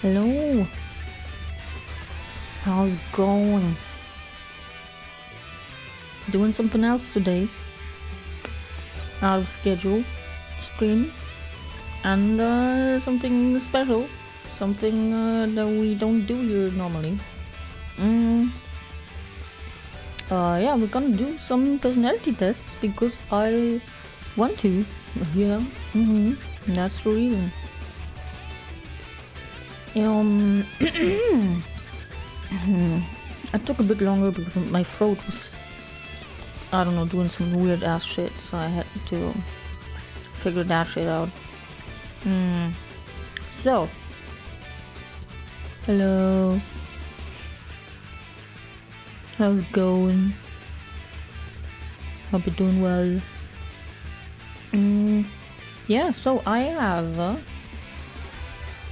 Hello. How's it going? Doing something else today? Out of schedule, stream, and something special, something that we don't do here normally. Yeah, we're gonna do some personality tests because I want to. Yeah, that's the reason. I took a bit longer because my throat was, I don't know, doing some weird ass shit, so I had to figure that shit out. So, hello. How's it going? Hope you're doing well. Yeah, so I have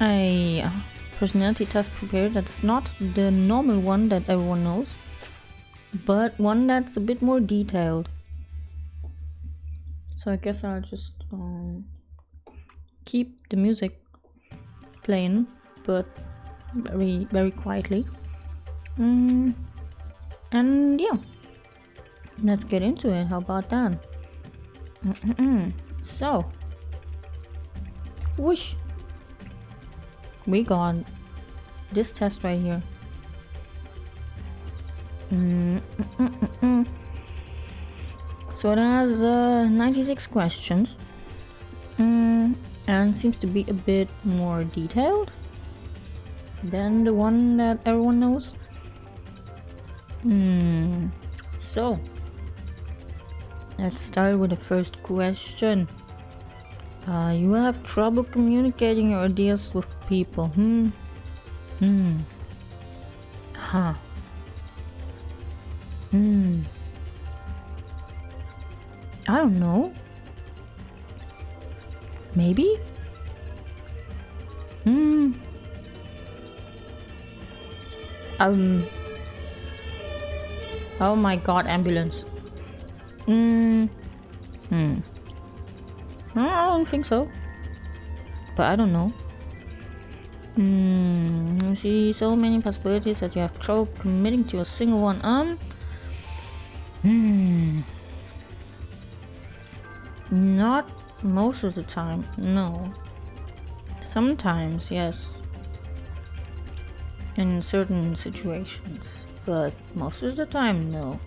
a personality test prepared that is not the normal one that everyone knows, but one that's a bit more detailed. So I guess I'll just keep the music playing, but very, very quietly. And yeah, let's get into it. How about that? So, whoosh, we got this test right here. So it has 96 questions, and seems to be a bit more detailed than the one that everyone knows. So let's start with the first question. You have trouble communicating your ideas with people. I don't know. Maybe? Oh my god, ambulance. I don't think so. But I don't know. I see so many possibilities that you have trouble committing to a single one. Not most of the time, no. Sometimes, yes. In certain situations, but most of the time, no.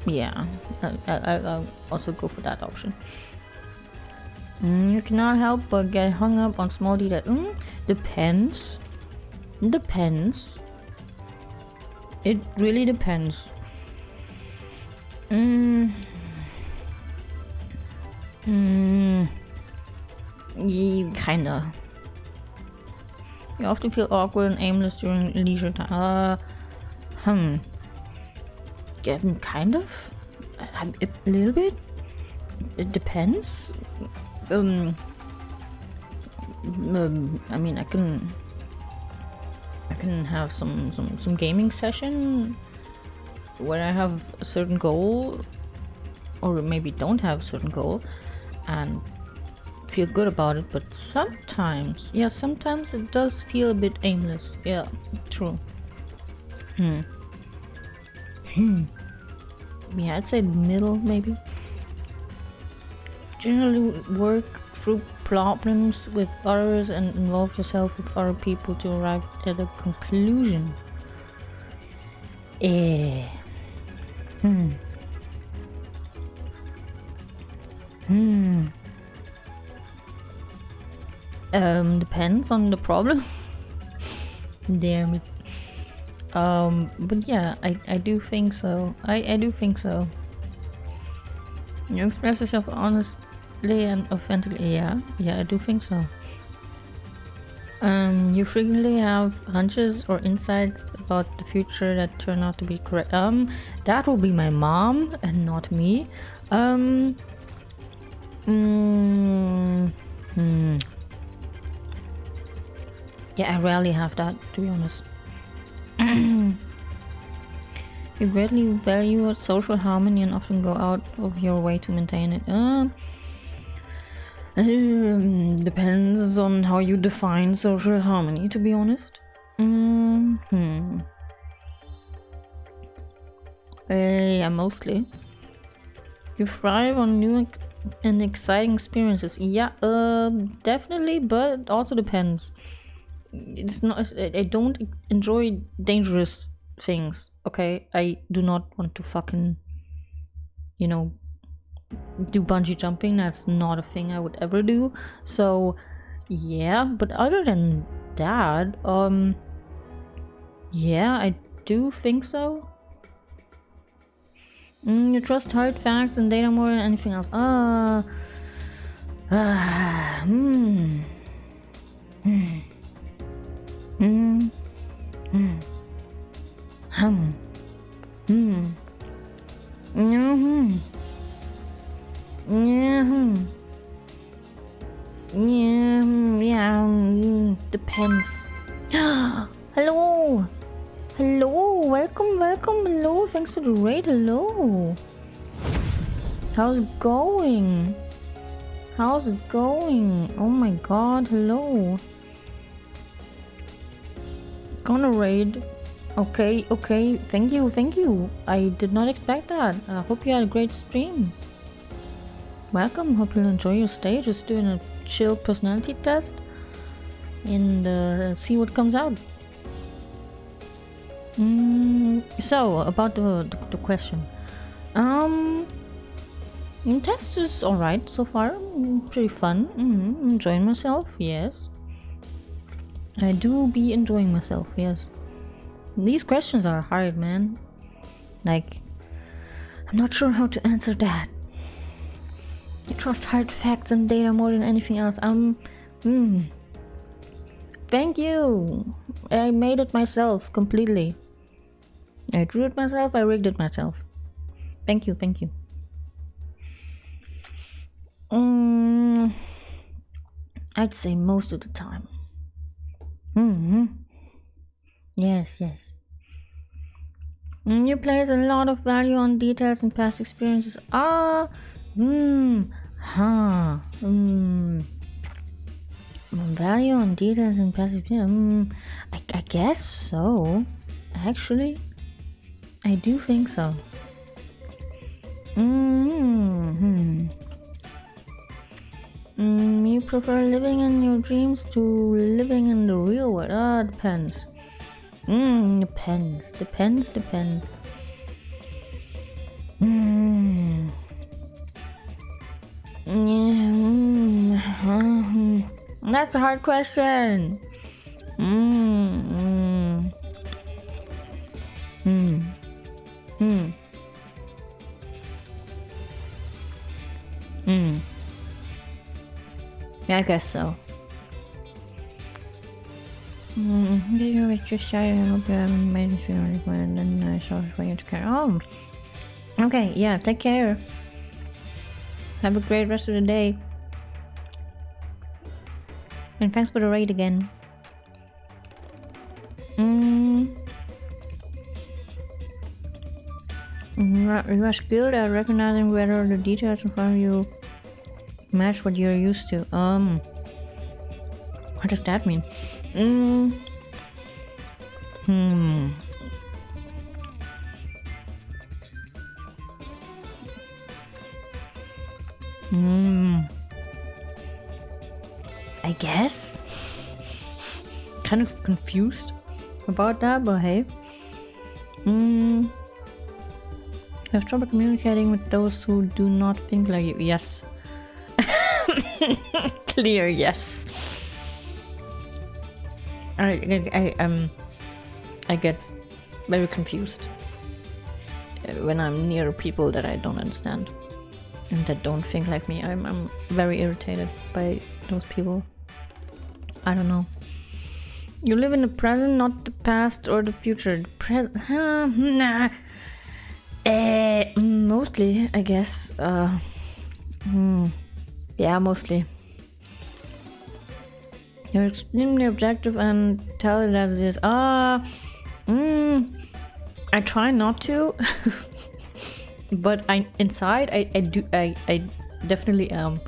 Yeah, I'll also go for that option. You cannot help but get hung up on small details. Depends. Depends. It really depends. Kinda. You often feel awkward and aimless during leisure time. Yeah, kind of. A little bit. It depends. I mean, I can have some gaming session where I have a certain goal, or maybe don't have a certain goal, and feel good about it. But sometimes it does feel a bit aimless. Yeah, true. Yeah, I'd say middle, maybe. Generally work through problems with others and involve yourself with other people to arrive at a conclusion. Depends on the problem. Damn it. But yeah, I do think so. I do think so. You express yourself honestly and authentically. Yeah, I do think so. You frequently have hunches or insights about the future that turn out to be correct. That will be my mom and not me. Yeah, I rarely have that, to be honest. You greatly value social harmony and often go out of your way to maintain it. Depends on how you define social harmony, to be honest. Yeah, mostly. You thrive on new and exciting experiences. Yeah, definitely, but it also depends. It's not. I don't enjoy dangerous things. Okay, I do not want to fucking, do bungee jumping. That's not a thing I would ever do. So, yeah. But other than that, yeah, I do think so. You trust hard facts and data more than anything else. Depends. Hello. Hello, welcome, hello, thanks for the raid, hello. How's it going? Oh my god, hello. Gonna raid. Okay, thank you. I did not expect that. I hope you had a great stream. Welcome, hope you'll enjoy your stay. Just doing a chill personality test and see what comes out. So about the question, the test is all right so far. Pretty fun. Enjoying myself. Yes, I do be enjoying myself. Yes, these questions are hard, man. Like, I'm not sure how to answer that. I trust hard facts and data more than anything else. Thank you. I made it myself completely. I drew it myself, I rigged it myself. Thank you. I'd say most of the time. Yes. You place a lot of value on details and past experiences. Value on details and past experiences. I guess so. Actually, I do think so. You prefer living in your dreams to living in the real world? Depends. Depends. That's a hard question. Yeah, I guess so. You're with your shy. I hope you haven't made it through and then sorry for you to care. Oh, okay. Yeah, take care. Have a great rest of the day. And thanks for the raid again. You are skilled at recognizing whether the details in front of you match what you're used to. What does that mean? I guess. Kind of confused about that, but hey. You have trouble communicating with those who do not think like you. Yes. Clear yes. I get very confused when I'm near people that I don't understand and that don't think like me. I'm very irritated by those people. I don't know. You live in the present, not the past or the future. The present, nah. Mostly, I guess. Yeah, mostly. You're extremely objective and tell it as it is. I try not to, but inside I definitely am.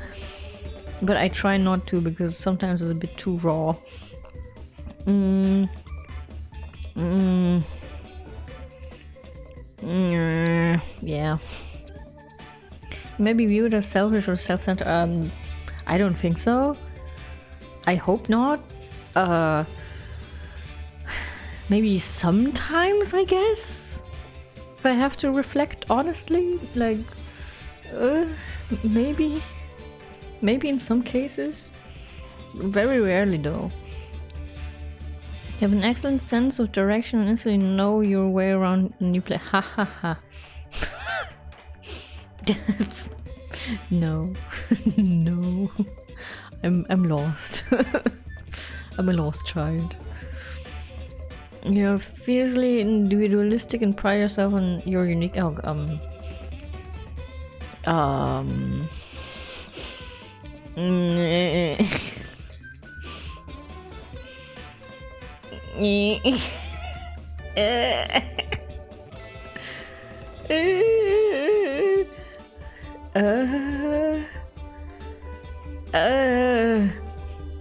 But I try not to because sometimes it's a bit too raw. Yeah. Maybe viewed as selfish or self-centered. I don't think so. I hope not. Maybe sometimes, I guess. If I have to reflect honestly, like, maybe in some cases. Very rarely though. You have an excellent sense of direction and instantly know your way around a new place. Ha ha ha. No. No. I'm lost. I'm a lost child. You're fiercely individualistic and pride yourself on your unique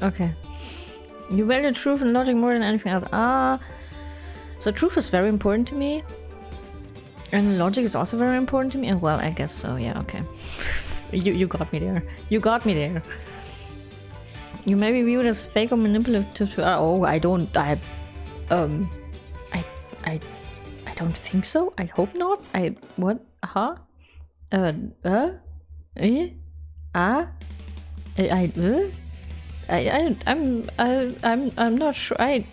okay. You value truth and logic more than anything else. So truth is very important to me. And logic is also very important to me. Well, I guess so, yeah, okay. You got me there. You got me there. You may be viewed as fake or manipulative to I don't think so. I hope not. What? Huh? I'm not sure. I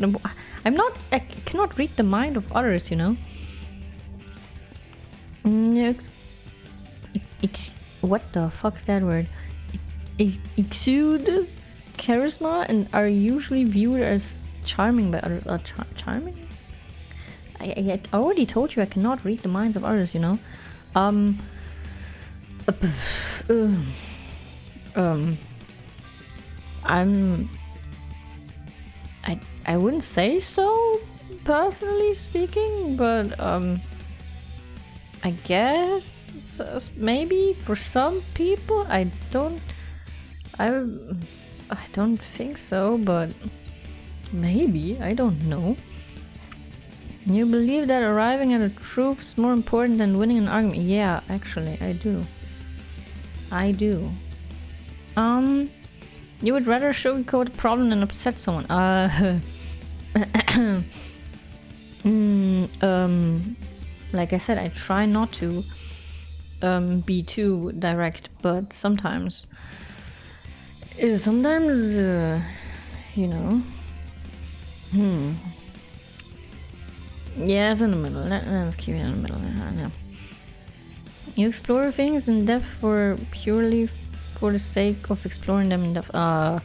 cannot read the mind of others, you know. What the fuck is that word? Exude charisma and are usually viewed as charming by others. Charming? I already told you I cannot read the minds of others, you know. I wouldn't say so, personally speaking, but I guess maybe for some people. I don't think so, but maybe, I don't know. You believe that arriving at a truth is more important than winning an argument? Yeah, actually, I do. You would rather sugarcoat a problem than upset someone. Like I said, I try not to be too direct, but sometimes, you know. Yeah, it's in the middle. Let's keep it in the middle. No. You explore things in depth for purely for the sake of exploring them in depth. I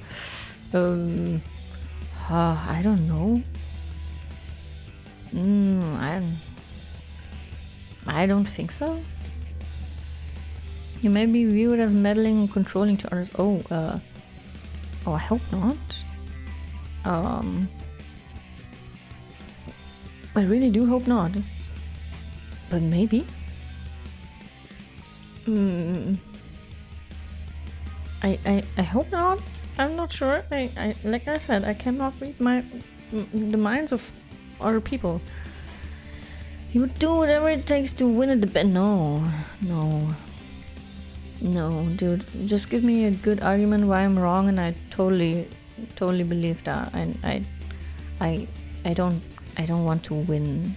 don't know. I don't think so. You may be viewed as meddling and controlling to others. I hope not. I really do hope not. But maybe. I hope not. I'm not sure. I like I said, I cannot read the minds of other people. You would do whatever it takes to win a debate. No, dude. Just give me a good argument why I'm wrong, and I totally believe that. I don't want to win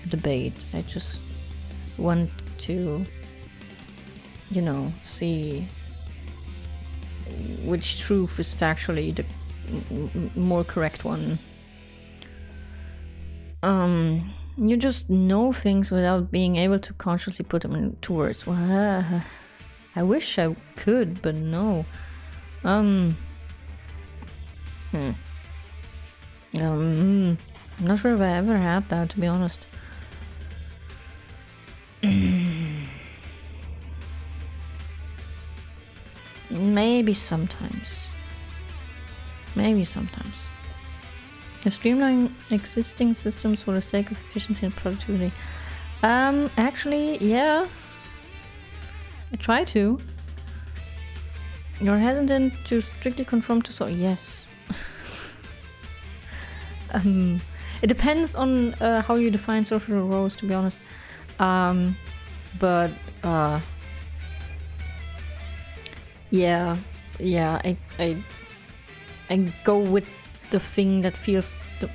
a debate. I just want to, you know, see which truth is factually the more correct one. You just know things without being able to consciously put them into words. Well, I wish I could, but no. I'm not sure if I ever had that, to be honest. Maybe sometimes. You streamline existing systems for the sake of efficiency and productivity. Actually, yeah. I try to. You're hesitant to strictly conform to yes. It depends on how you define social roles, to be honest. But yeah, I go with the thing that feels the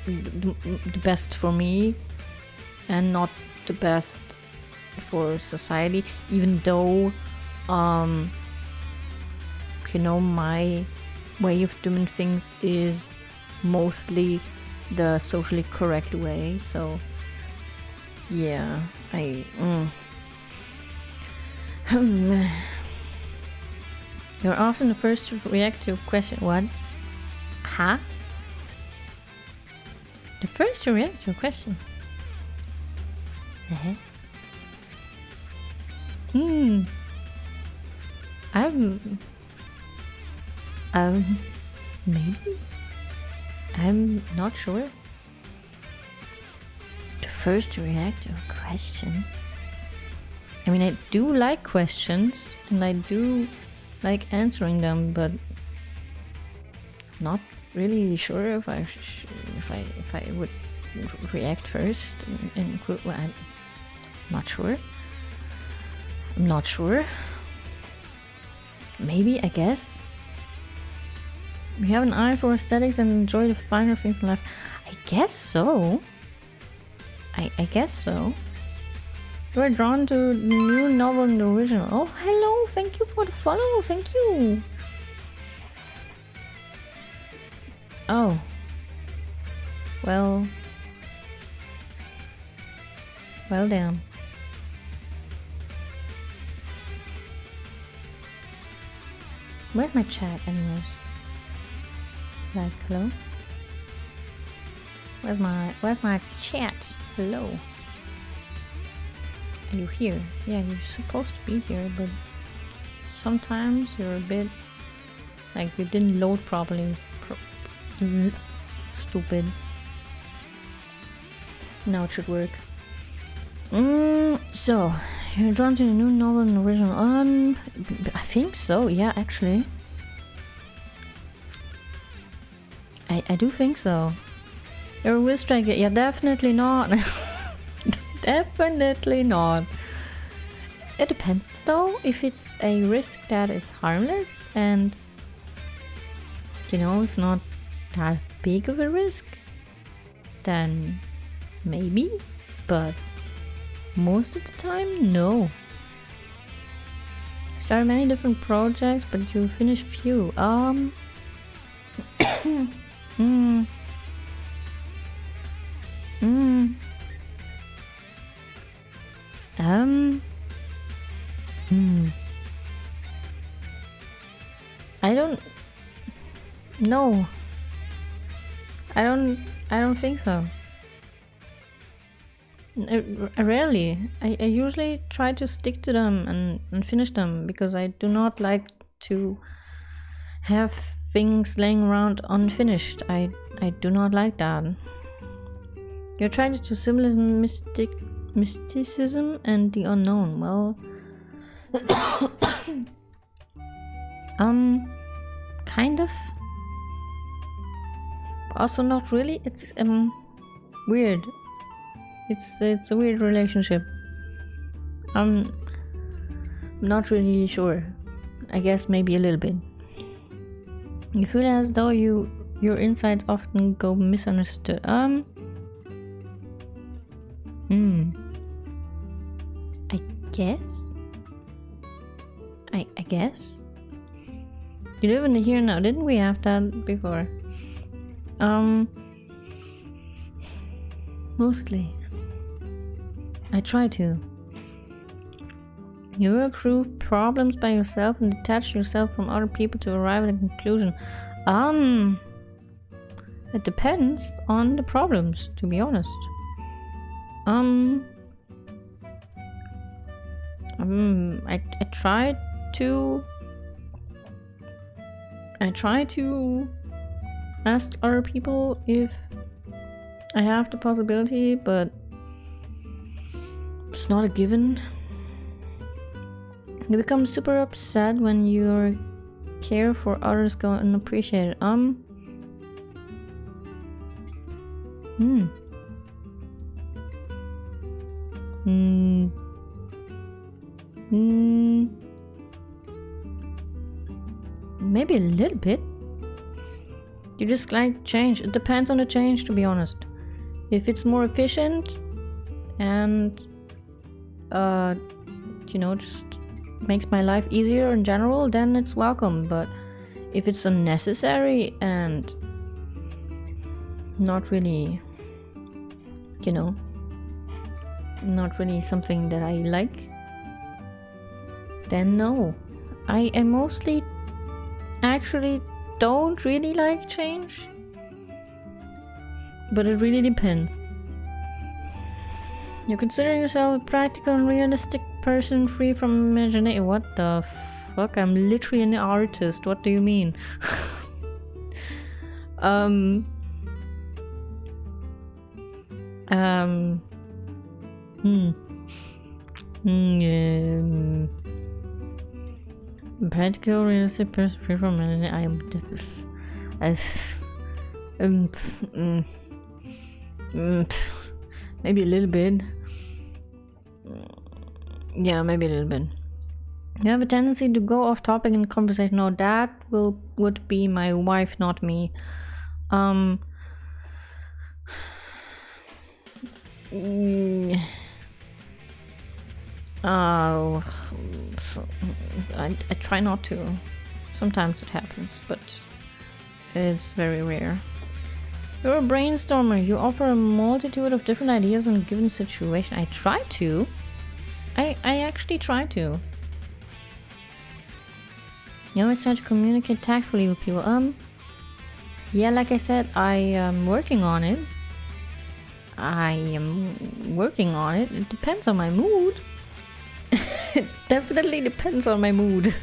best for me, and not the best for society. Even though, you know, my way of doing things is mostly the socially correct way. So yeah, You're often the first to react to a question. What? Huh? The first to react to a question. Maybe? I'm not sure. The first to react to a question? I mean, I do like questions, and I do like answering them, but not really sure if I would react first. Well, I'm not sure. I'm not sure. Maybe, I guess. We have an eye for aesthetics and enjoy the finer things in life. I guess so. I guess so. You are drawn to the new novel and the original. Oh, hello. Thank you for the follow. Thank you. Oh. Well, damn. Where's my chat anyways? Like, hello? Where's my chat? Hello? Are you here? Yeah, you're supposed to be here, but sometimes you're a bit like you didn't load properly. Stupid. Now it should work. So you're drawn to the new novel and original. I think so. Yeah, actually, I do think so. You're a risk taker. Yeah, definitely not. Definitely not. It depends though. If it's a risk that is harmless and, you know, it's not that big of a risk, then maybe, but most of the time, no. Start many different projects, but you finish few. I don't know. I don't think so. Rarely. I usually try to stick to them and finish them, because I do not like to have things laying around unfinished. I do not like that. You're attracted to symbolism, mysticism, and the unknown. Well, kind of. Also, not really. It's weird. It's a weird relationship. I'm not really sure. I guess maybe a little bit. You feel as though your insights often go misunderstood. I guess. You live in the here and now. Didn't we have that before? Mostly. I try to. You work through problems by yourself and detach yourself from other people to arrive at a conclusion. It depends on the problems, to be honest. I try to ask other people if I have the possibility, but it's not a given. You become super upset when you're care for others go unappreciated. Maybe a little bit. You just like change. It depends on the change, to be honest. If it's more efficient and you know, just makes my life easier in general, then it's welcome. But if it's unnecessary and not really, you know, not really something that I like, then no. I mostly actually don't really like change, but it really depends. You consider yourself a practical and realistic person free from imagination. What the fuck? I'm literally an artist. What do you mean? Practical, realistic person free from imagination. Maybe a little bit. Yeah, maybe a little bit. You have a tendency to go off topic in conversation. No, that would be my wife, not me. I try not to. Sometimes it happens, but it's very rare. You're a brainstormer. You offer a multitude of different ideas in a given situation. I try to. I actually try to. You always try to communicate tactfully with people. Yeah, like I said, I am working on it. It depends on my mood. It definitely depends on my mood.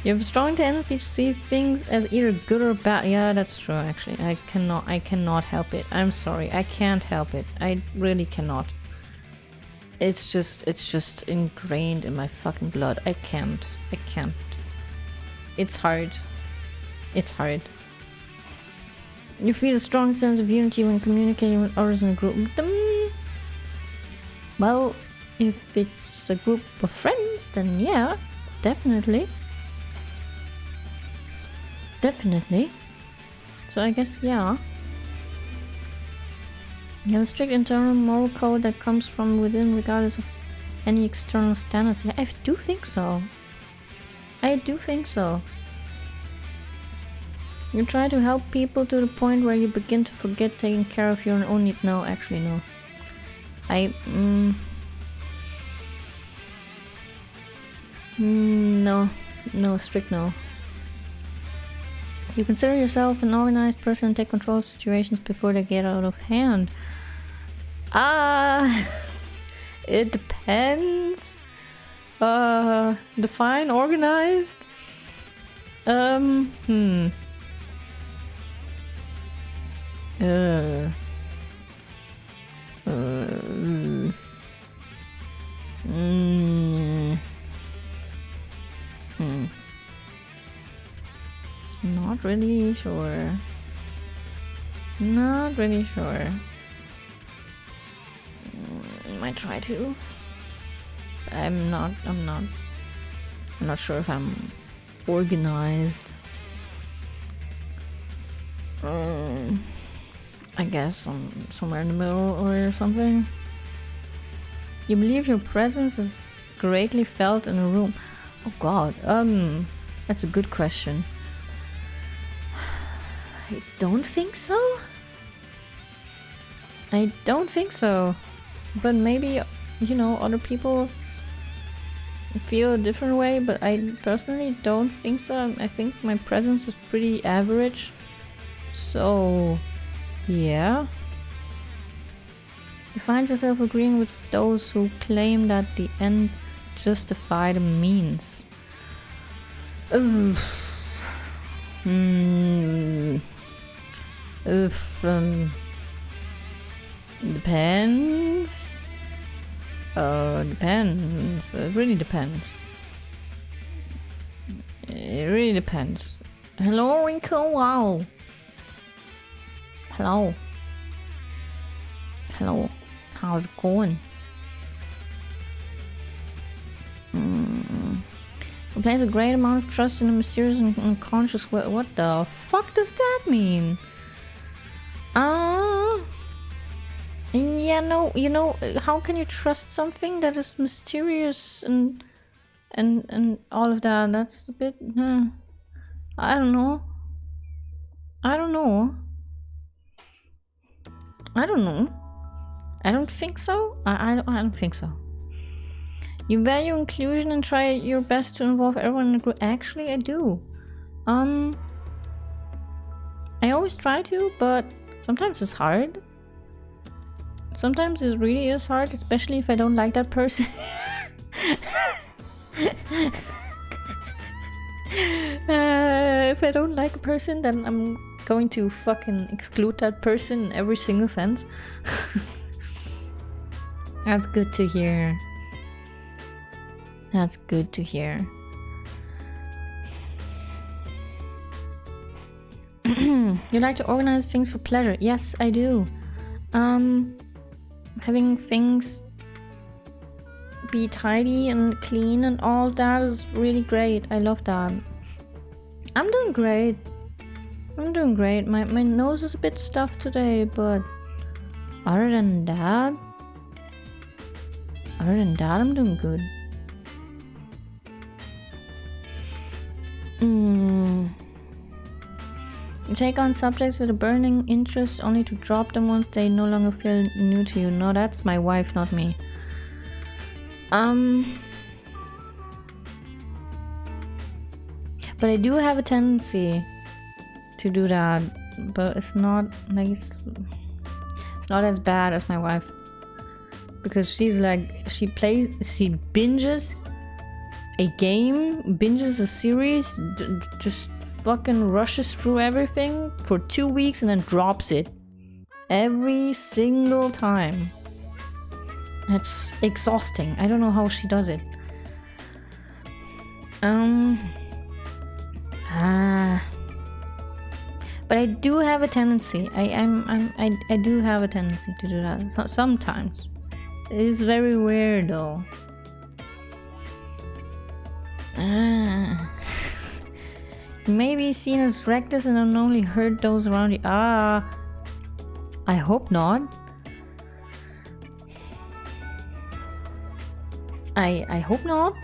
You have a strong tendency to see things as either good or bad. Yeah, that's true, actually. I cannot help it. I'm sorry. I can't help it. I really cannot. It's just ingrained in my fucking blood. I can't. It's hard. You feel a strong sense of unity when communicating with others in a group. Well, if it's a group of friends, then yeah, definitely. So I guess, yeah. You have a strict internal moral code that comes from within regardless of any external standards. Yeah, I do think so. You try to help people to the point where you begin to forget taking care of your own needs. No, actually no. No, strict no. You consider yourself an organized person and take control of situations before they get out of hand. It depends. Define organized. Not really sure. Might try to. I'm not sure if I'm organized. I guess I'm somewhere in the middle or something. You believe your presence is greatly felt in a room. Oh god, that's a good question. I don't think so. But maybe, you know, other people feel a different way, but I personally don't think so. I think my presence is pretty average. So, yeah. You find yourself agreeing with those who claim that the end justify the means. Depends. Depends. It really depends. depends. Hello, Rico. Wow. Hello. Hello. How's it going? It places a great amount of trust in a mysterious and unconscious world. What the fuck does that mean? Yeah, no, you know, how can you trust something that is mysterious and all of that? That's a bit, I don't know. I don't know. I don't know. I don't think so. I don't think so. You value inclusion and try your best to involve everyone in the group. Actually, I do. I always try to, but sometimes it's hard. Sometimes it really is hard, especially if I don't like that person. If I don't like a person, then I'm going to fucking exclude that person in every single sense. That's good to hear. That's good to hear. You like to organize things for pleasure? Yes, I do. Having things be tidy and clean and all that is really great. I love that. I'm doing great. I'm doing great. My nose is a bit stuffed today, but other than that, I'm doing good. You take on subjects with a burning interest only to drop them once they no longer feel new to you. No, that's my wife, not me. But I do have a tendency to do that, but it's not like it's not as bad as my wife, because she's like, she binges a game, binges a series, just fucking rushes through everything for 2 weeks and then drops it every single time. That's exhausting. I don't know how she does it. But I do have a tendency. I do have a tendency to do that. Sometimes. It is very weird though. You may be seen as reckless and unknowingly hurt those around you. I hope not. I hope not.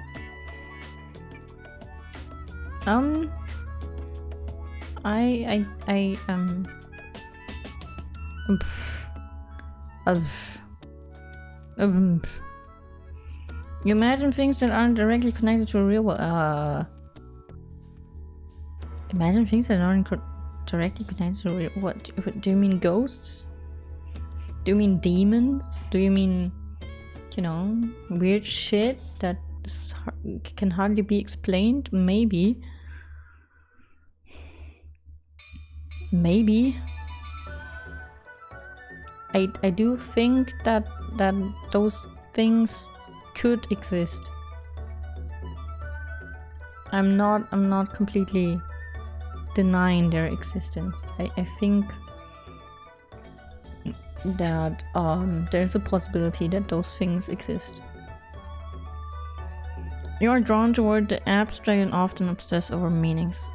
You imagine things that aren't directly connected to a real world. Imagine things that aren't directly connected to a real. What do you mean? Ghosts? Do you mean demons? Do you mean, you know, weird shit that can hardly be explained? Maybe. I do think that those things could exist. I'm not completely denying their existence. I think that there's a possibility that those things exist. You are drawn toward the abstract and often obsess over meanings.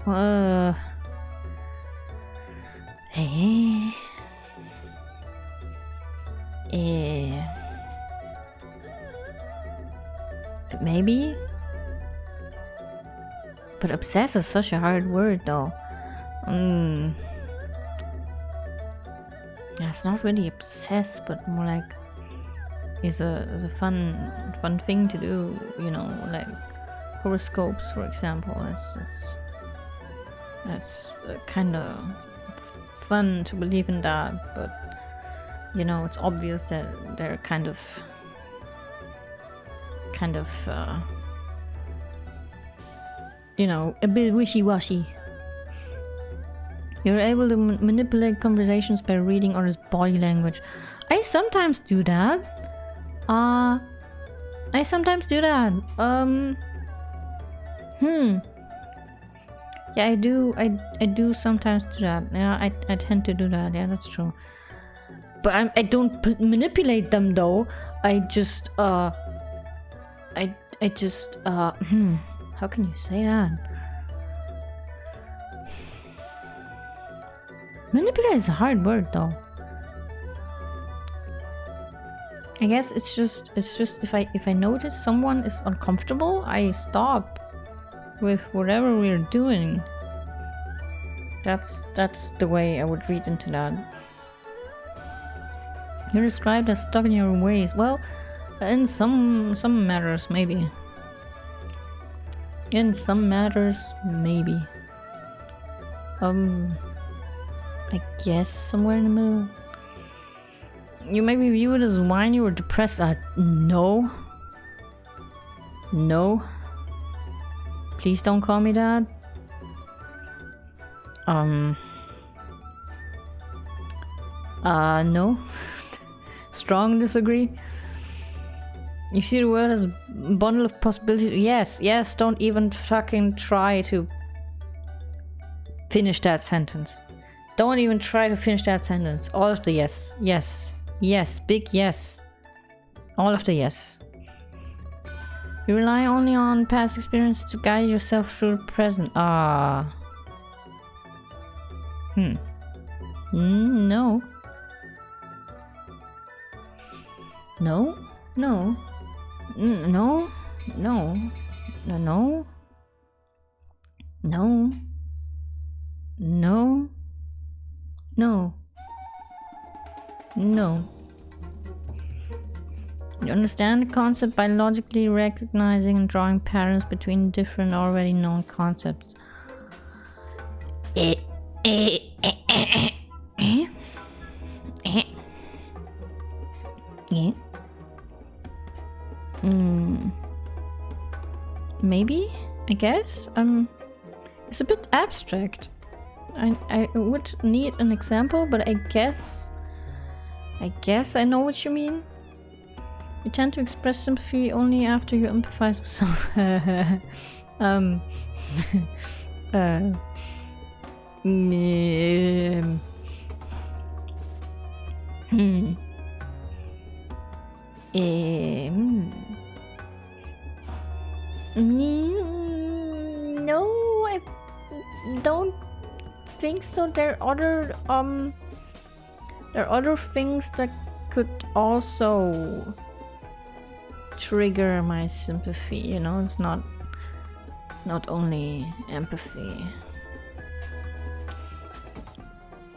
Maybe? But obsess is such a hard word though. Yeah, it's not really obsess, but more like it's a fun thing to do, you know, like horoscopes, for example. That's kind of fun to believe in that, but you know, it's obvious that they're kind of you know, a bit wishy-washy. You're able to manipulate conversations by reading others' body language. I sometimes do that. Yeah, Yeah, I do sometimes do that. Yeah, I tend to do that. Yeah, that's true. But I don't manipulate them though. I just how can you say that? Manipulate is a hard word though. I guess it's just if I notice someone is uncomfortable, I stop with whatever we're doing. That's the way I would read into that. You're described as stuck in your ways. Well, in some matters, maybe. In some matters, maybe. I guess somewhere in the middle. You may be viewed as whiny or depressed. No. No. Please don't call me that. No. Strong disagree. You see the world as a bundle of possibilities. Yes, don't even fucking try to finish that sentence. Don't even try to finish that sentence. All of the yes. Yes, big yes. All of the yes. You rely only on past experience to guide yourself through the present. No. No. No. No. No. No. No. No. No. No. No. You understand the concept by logically recognizing and drawing patterns between different already known concepts. Maybe, I guess. It's a bit abstract. I would need an example, but I guess I know what you mean. You tend to express sympathy only after you empathize with someone. No, I don't think so. There are other things that could also trigger my sympathy, you know. It's not only empathy.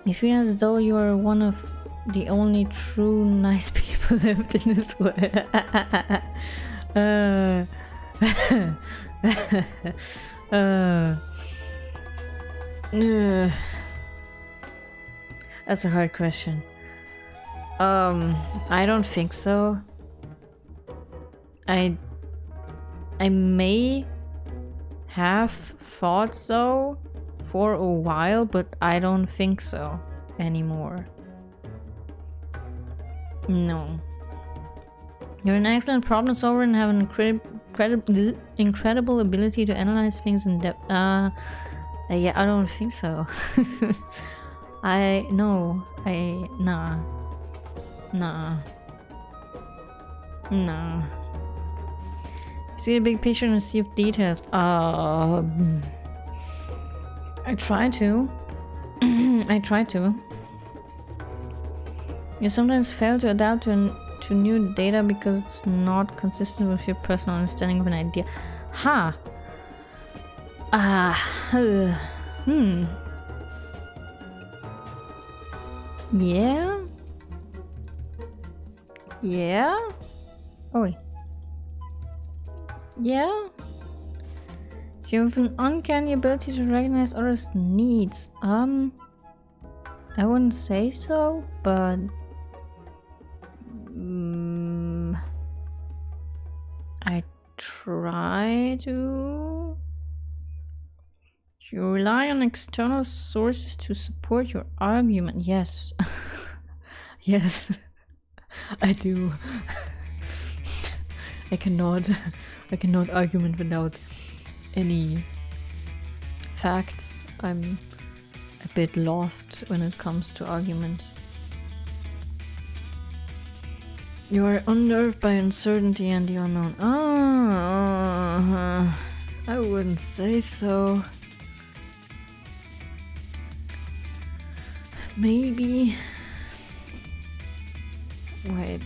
You feel as though you are one of the only true nice people left in this world. That's a hard question. I don't think so. I may have thought so for a while, but I don't think so anymore. No. You're an excellent problem solver and have an incredible ability to analyze things in depth. Yeah, I don't think so. Nah. See the big picture and see details. I try to. I try to. You sometimes fail to adapt to new data because it's not consistent with your personal understanding of an idea. Yeah? Yeah? Oh wait. Yeah? So you have an uncanny ability to recognize others' needs. I wouldn't say so, but I try to. You rely on external sources to support your argument. Yes. Yes. I do. I cannot argument without any facts. I'm a bit lost when it comes to arguments. You are unnerved by uncertainty and the unknown. I wouldn't say so. Maybe. Wait.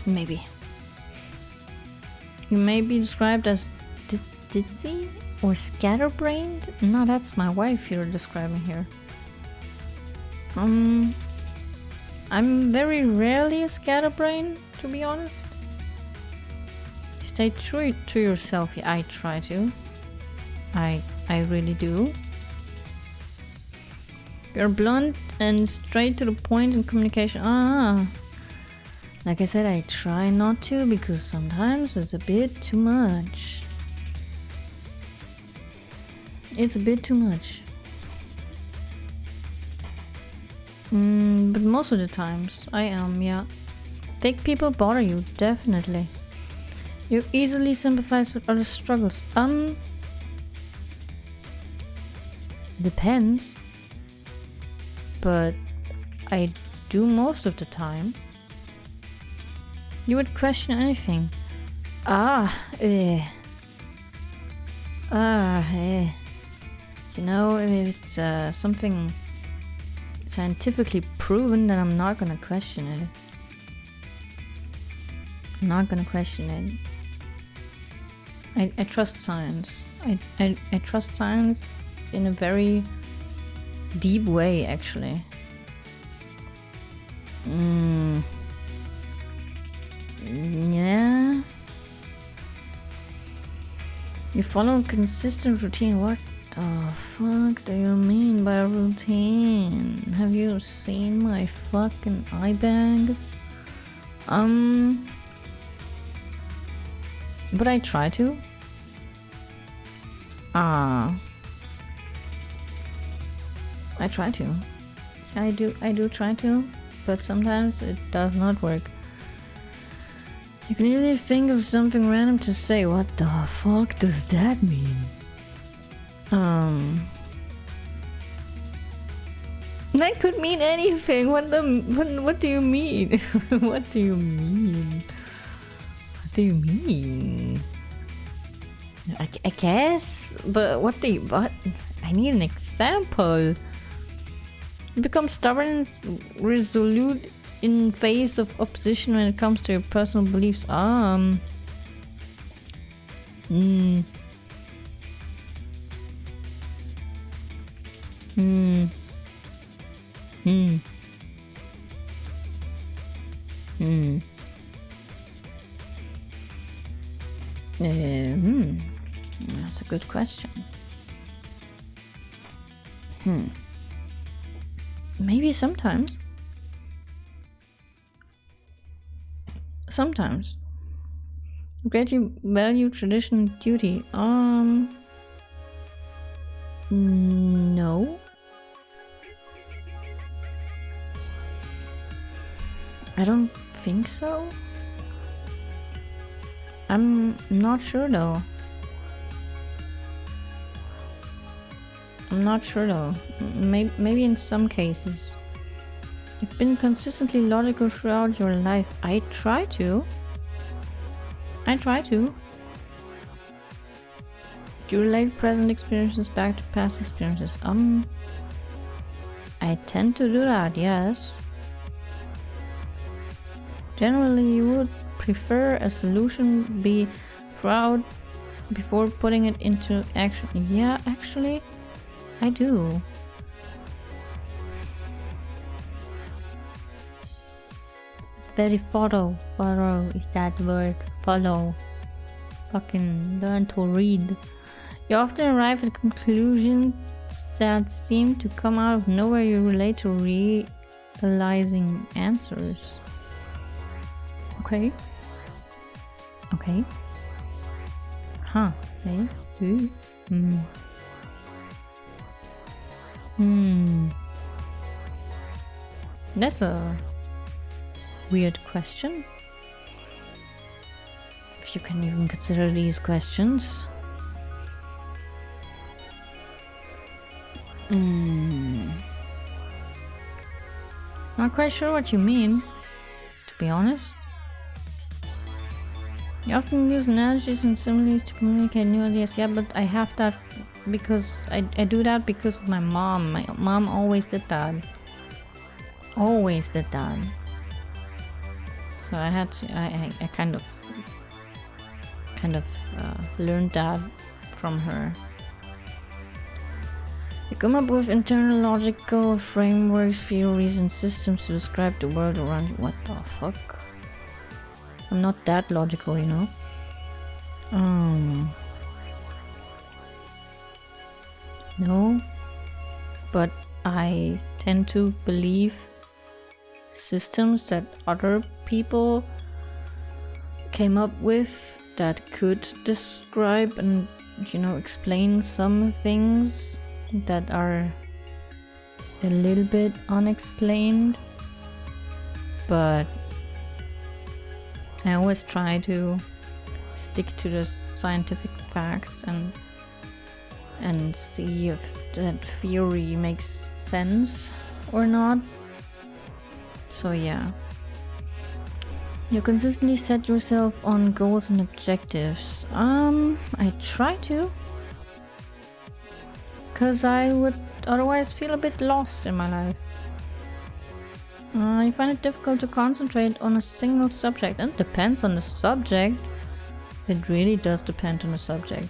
Maybe. You may be described as ditzy or scatterbrained. No, that's my wife you're describing here. I'm very rarely a scatterbrain, to be honest. Stay true to yourself. Yeah, I try to. I really do. You're blunt and straight to the point in communication. Like I said, I try not to because sometimes it's a bit too much. It's a bit too much. But most of the times I am, yeah. Fake people bother you, definitely. You easily sympathize with other struggles. Depends. But I do most of the time. You would question anything. You know, if it's something scientifically proven, then I'm not gonna question it. I'm not gonna question it. I trust science. I trust science in a very deep way, actually. Yeah. You follow a consistent routine. What the fuck do you mean by routine? Have you seen my fucking eye bags? But I try to. I try to. I do try to, but sometimes it does not work. You can easily think of something random to say. What the fuck does that mean? That could mean anything. What do you mean? What do you mean? What do you mean? I guess, but what? I need an example. You become stubborn and resolute in face of opposition when it comes to your personal beliefs. That's a good question. Maybe sometimes. Sometimes. Greatly value tradition and duty. No. I don't think so. I'm not sure though. Maybe in some cases. You've been consistently logical throughout your life. I try to. Do you relate present experiences back to past experiences? I tend to do that, yes. Generally, you would prefer a solution be throughout before putting it into action. Yeah, actually, I do. very thorough. Thorough is that word. Follow. Fucking learn to read. You often arrive at conclusions that seem to come out of nowhere. You relate to realizing answers. Okay. Okay. Huh. Okay. That's a weird question. If you can even consider these questions. Not quite sure what you mean, to be honest. You often use analogies and similes to communicate new ideas. Yeah, but I have that because I do that because of my mom. My mom always did that. Always did that. So I had to. I kind of learned that from her. You come up with internal logical frameworks, theories, and systems to describe the world around you. What the fuck? I'm not that logical, you know. No, but I tend to believe systems that other people came up with that could describe and, you know, explain some things that are a little bit unexplained, but I always try to stick to the scientific facts and see if that theory makes sense or not. So yeah. You consistently set yourself on goals and objectives. I try to. Because I would otherwise feel a bit lost in my life. I find it difficult to concentrate on a single subject. And it depends on the subject. It really does depend on the subject.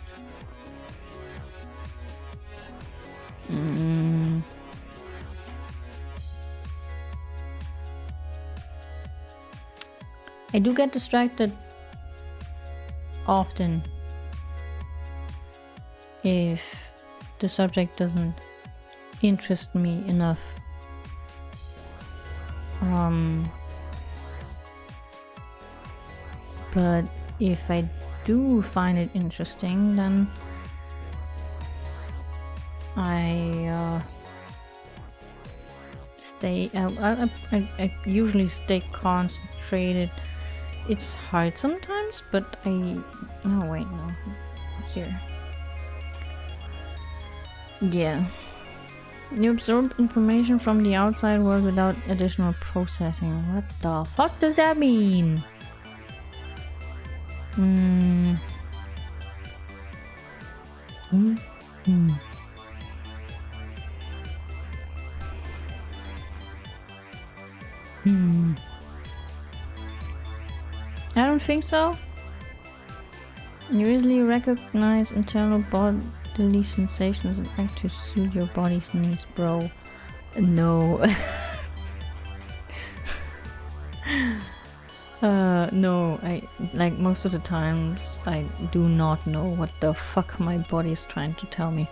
I do get distracted often if the subject doesn't interest me enough. But if I do find it interesting, then I usually stay concentrated. It's hard sometimes, but oh wait, no. Here. Yeah. You absorb information from the outside world without additional processing. What the fuck does that mean? I don't think so. You easily recognize internal bodily sensations and act to suit your body's needs, bro. No. No, like most of the times I do not know what the fuck my body is trying to tell me.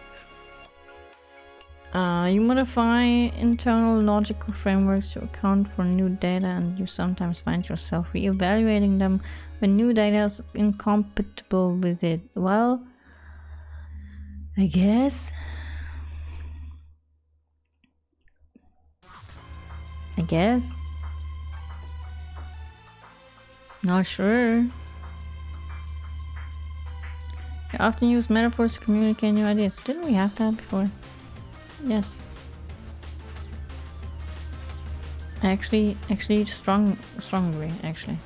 You modify internal logical frameworks to account for new data, and you sometimes find yourself re-evaluating them when new data is incompatible with it. Well, I guess. Not sure. You often use metaphors to communicate new ideas. Didn't we have that before? Yes. Actually, strongly, actually.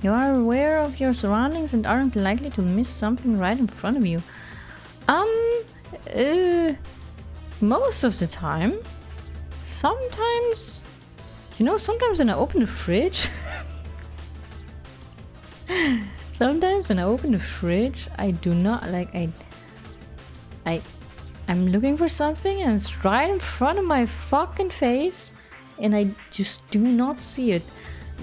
You are aware of your surroundings and aren't likely to miss something right in front of you. Most of the time. Sometimes, you know, sometimes when I open the fridge, I do not like, I'm looking for something and it's right in front of my fucking face and I just do not see it.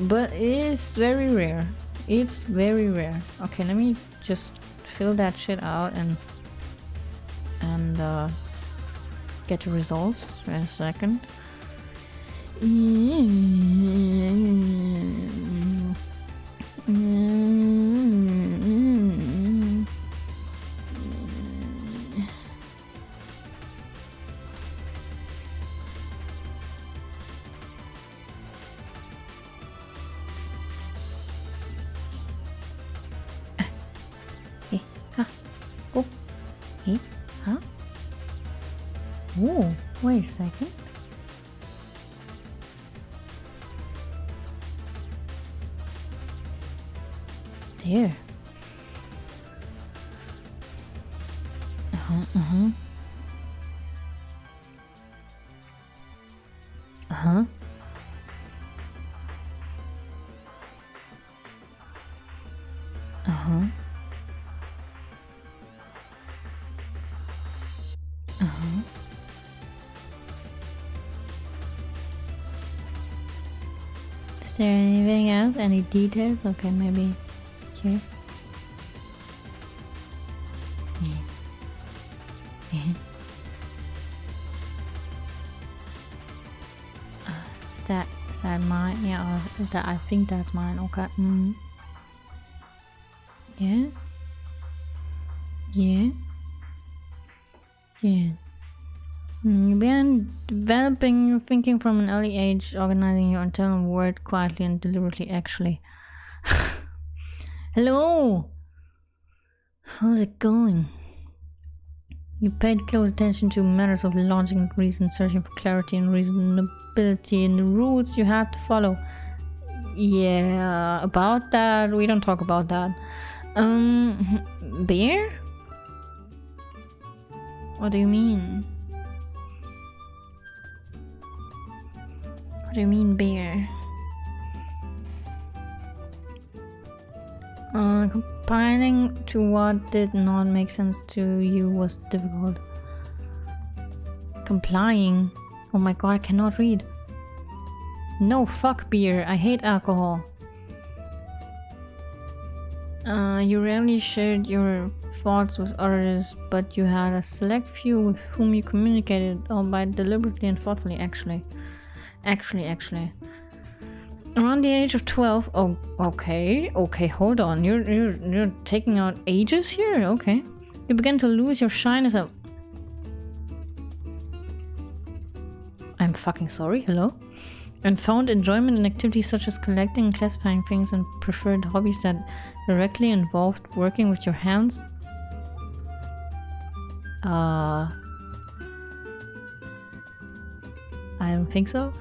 But it's very rare. It's very rare. Okay, let me just fill that shit out and get the results in a second. Oh, wait a second. There. Uh-huh. Uh-huh. Uh-huh. Uh-huh. Is there anything else? Any details? Okay, maybe here. Yeah. Is that mine? Yeah, that I think that's mine. Okay. Yeah. Yeah. Yeah. You began developing your thinking from an early age, organizing your internal world quietly and deliberately, actually. Hello! How's it going? You paid close attention to matters of logic and reason, searching for clarity and reasonability in the rules you had to follow. Yeah, about that, we don't talk about that. Beer? What do you mean? What do you mean, beer? Compiling to what did not make sense to you was difficult. Complying? Oh my god, I cannot read. No, fuck beer. I hate alcohol. You rarely shared your thoughts with others, but you had a select few with whom you communicated, albeit deliberately and thoughtfully, actually. Actually. Around the age of 12. Oh, okay, hold on. You're taking out ages here? Okay. You began to lose your shine as a... I'm fucking sorry, hello? And found enjoyment in activities such as collecting and classifying things, and preferred hobbies that directly involved working with your hands. I don't think so.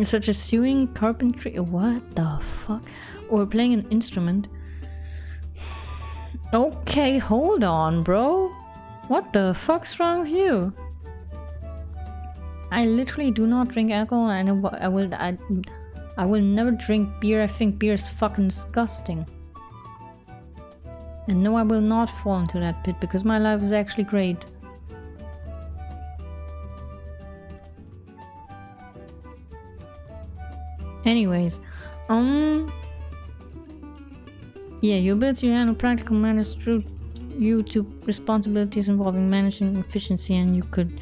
Such as sewing, carpentry, what the fuck? Or playing an instrument. Okay, hold on, bro. What the fuck's wrong with you? I literally do not drink alcohol, and I will never drink beer. I think beer is fucking disgusting. And no, I will not fall into that pit because my life is actually great. Anyways, yeah, your ability to handle practical matters drew you to responsibilities involving managing efficiency, and you could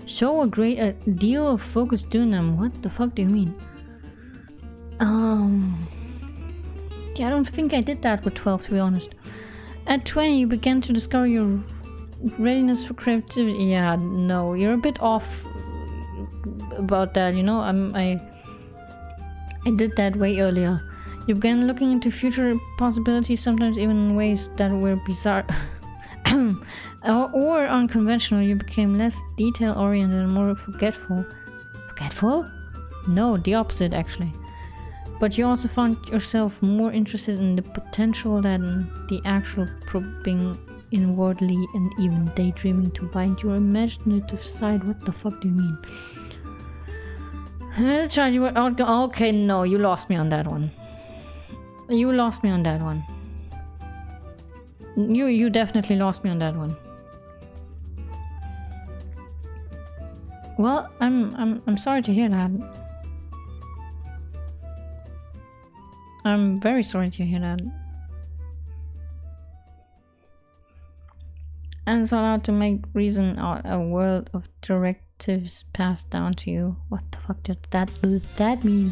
show a great deal of focus doing them. What the fuck do you mean? Yeah, I don't think I did that with 12, to be honest. At 20, you began to discover your readiness for creativity. Yeah, no, you're a bit off about that, you know. I did that way earlier. You began looking into future possibilities, sometimes even in ways that were bizarre or unconventional. You became less detail-oriented and more forgetful. Forgetful? No, the opposite, actually. But you also found yourself more interested in the potential than the actual probing inwardly, and even daydreaming to find your imaginative side. What the fuck do you mean? Let's try you. Okay, no, you lost me on that one. You lost me on that one. You definitely lost me on that one. Well, I'm sorry to hear that. I'm very sorry to hear that. And it's allowed to make reason out a world of directives passed down to you. What the fuck does that mean?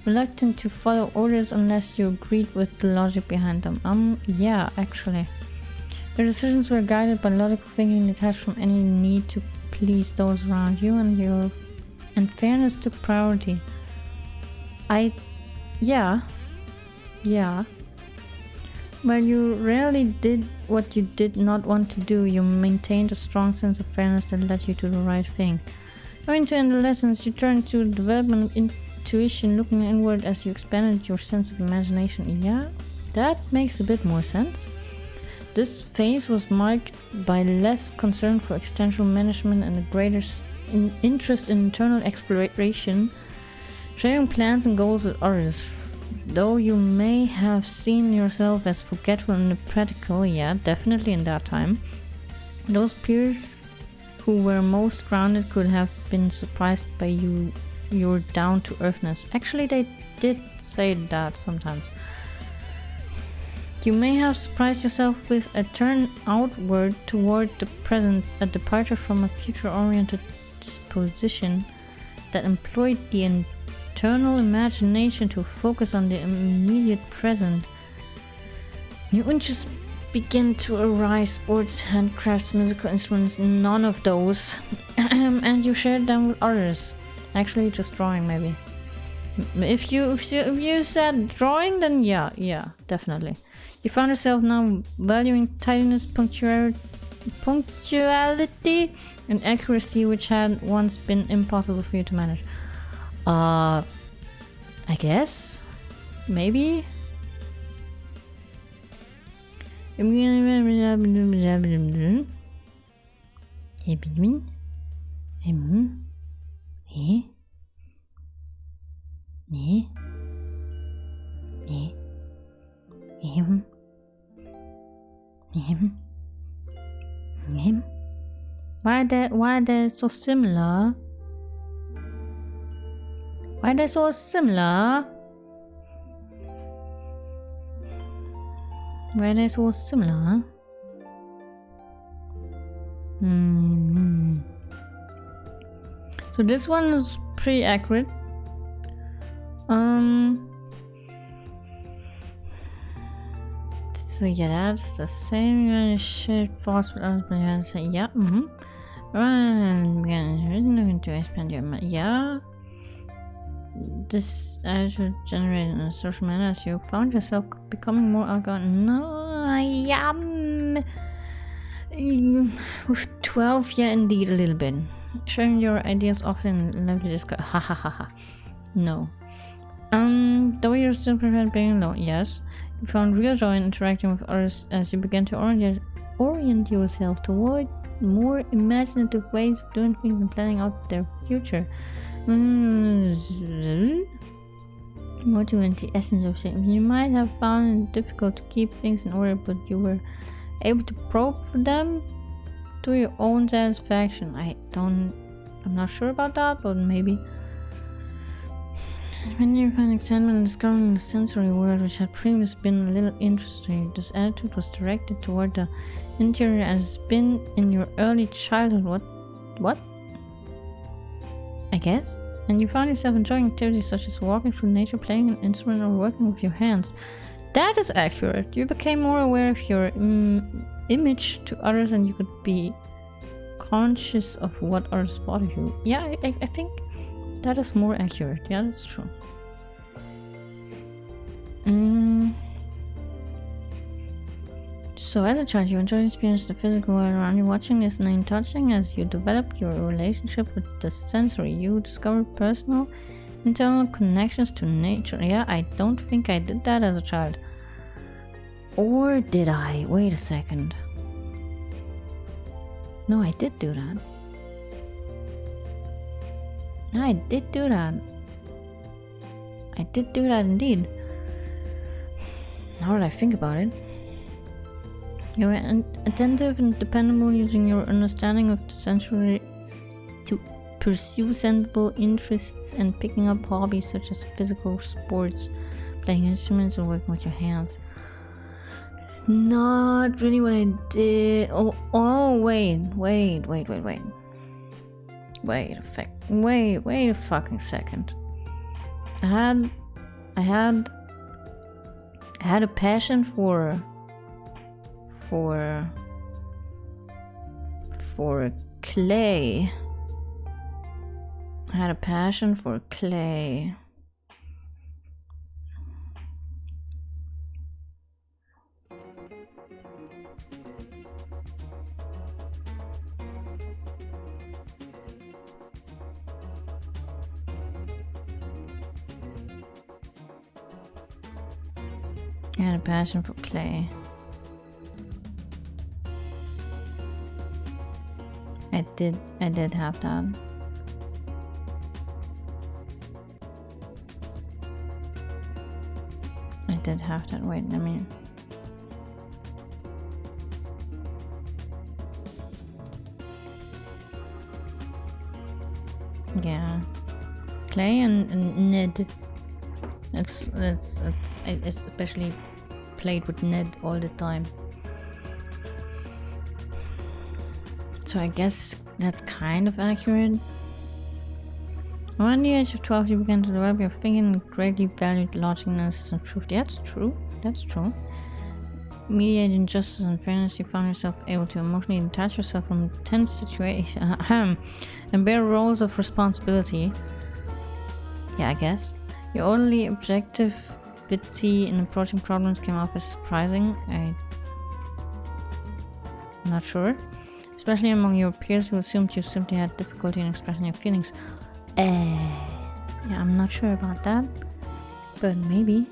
Reluctant to follow orders unless you agreed with the logic behind them. Yeah, actually. Your decisions were guided by logical thinking detached from any need to please those around you, and fairness took priority. Yeah. While you rarely did what you did not want to do, you maintained a strong sense of fairness that led you to the right thing. Going to adolescence, you turned to the development of intuition, looking inward as you expanded your sense of imagination. Yeah, that makes a bit more sense. This phase was marked by less concern for external management and a greater interest in internal exploration, sharing plans and goals with others. Though you may have seen yourself as forgetful and impractical, yeah, definitely in that time, those peers who were most grounded could have been surprised by your down-to-earthness. Actually, they did say that sometimes. You may have surprised yourself with a turn outward toward the present, a departure from a future-oriented disposition that employed the internal imagination to focus on the immediate present. New interests began to arise: sports, handcrafts, musical instruments, none of those. And you shared them with others. Actually, just drawing, maybe. If you said drawing, then yeah, definitely. You found yourself now valuing tidiness, punctuality, and accuracy, which had once been impossible for you to manage. I guess? Maybe? Why are they so similar? Why are they so similar? Why are they so similar? So this one is pretty accurate. So yeah, that's the same shit. False with others, but you have to say yeah. And looking to expand your yeah. This attitude generated in a social manner as you found yourself becoming more outgoing. No, I am with 12. Yeah, indeed, a little bit. Sharing your ideas often in lively discussion. Ha ha ha ha. No. Though you're still prepared being alone, yes. You found real joy in interacting with others as you began to orient yourself toward more imaginative ways of doing things and planning out their future. Motivate the essence of things. You might have found it difficult to keep things in order, but you were able to probe for them to your own satisfaction. I'm not sure about that, but maybe. When you found excitement in discovering the sensory world, which had previously been a little interesting, this attitude was directed toward the interior as it's been in your early childhood. What? I guess? And you found yourself enjoying activities such as walking through nature, playing an instrument, or working with your hands. That is accurate. You became more aware of your image to others, and you could be conscious of what others thought of you. Yeah, I think that is more accurate. Yeah, that's true. So as a child, you enjoyed experiencing the physical world around you, watching, listening, and touching. As you developed your relationship with the sensory, you discovered personal, internal connections to nature. Yeah, I don't think I did that as a child. Or did I? Wait a second. No, I did do that. No, I did do that. I did do that indeed. Now that I think about it. You were attentive and dependable, using your understanding of the sensory to pursue sensible interests and picking up hobbies such as physical sports. Playing instruments or working with your hands. Not really what I did. Wait a fucking second. I had a passion for clay. I had a passion for clay. I had a passion for clay. I did have that. I did have that. Wait, I mean. Yeah. Clay and Ned. It's especially played with Ned all the time. So I guess that's kind of accurate. Around the age of 12 you began to develop your thinking and greatly valued logicness and truth. Yeah, that's true. That's true. Mediating justice and fairness, you found yourself able to emotionally detach yourself from tense situations and bear roles of responsibility. Yeah, I guess. Your orderly objectivity in approaching problems came off as surprising. I'm not sure. Especially among your peers who assumed you simply had difficulty in expressing your feelings. Yeah, I'm not sure about that. But maybe.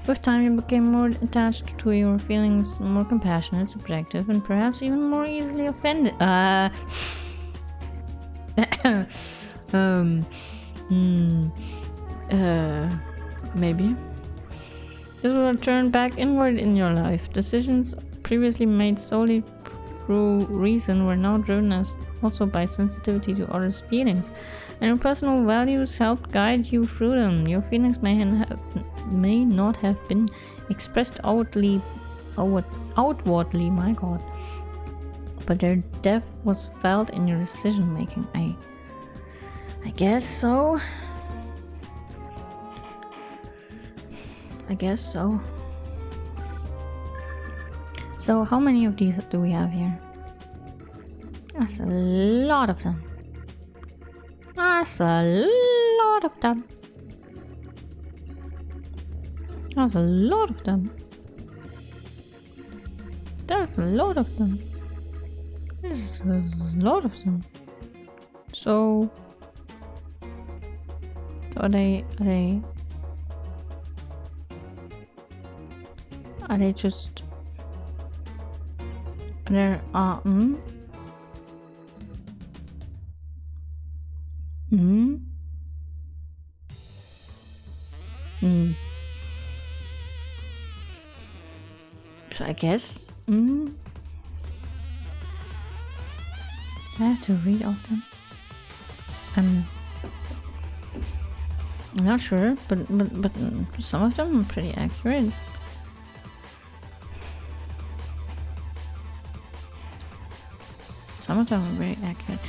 With time you became more attached to your feelings, more compassionate, subjective, and perhaps even more easily offended. Maybe. This will turn back inward in your life. Decisions previously made solely through reason were now driven also by sensitivity to others' feelings, and your personal values helped guide you through them. Your feelings may not have been expressed outwardly, my god, but their depth was felt in your decision making. I guess so. So how many of these do we have here? That's a lot of them. That's a lot of them. That's a lot of them. There's a lot of them. There's a lot of them. So are they just there are So I guess I have to read all of them. I'm not sure, but some of them are pretty accurate. Some of them are very accurate.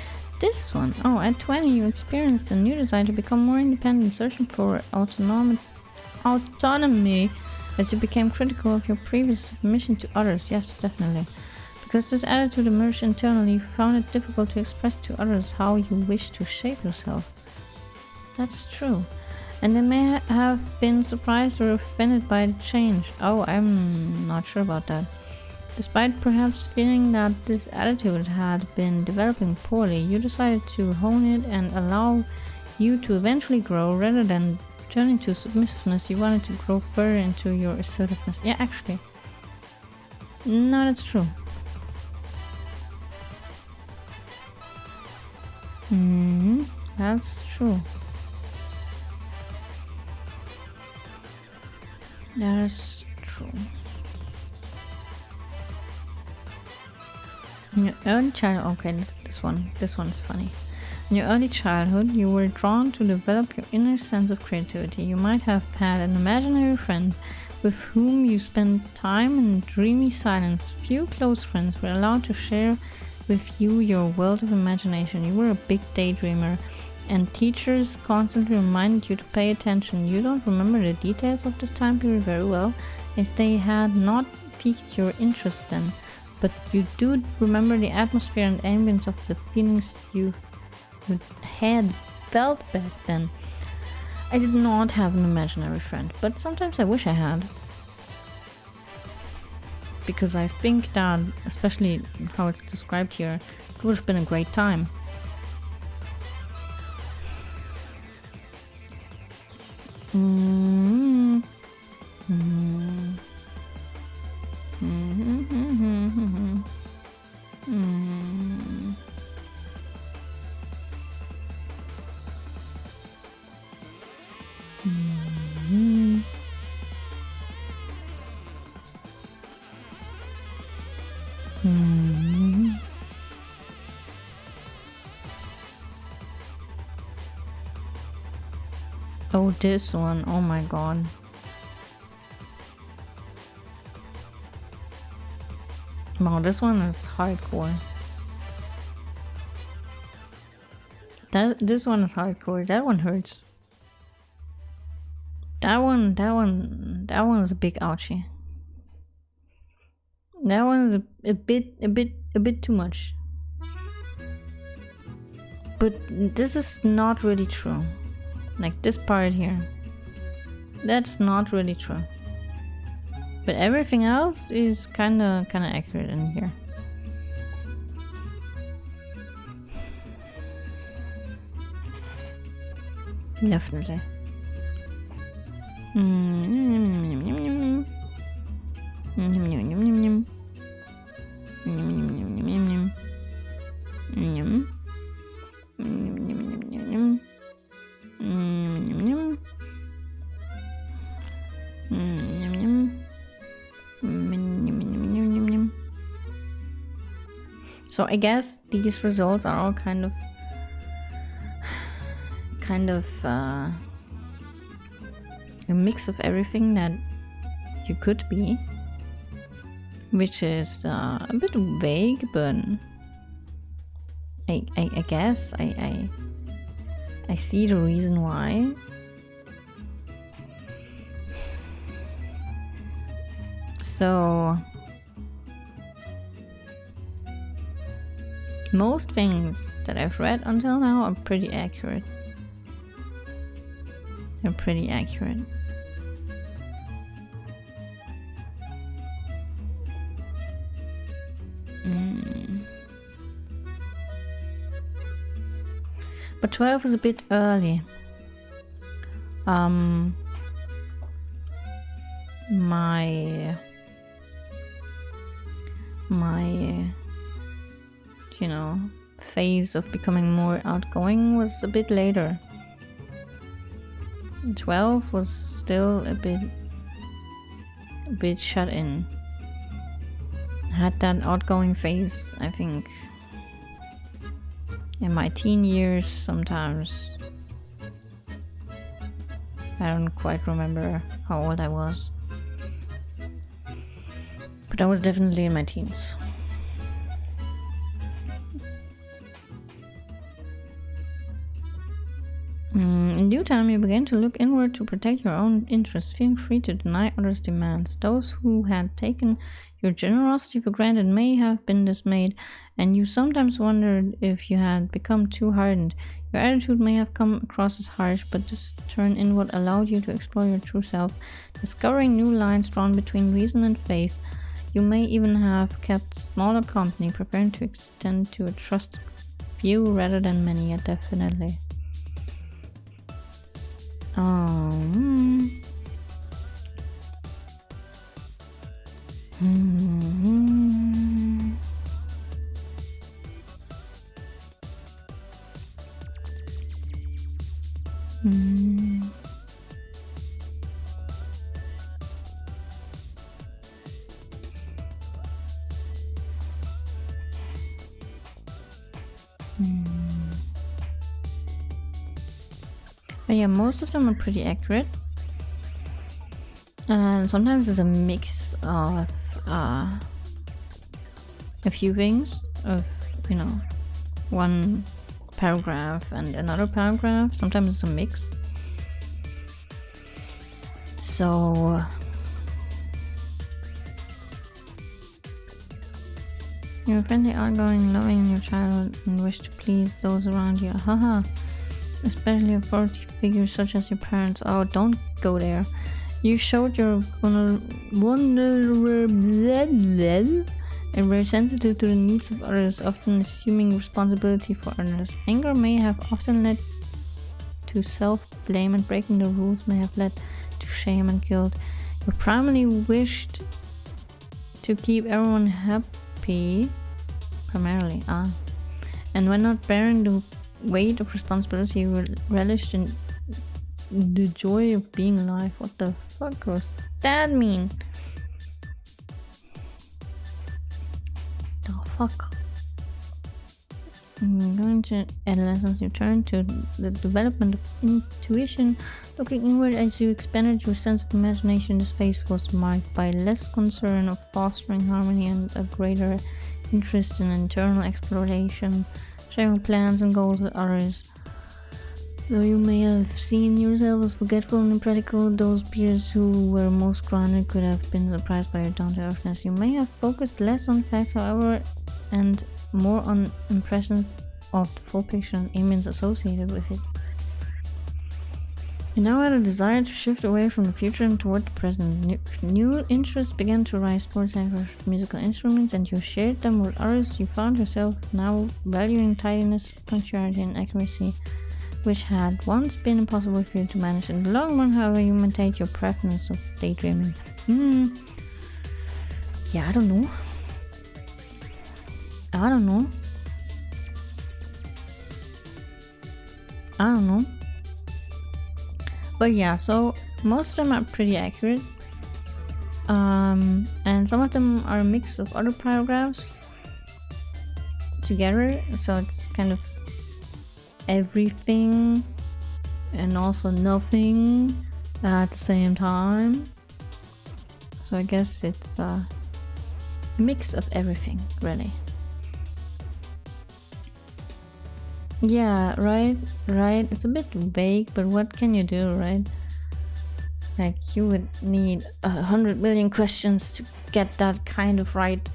This one, at 20 you experienced a new desire to become more independent, searching for autonomy as you became critical of your previous submission to others. Yes, definitely. Because this attitude emerged internally, you found it difficult to express to others how you wish to shape yourself. That's true. And they may have been surprised or offended by the change. I'm not sure about that. Despite perhaps feeling that this attitude had been developing poorly, you decided to hone it and allow you to eventually grow. Rather than turning to submissiveness, you wanted to grow further into your assertiveness. Yeah, actually. No, that's true. That's true. That is true. Your own child. Okay, this one is funny. In your early childhood, you were drawn to develop your inner sense of creativity. You might have had an imaginary friend with whom you spent time in dreamy silence. Few close friends were allowed to share with you your world of imagination. You were a big daydreamer, and teachers constantly reminded you to pay attention. You don't remember the details of this time period very well, as they had not piqued your interest then, but you do remember the atmosphere and ambience of the feelings you had felt back then. I did not have an imaginary friend, but sometimes I wish I had. Because I think that, especially how it's described here, it would have been a great time. Oh, this one. Oh my god. Wow, this one is hardcore. This one is hardcore. That one hurts. That one is a big ouchie. That one is a bit too much. But this is not really true. Like this part here. That's not really true. But everything else is kinda accurate in here. Definitely. So I guess these results are all kind of a mix of everything that you could be, which is a bit vague, but I guess I see the reason why. So most things that I've read until now are pretty accurate. They're pretty accurate. But 12 is a bit early. My you know, phase of becoming more outgoing was a bit later. 12 was still a bit shut in. Had that outgoing phase, I think, in my teen years sometimes. I don't quite remember how old I was. But I was definitely in my teens. In due time, you began to look inward to protect your own interests, feeling free to deny others' demands. Those who had taken your generosity for granted may have been dismayed, and you sometimes wondered if you had become too hardened. Your attitude may have come across as harsh, but this turn inward allowed you to explore your true self, discovering new lines drawn between reason and faith. You may even have kept smaller company, preferring to extend to a trusted few rather than many, yet definitely. But yeah, most of them are pretty accurate. And sometimes it's a mix of a few things, of, you know, one paragraph and another paragraph. Sometimes it's a mix. So you're friendly, outgoing, loving in your childhood and wish to please those around you. Haha. Especially authority figures such as your parents. Oh, don't go there. You showed your vulnerable and were sensitive to the needs of others, often assuming responsibility for others. Anger may have often led to self-blame, and breaking the rules may have led to shame and guilt. You primarily wished to keep everyone happy, primarily, and when not bearing the weight of responsibility, you relished in the joy of being alive. What the fuck was that mean? The fuck? Going to adolescence, you turn to the development of intuition. Looking inward as you expanded your sense of imagination, this phase was marked by less concern of fostering harmony and a greater interest in internal exploration, sharing plans and goals with others. Though you may have seen yourself as forgetful and impractical, those peers who were most grounded could have been surprised by your down-to-earthness. You may have focused less on facts, however, and more on impressions of the full picture and ambience associated with it. You now had a desire to shift away from the future and toward the present. New interests began to rise: sports, language, musical instruments, and you shared them with others. You found yourself now valuing tidiness, punctuality, and accuracy, which had once been impossible for you to manage. In the long run, however, you maintained your preference of daydreaming. Yeah, I don't know. I don't know. But yeah, so most of them are pretty accurate. And some of them are a mix of other paragraphs together. So it's kind of everything and also nothing at the same time. So I guess it's a mix of everything, really. Yeah, right. It's a bit vague, but what can you do, right? Like, you would need 100 million questions to get that kind of right.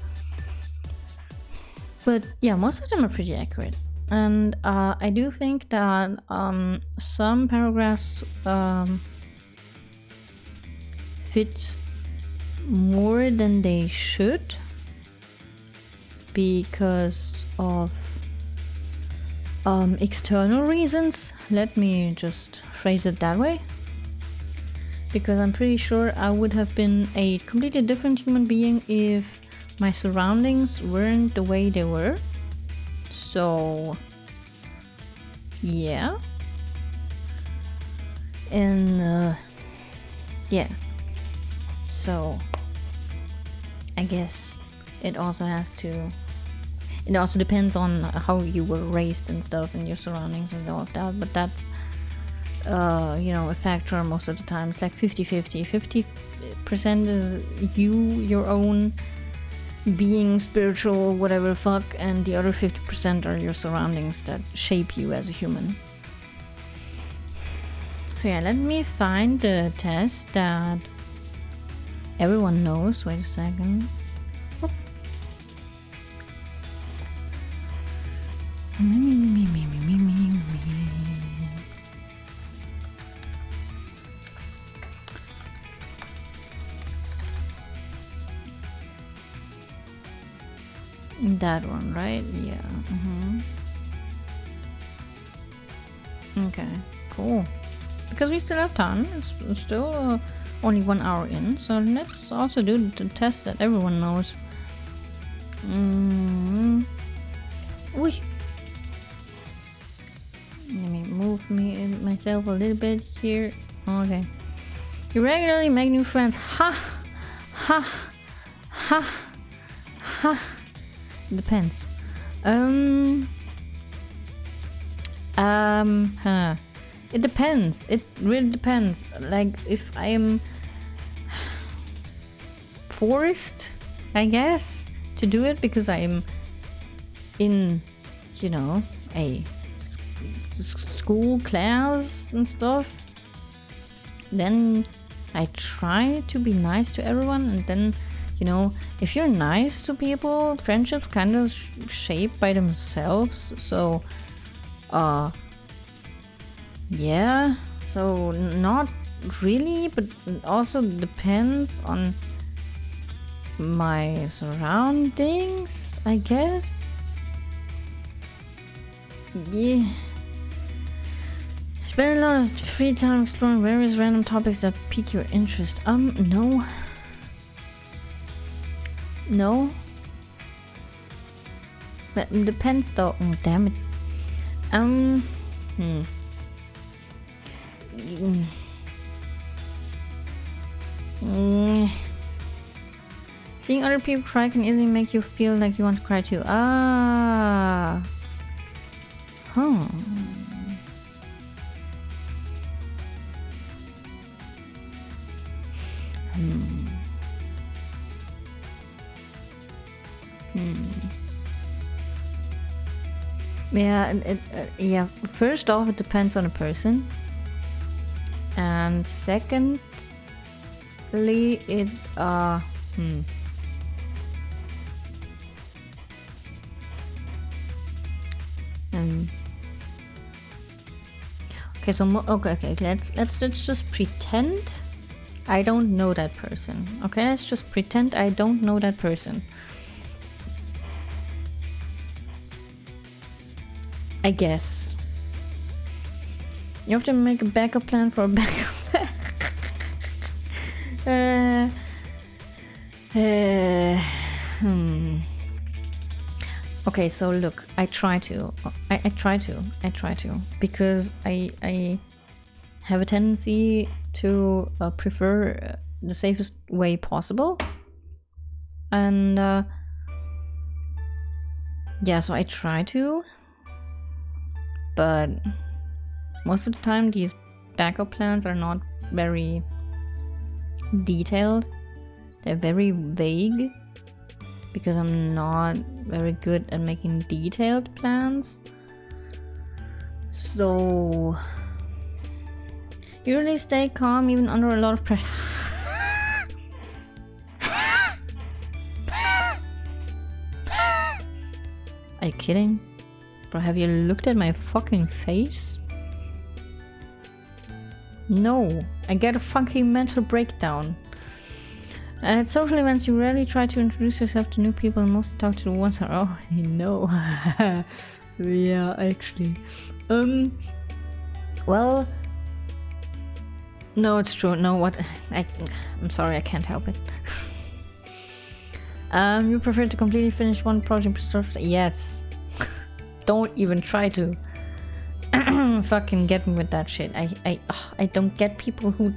But yeah, most of them are pretty accurate. And I do think that some paragraphs fit more than they should because of external reasons. Let me just phrase it that way, because I'm pretty sure I would have been a completely different human being if my surroundings weren't the way they were. So yeah, and yeah, so I guess it also depends on how you were raised and stuff, and your surroundings and all of that. But that's a factor most of the time. It's like 50-50. 50% is your own being, spiritual, whatever fuck, and the other 50% are your surroundings that shape you as a human. So yeah, let me find the test that everyone knows. Wait a second. That one, right? Yeah. Okay, cool. Because we still have time. It's still only 1 hour in. So let's also do the test that everyone knows. Whoosh. Let me move myself a little bit here. Okay. You regularly make new friends. Ha! Ha! Ha! Ha! Depends. It depends. It really depends. Like, if I'm forced, I guess, to do it because I'm in, you know, a school class and stuff, then I try to be nice to everyone. And then, you know, if you're nice to people, friendships kind of shape by themselves. So yeah, so not really, but also depends on my surroundings, I guess. Yeah. Spend a lot of free time exploring various random topics that pique your interest. No. No. That depends though. Oh, damn it. Seeing other people cry can easily make you feel like you want to cry too. Ah. Huh. Yeah, yeah. First off, it depends on a person, and secondly, it okay. So okay. Let's just pretend I don't know that person. Okay, let's just pretend I don't know that person. I guess you have to make a backup plan for a backup plan. Okay, so look, I try to because I have a tendency to prefer the safest way possible, and yeah, so I try to. But most of the time these backup plans are not very detailed. They're very vague because I'm not very good at making detailed plans. So usually stay calm even under a lot of pressure. Are you kidding? Bro, have you looked at my fucking face? No, I get a funky mental breakdown. At social events, you rarely try to introduce yourself to new people and mostly talk to the ones who already know. Yeah, actually. Well, no, it's true. No, what? I'm sorry, I can't help it. You prefer to completely finish one project per start? Yes. Don't even try to fucking get me with that shit. I don't get people who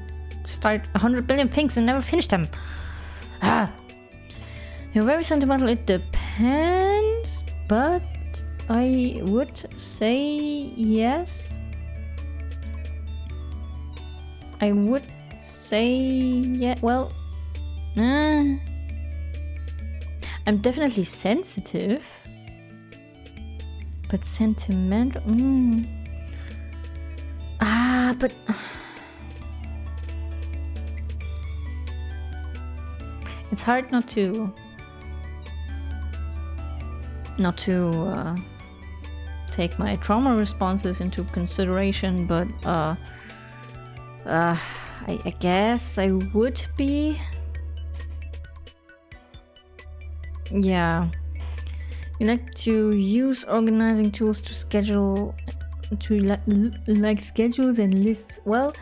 start 100 billion things and never finish them. You're very sentimental. It depends, but I would say yes. I would say yeah. Well, I'm definitely sensitive. But sentimental, but it's hard not to take my trauma responses into consideration. But I guess I would be. Yeah. You like to use organizing tools to schedule, like schedules and lists. Well,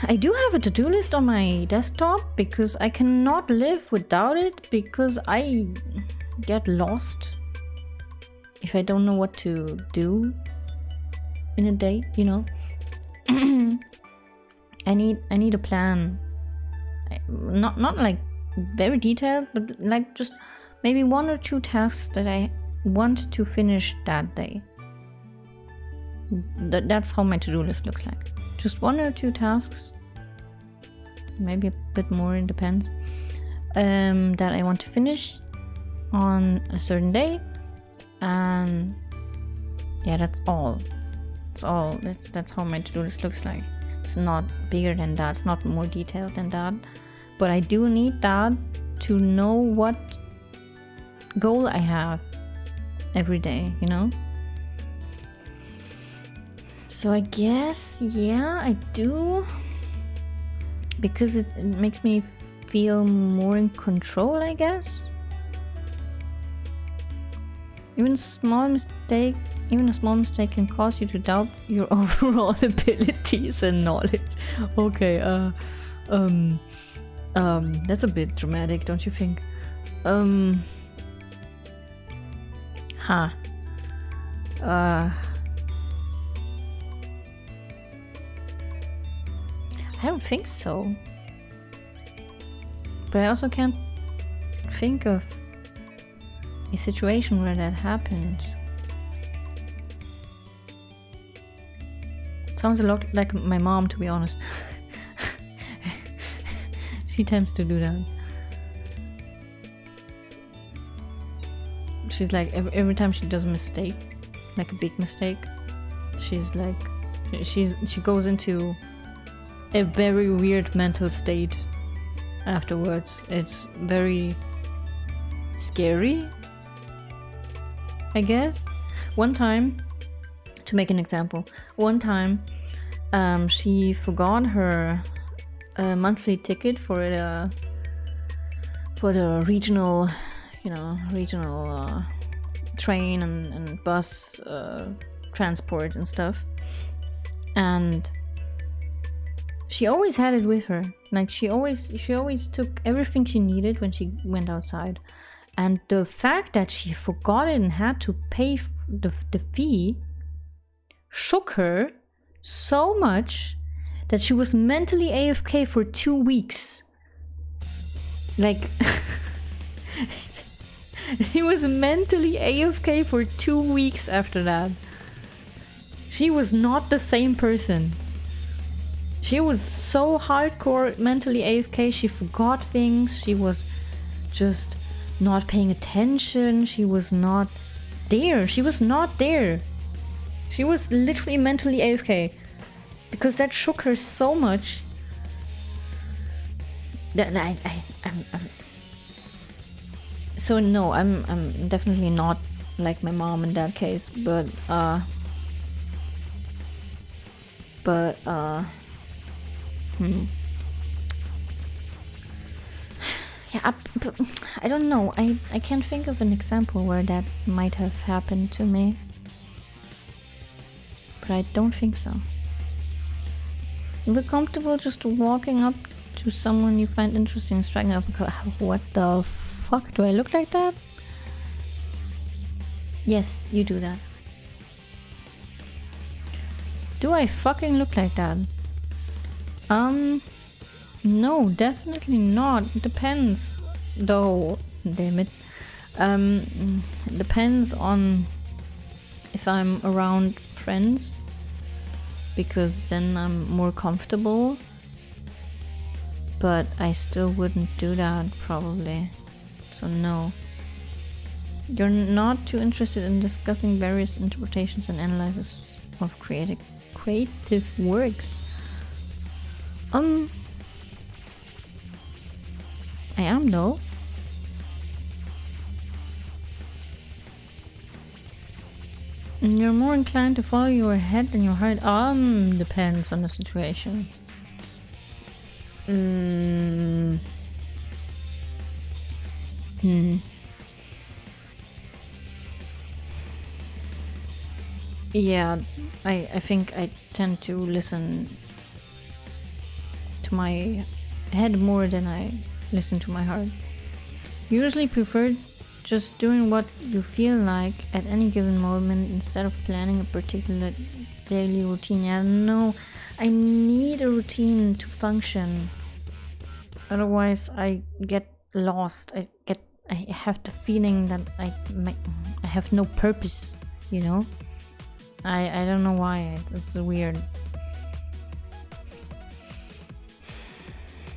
I do have a to-do list on my desktop because I cannot live without it because I get lost if I don't know what to do in a day, you know. I need a plan. Not like very detailed, but like just maybe 1 or 2 tasks that I want to finish that day. That's how my to-do list looks like. Just 1 or 2 tasks, maybe a bit more, it depends, that I want to finish on a certain day, and yeah, that's all. That's how my to-do list looks like. It's not bigger than that, it's not more detailed than that, but I do need that to know what goal I have every day, you know? So I guess, yeah, I do, because it makes me feel more in control, I guess. Even a small mistake can cause you to doubt your overall abilities and knowledge. Okay, that's a bit dramatic, don't you think? I don't think so. But I also can't think of a situation where that happened. It sounds a lot like my mom, to be honest. She tends to do that. She's like, every time she does a mistake, like a big mistake, she's like, she goes into a very weird mental state afterwards. It's very scary, I guess. One time, to make an example, she forgot her monthly ticket for the regional, train and bus transport and stuff, and she always had it with her. Like she always took everything she needed when she went outside. And the fact that she forgot it and had to pay the fee shook her so much that she was mentally AFK for 2 weeks. Like she was mentally AFK for 2 weeks after that. She was not the same person. She was so hardcore mentally AFK, she forgot things, she was just not paying attention, she was not there. She was literally mentally AFK. Because that shook her so much that I'm so no, I'm definitely not like my mom in that case, but yeah, I don't know. I can't think of an example where that might have happened to me, but I don't think so. You feel comfortable just walking up to someone you find interesting and striking up? What the fuck? Do I look like that? Yes, you do that. Do I fucking look like that? No, definitely not. It depends, though. Damn it. It depends on if I'm around friends, because then I'm more comfortable. But I still wouldn't do that, probably. So no. You're not too interested in discussing various interpretations and analysis of creative works. I am though. And you're more inclined to follow your head than your heart. Depends on the situation. Yeah, I think I tend to listen to my head more than I listen to my heart. Usually prefer just doing what you feel like at any given moment instead of planning a particular daily routine. Yeah, no, I need a routine to function. Otherwise I get lost. I have the feeling that I have no purpose, you know? I don't know why. It's weird.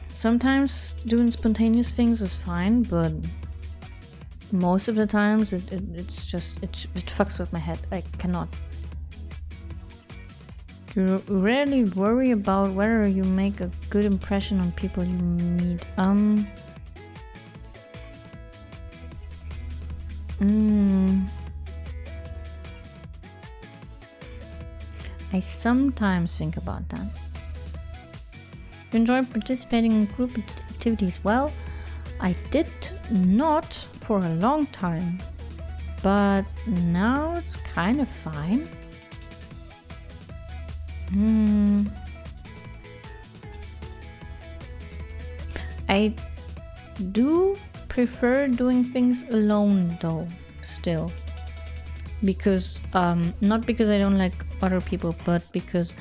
Sometimes doing spontaneous things is fine, but most of the times it's just it fucks with my head. I cannot. You rarely worry about whether you make a good impression on people you meet. I sometimes think about that. You enjoy participating in group activities? Well, I did not for a long time, but now it's kind of fine. I do prefer doing things alone though, still. Because, not because I don't like other people, but because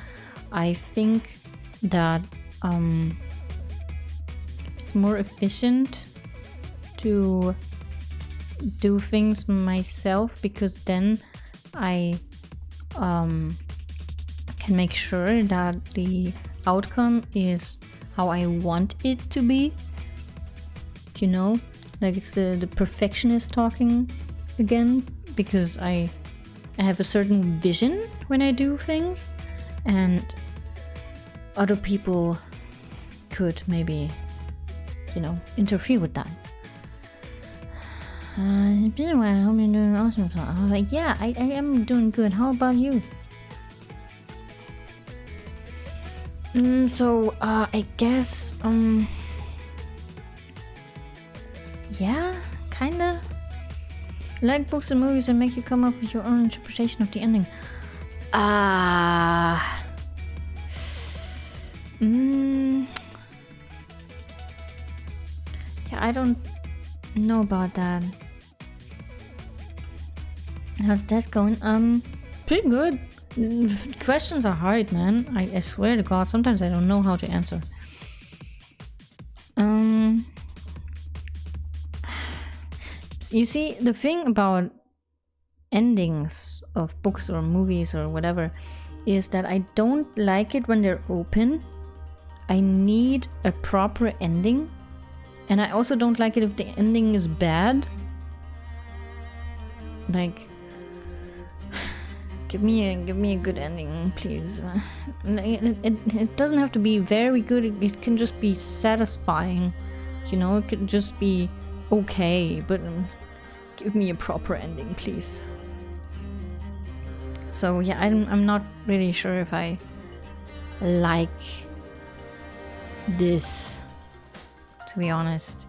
I think that it's more efficient to do things myself, because then I can make sure that the outcome is how I want it to be. You know, like it's the perfectionist talking again, because I have a certain vision when I do things, and other people could maybe, you know, interfere with that. It's been a while. I hope you're doing awesome. I was like, yeah, I am doing good. How about you? So I guess yeah, kinda. You like books and movies that make you come up with your own interpretation of the ending. Yeah, I don't know about that. How's that going? Pretty good. Questions are hard, man. I swear to God, sometimes I don't know how to answer. You see, the thing about endings of books or movies or whatever is that I don't like it when they're open. I need a proper ending. And I also don't like it if the ending is bad. Like, give me a good ending, please. It doesn't have to be very good. It can just be satisfying. You know, it could just be okay, but give me a proper ending, please. So yeah, I'm not really sure if I like this, to be honest.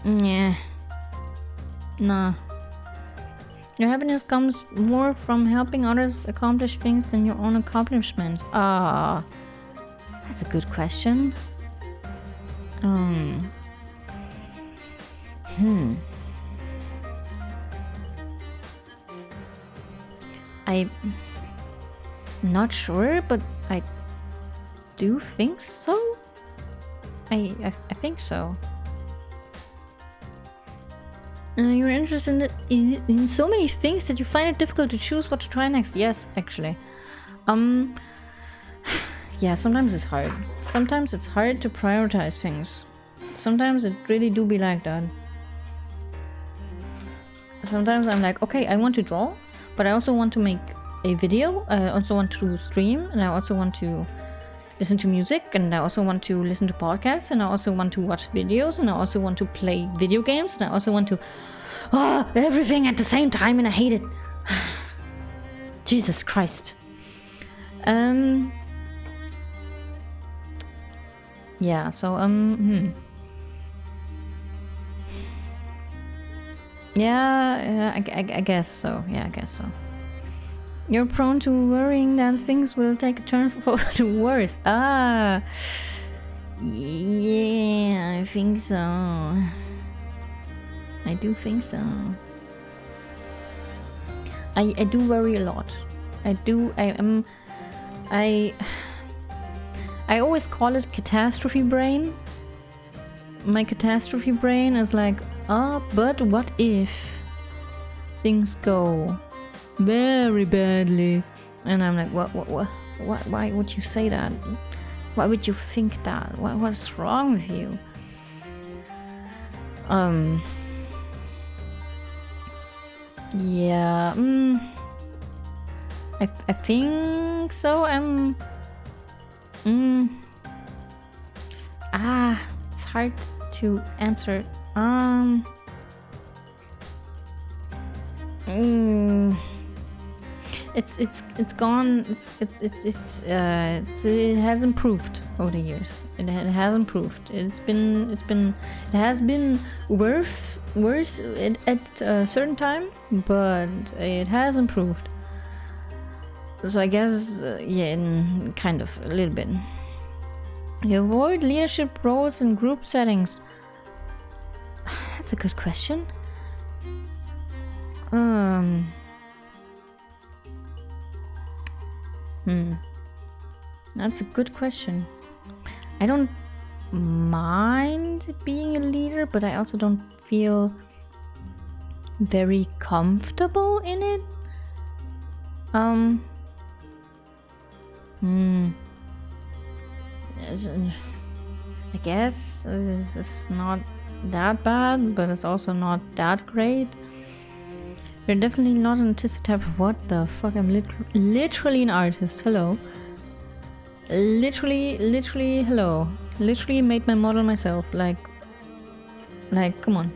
Yeah. Nah. Your happiness comes more from helping others accomplish things than your own accomplishments. That's a good question. I'm not sure, but I do think so. I think so. You're interested in so many things that you find it difficult to choose what to try next. Yes, actually. Yeah, sometimes it's hard. Sometimes it's hard to prioritize things. Sometimes it really do be like that. Sometimes I'm like, okay, I want to draw, but I also want to make a video. I also want to stream, and I also want to listen to music, and I also want to listen to podcasts, and I also want to watch videos, and I also want to play video games, and I also want to everything at the same time, and I hate it. Jesus Christ. Yeah, so yeah, I guess so. Yeah, I guess so. You're prone to worrying that things will take a turn for the worse. Yeah, I think so. I do think so. I do worry a lot. I always call it catastrophe brain. My catastrophe brain is like, But what if things go very badly? And I'm like, what? Why would you say that? Why would you think that? What's wrong with you? Yeah, I think so. It's hard to answer. It's gone. It has improved over the years. It has improved. It has been worse at a certain time, but it has improved. So I guess kind of a little bit. You avoid leadership roles in group settings. That's a good question. That's a good question. I don't mind being a leader, but I also don't feel very comfortable in it. I guess it's not that bad, but it's also not that great. You're definitely not an artistic type of what the fuck? I'm literally an artist. Hello. Literally hello. Literally made my model myself. Like come on.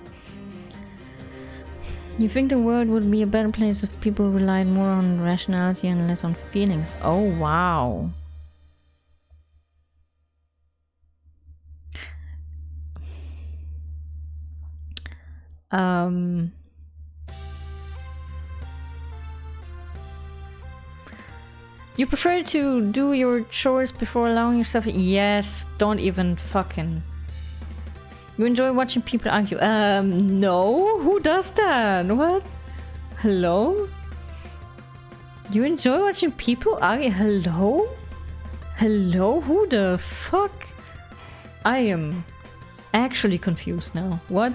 You think the world would be a better place if people relied more on rationality and less on feelings? Oh wow. You prefer to do your chores before allowing yourself? Yes, don't even fucking. You enjoy watching people argue? No. Who does that? What? Hello? You enjoy watching people argue? Hello? Hello? Who the fuck? I am actually confused now. What?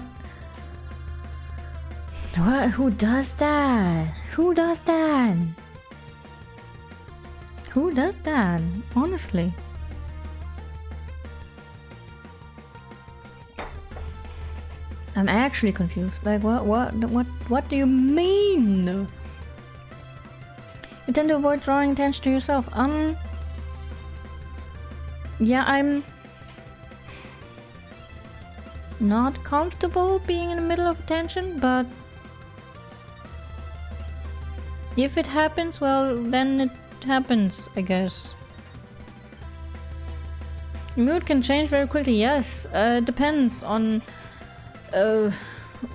What? Who does that? Who does that? Who does that? Honestly. I'm actually confused. Like what do you mean? You tend to avoid drawing attention to yourself. Yeah, I'm not comfortable being in the middle of attention, but if it happens, well, then it happens, I guess. Your mood can change very quickly. Yes, depends on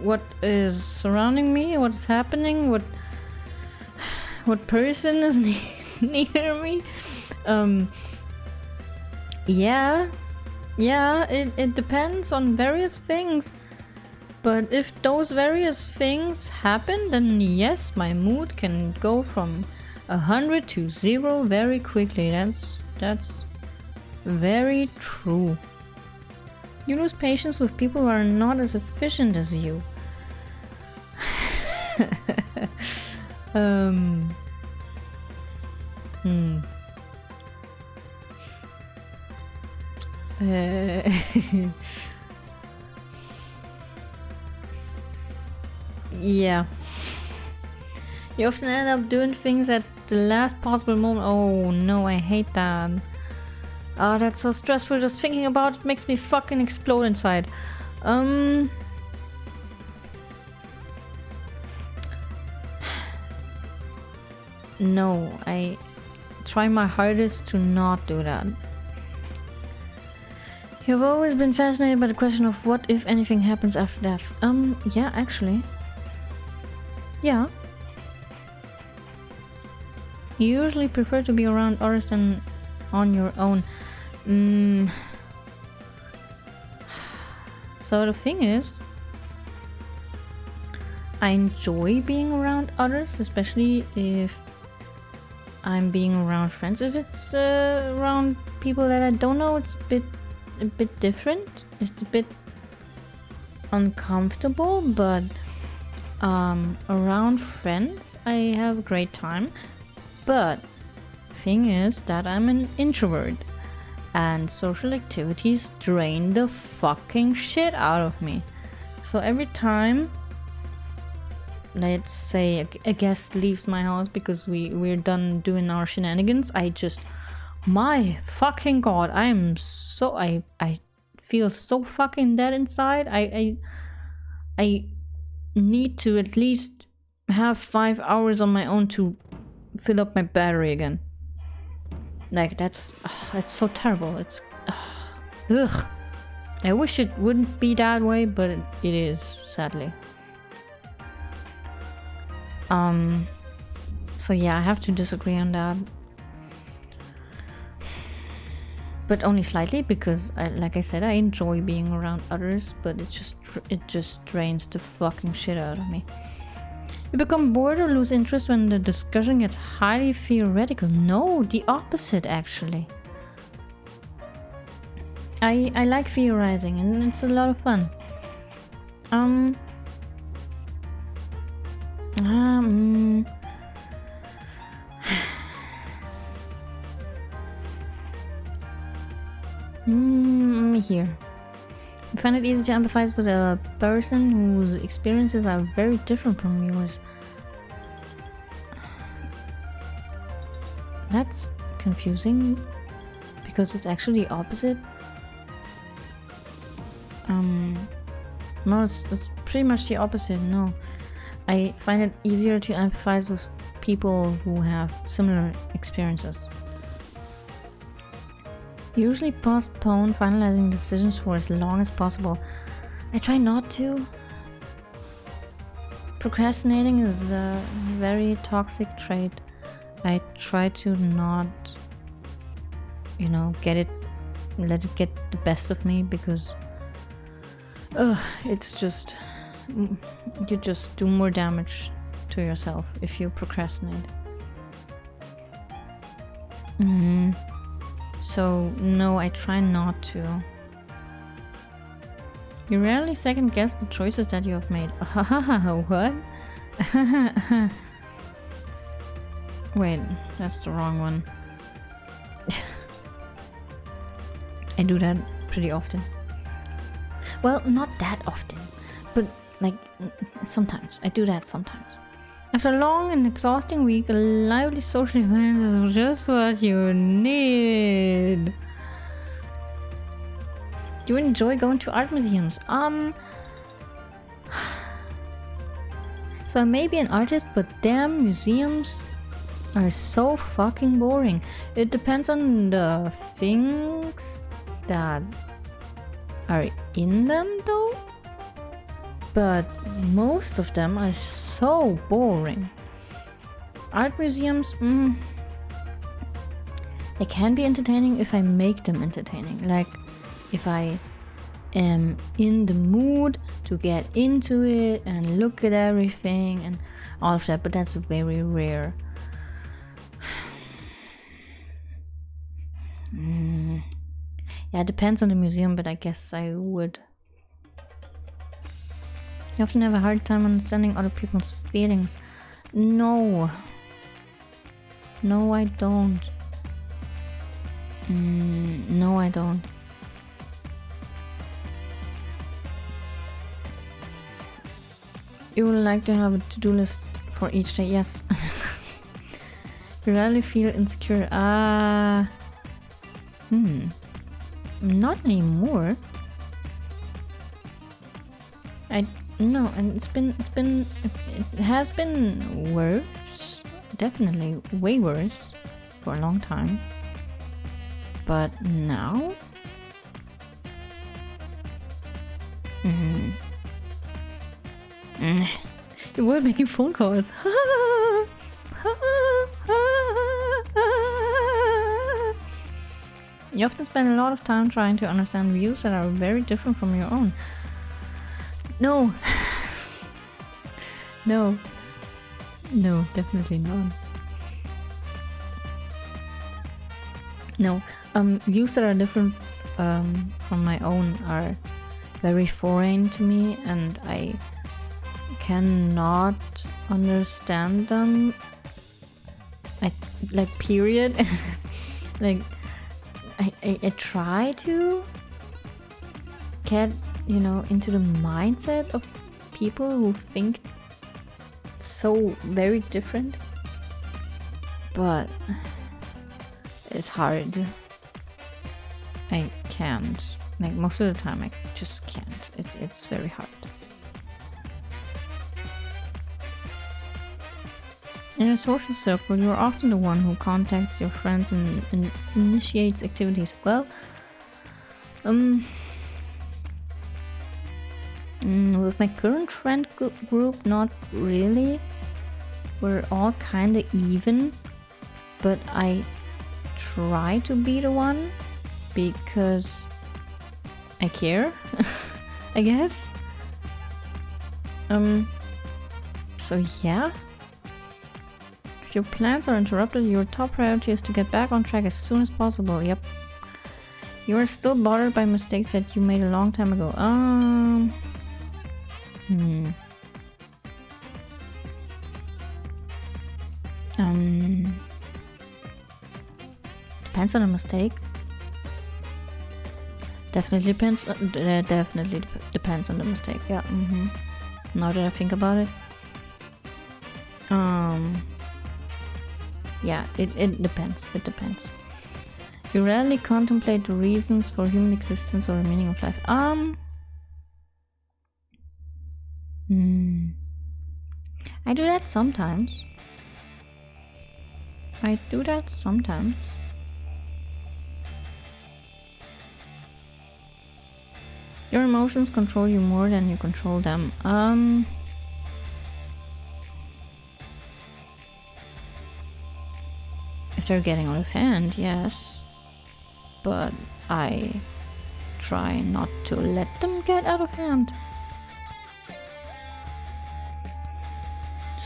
what is surrounding me, what is happening, what person is near me. Yeah, it depends on various things. But if those various things happen, then yes, my mood can go from 100 to 0 very quickly. That's very true. You lose patience with people who are not as efficient as you. Yeah. You often end up doing things at the last possible moment. Oh no, I hate that. Oh, that's so stressful. Just thinking about it makes me fucking explode inside. No, I try my hardest to not do that. You've always been fascinated by the question of what if anything happens after death. Yeah, actually. Yeah. You usually prefer to be around others than on your own. So the thing is, I enjoy being around others, especially if I'm being around friends. If it's around people that I don't know, it's a bit different. It's a bit uncomfortable, but around friends I have a great time. But thing is that I'm an introvert and social activities drain the fucking shit out of me. So every time, let's say a guest leaves my house because we're done doing our shenanigans, I just, my fucking god, I feel so fucking dead inside. I need to at least have 5 hours on my own to fill up my battery again. Like that's so terrible. It's ugh. I wish it wouldn't be that way, but it is, sadly. So yeah, I have to disagree on that. But only slightly, because like I said, I enjoy being around others, but it just drains the fucking shit out of me. You become bored or lose interest when the discussion gets highly theoretical. No, the opposite actually. I like theorizing and it's a lot of fun. Here. I find it easy to empathize with a person whose experiences are very different from yours. That's confusing because it's actually the opposite. No, it's pretty much the opposite. No, I find it easier to empathize with people who have similar experiences. Usually postpone finalizing decisions for as long as possible. I try not to. Procrastinating is a very toxic trait. I try to not, let it get the best of me, because it's just, you just do more damage to yourself if you procrastinate. So no, I try not to. You rarely second guess the choices that you have made. What? Wait, that's the wrong one. I do that pretty often. Well, not that often, but like sometimes. I do that sometimes. After a long and exhausting week, a lively social event is just what you need. Do you enjoy going to art museums? So I may be an artist, but damn, museums are so fucking boring. It depends on the things that are in them though. But most of them are so boring. Art museums, they can be entertaining if I make them entertaining. Like if I am in the mood to get into it and look at everything and all of that, but that's very rare. Yeah, it depends on the museum, but I guess I would. You often have a hard time understanding other people's feelings. No. No, I don't. No, I don't. You would like to have a to-do list for each day? Yes. You rarely feel insecure? Not anymore. No, and it has been worse, definitely way worse for a long time. But now, you were making phone calls. You often spend a lot of time trying to understand views that are very different from your own. No. No, definitely not. No, views that are different from my own are very foreign to me, and I cannot understand them. Like period. Like I try to get, you know, into the mindset of people who think so very different, but it's hard. I can't. Like most of the time I just can't. It's very hard. In a social circle, you're often the one who contacts your friends and initiates activities. Well, with my current friend group, not really. We're all kind of even, but I try to be the one because I care, I guess. So yeah. If your plans are interrupted, your top priority is to get back on track as soon as possible. Yep. You are still bothered by mistakes that you made a long time ago. Depends on the mistake. Definitely depends. Definitely depends on the mistake. Yeah. Now that I think about it. Yeah, it depends. It depends. You rarely contemplate the reasons for human existence or the meaning of life. I do that sometimes. Your emotions control you more than you control them. If they're getting out of hand, yes. But I try not to let them get out of hand.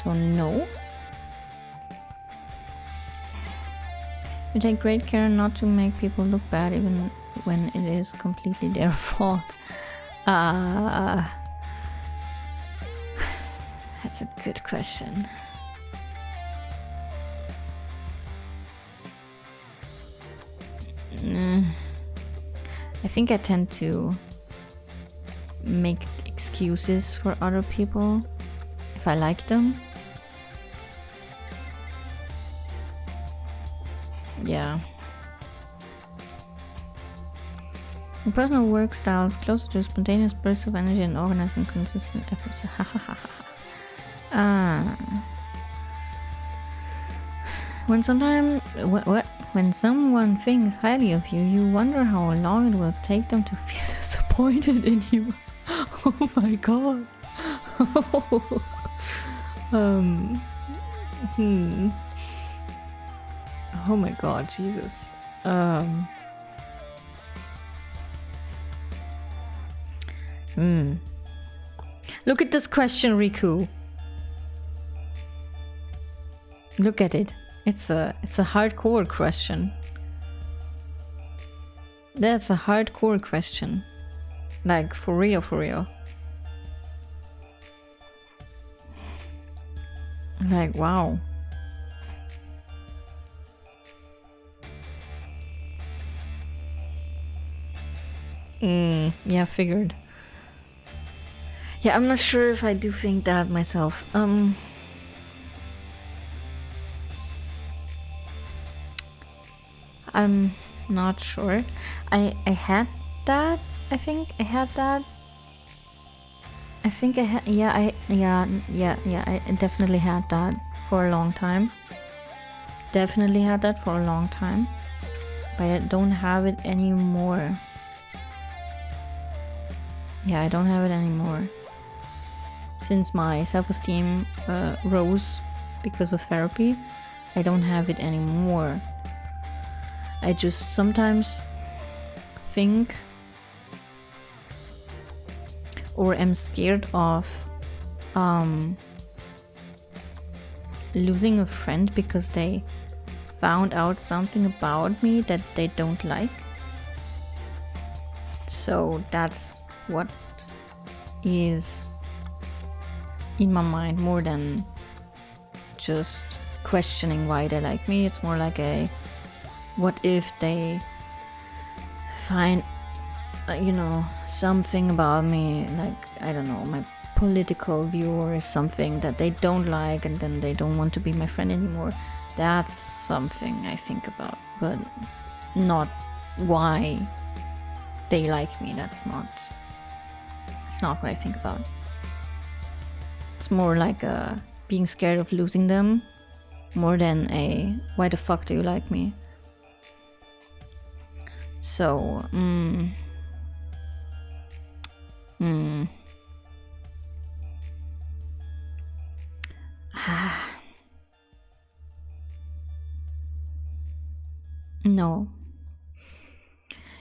So no. You take great care not to make people look bad even when it is completely their fault. That's a good question. I think I tend to make excuses for other people if I like them. Yeah. Your personal work style is closer to spontaneous bursts of energy and organized and consistent efforts. When someone thinks highly of you, you wonder how long it will take them to feel disappointed in you. Oh my god. Oh my god, Jesus. Look at this question, Riku. Look at it. It's a hardcore question. That's a hardcore question. Like, for real, for real. Like, wow. Yeah, figured. Yeah, I'm not sure if I do think that myself. I'm not sure. I had that. I think I had that. I think I had. Yeah, I definitely had that for a long time. Definitely had that for a long time, but I don't have it anymore. Yeah, I don't have it anymore. Since my self-esteem rose because of therapy, I don't have it anymore. I just sometimes think or am scared of losing a friend because they found out something about me that they don't like. So that's what is in my mind more than just questioning why they like me. It's more like a what if they find something about me, like I don't know, my political view or something that they don't like, and then they don't want to be my friend anymore. That's something I think about, but not why they like me. That's not what I think about. It's more like being scared of losing them more than a why the fuck do you like me. So no.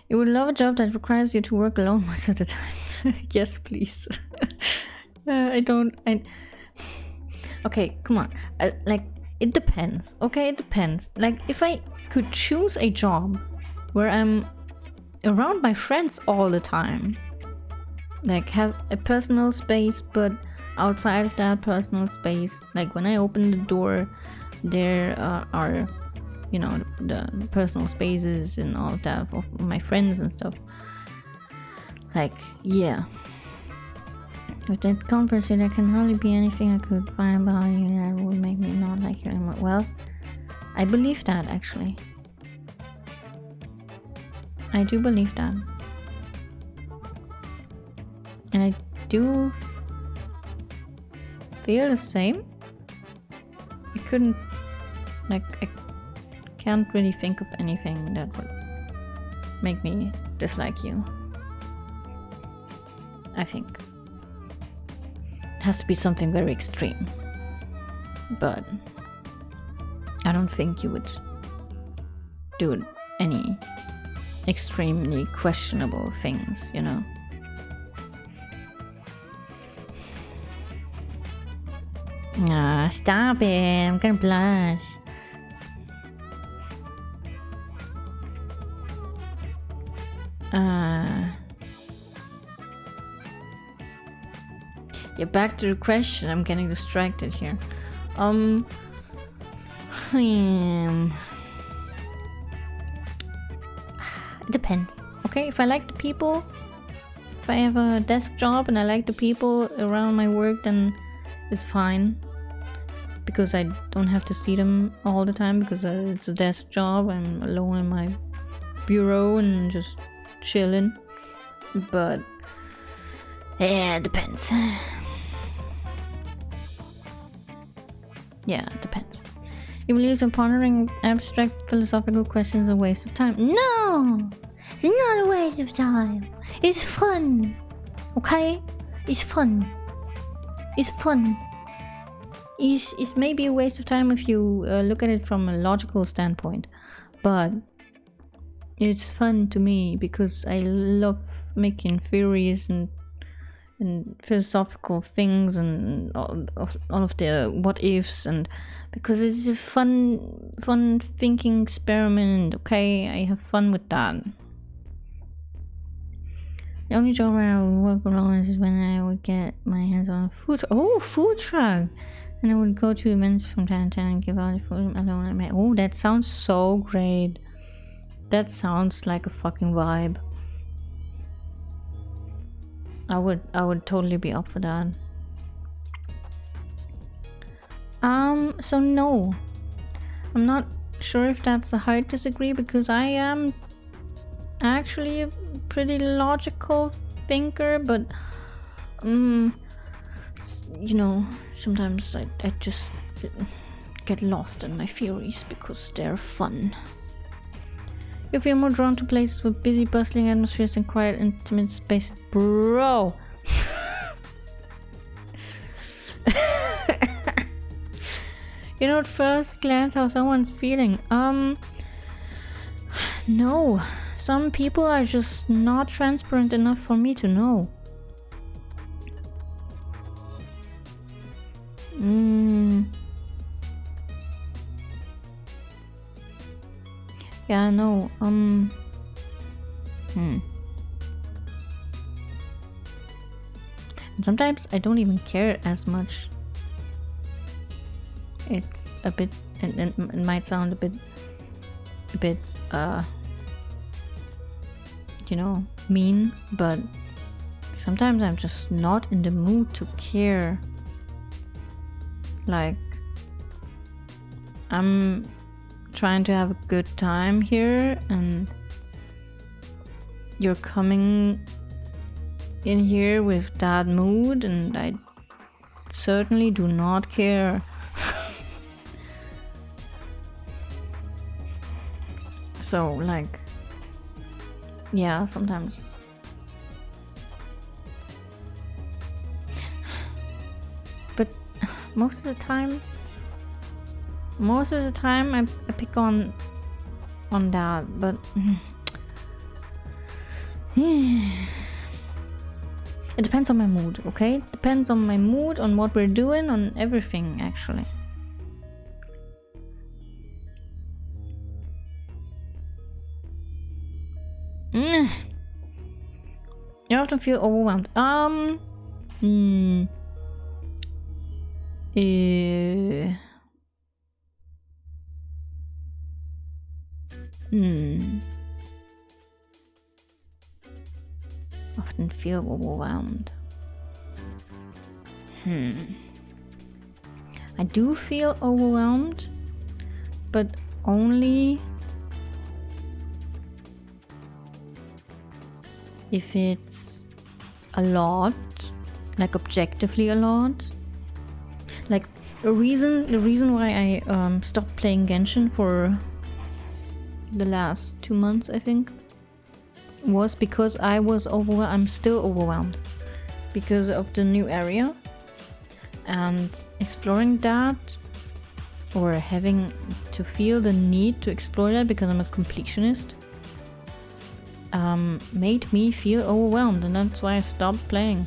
You would love a job that requires you to work alone most of the time. Yes, please. Okay, come on. Like, it depends. Okay, it depends. Like, if I could choose a job where I'm around my friends all the time, like have a personal space, but outside of that personal space, like when I open the door, there are the personal spaces and all of that of my friends and stuff. Like, yeah. With that conversation, there can hardly be anything I could find about you that would make me not like you anymore. Well, I believe that, actually. I do believe that. And I do feel the same. I can't really think of anything that would make me dislike you. I think. It has to be something very extreme. But I don't think you would do any extremely questionable things, you know? Ah, stop it. I'm gonna blush. Yeah, back to the question. I'm getting distracted here. It depends. Okay, if I like the people, if I have a desk job and I like the people around my work, then it's fine. Because I don't have to see them all the time because it's a desk job. I'm alone in my bureau and just chilling. But yeah, it depends. Yeah, it depends. You believe that pondering abstract philosophical questions is a waste of time? No! It's not a waste of time. It's fun. Okay? It's fun. It's fun. It's maybe a waste of time if you look at it from a logical standpoint. But it's fun to me because I love making theories and philosophical things and all of the what ifs, and because it's a fun thinking experiment. Okay, I have fun with that. The only job where I would work alone is when I would get my hands on a food truck, and I would go to events from time to time and give out the food alone. I made. Oh, that sounds so great. That sounds like a fucking vibe. I would totally be up for that. So no. I'm not sure if that's a hard disagree because I am actually a pretty logical thinker, but sometimes I just get lost in my theories because they're fun. You feel more drawn to places with busy, bustling atmospheres and quiet, intimate space. Bro! You know at first glance how someone's feeling. No. Some people are just not transparent enough for me to know. Yeah, no, And sometimes I don't even care as much. It's a bit, and it might sound a bit, you know, mean, but sometimes I'm just not in the mood to care. Like, I'm trying to have a good time here, and you're coming in here with that mood, and I certainly do not care. So, like, yeah, sometimes. But most of the time I pick on that, but it depends on my mood, okay? Depends on my mood, on what we're doing, on everything, actually. You often feel overwhelmed. Often feel overwhelmed. I do feel overwhelmed, but only if it's a lot, like objectively a lot. Like the reason why I stopped playing Genshin for the last 2 months, I think, was because I was overwhelmed. I'm still overwhelmed because of the new area, and exploring that, or having to feel the need to explore that because I'm a completionist, made me feel overwhelmed, and that's why I stopped playing.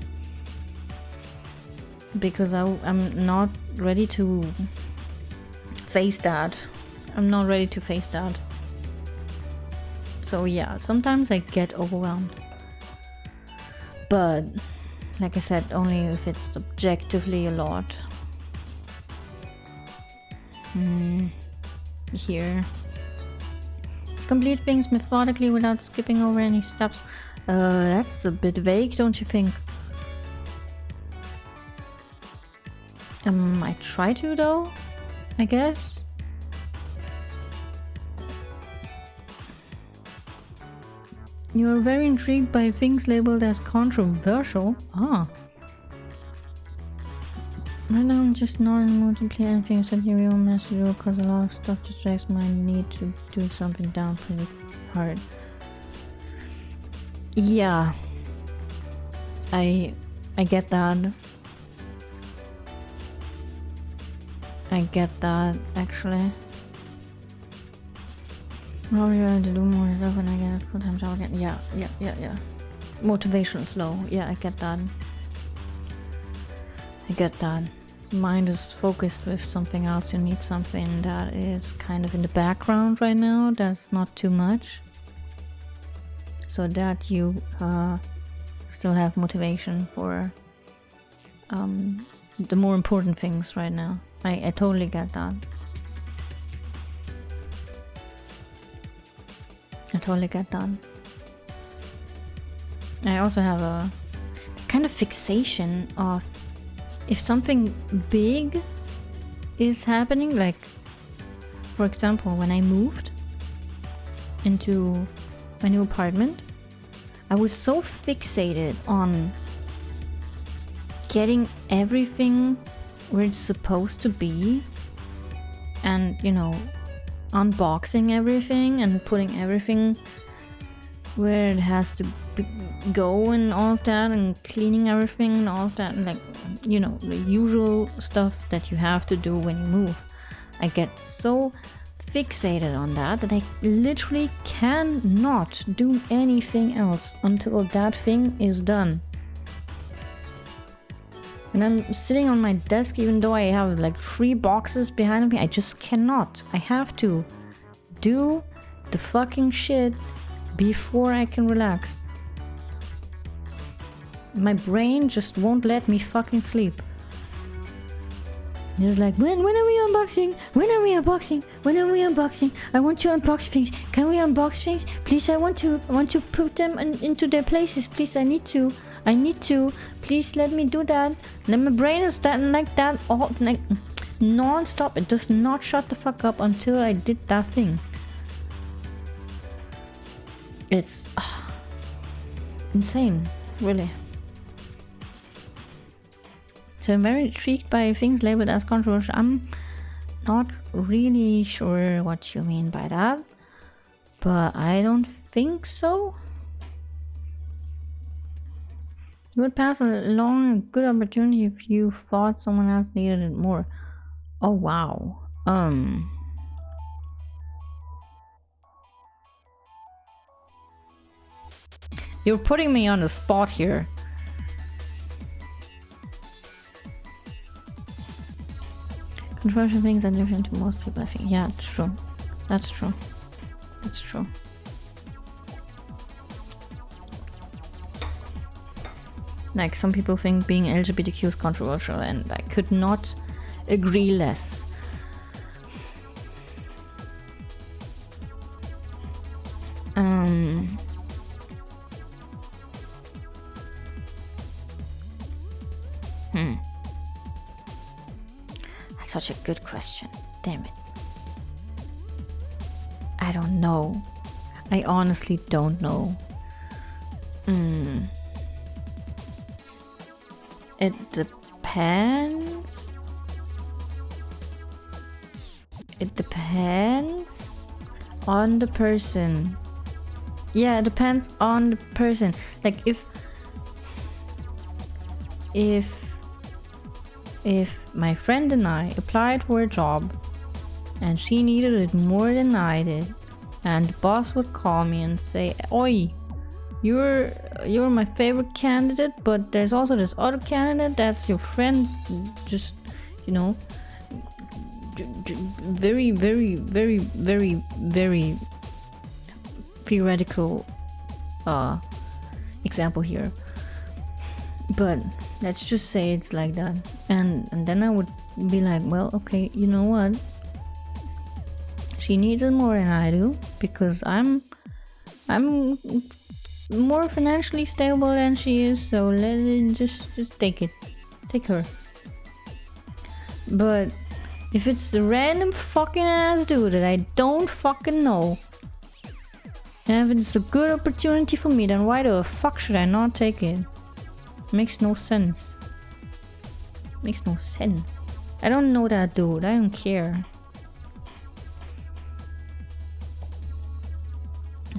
Because I'm not ready to face that. I'm not ready to face that. So yeah, sometimes I get overwhelmed. But like I said, only if it's objectively a lot. Here. Complete things methodically without skipping over any steps. That's a bit vague, don't you think? I try to, though, I guess. You're very intrigued by things labeled as controversial. Ah. Right now I'm just not in the mood to play anything except your real message, because a lot of stuff distracts my need to do something down pretty hard. Yeah. I get that. I get that, actually. Probably going to do more stuff when I get a full-time job again. Yeah. Motivation is low. Yeah, I get that. Mind is focused with something else. You need something that is kind of in the background right now. That's not too much. So that you still have motivation for the more important things right now. I totally get that. I also have this kind of fixation of if something big is happening, like for example when I moved into my new apartment, I was so fixated on getting everything where it's supposed to be, and you know, unboxing everything and putting everything where it has to go and all of that, and cleaning everything and all of that, and like, you know, the usual stuff that you have to do when you move. I get so fixated on that I literally cannot do anything else until that thing is done. And I'm sitting on my desk, even though I have like 3 boxes behind me, I just cannot. I have to do the fucking shit before I can relax. my brain just won't let me fucking sleep. It's like, when are we unboxing? When are we unboxing? When are we unboxing? I want to unbox things. Can we unbox things? Please, I want to put them into their places. Please, I need to. Please let me do that. Then my brain is that like that all like non-stop. It does not shut the fuck up until I did that thing. It's insane, really. So I'm very intrigued by things labeled as controversial. I'm not really sure what you mean by that, but I don't think so. You would pass along a good opportunity if you thought someone else needed it more. Oh wow. You're putting me on the spot here. Controversial things are different to most people, I think. Yeah, it's true. That's true. That's true. Like, some people think being LGBTQ is controversial, and I could not agree less. That's such a good question. Damn it. I don't know. I honestly don't know. It depends. It depends on the person. Yeah, it depends on the person. Like if my friend and I applied for a job and she needed it more than I did, and the boss would call me and say, "Oi, you're my favorite candidate, but there's also this other candidate that's your friend, just, you know, very, very, very, very, very theoretical example here, but let's just say it's like that." And then I would be like, well, okay, you know what? She needs it more than I do because I'm more financially stable than she is, so let's just take it. Take her. But if it's a random fucking ass dude that I don't fucking know, and if it's a good opportunity for me, then why the fuck should I not take it? Makes no sense. Makes no sense. I don't know that dude. I don't care.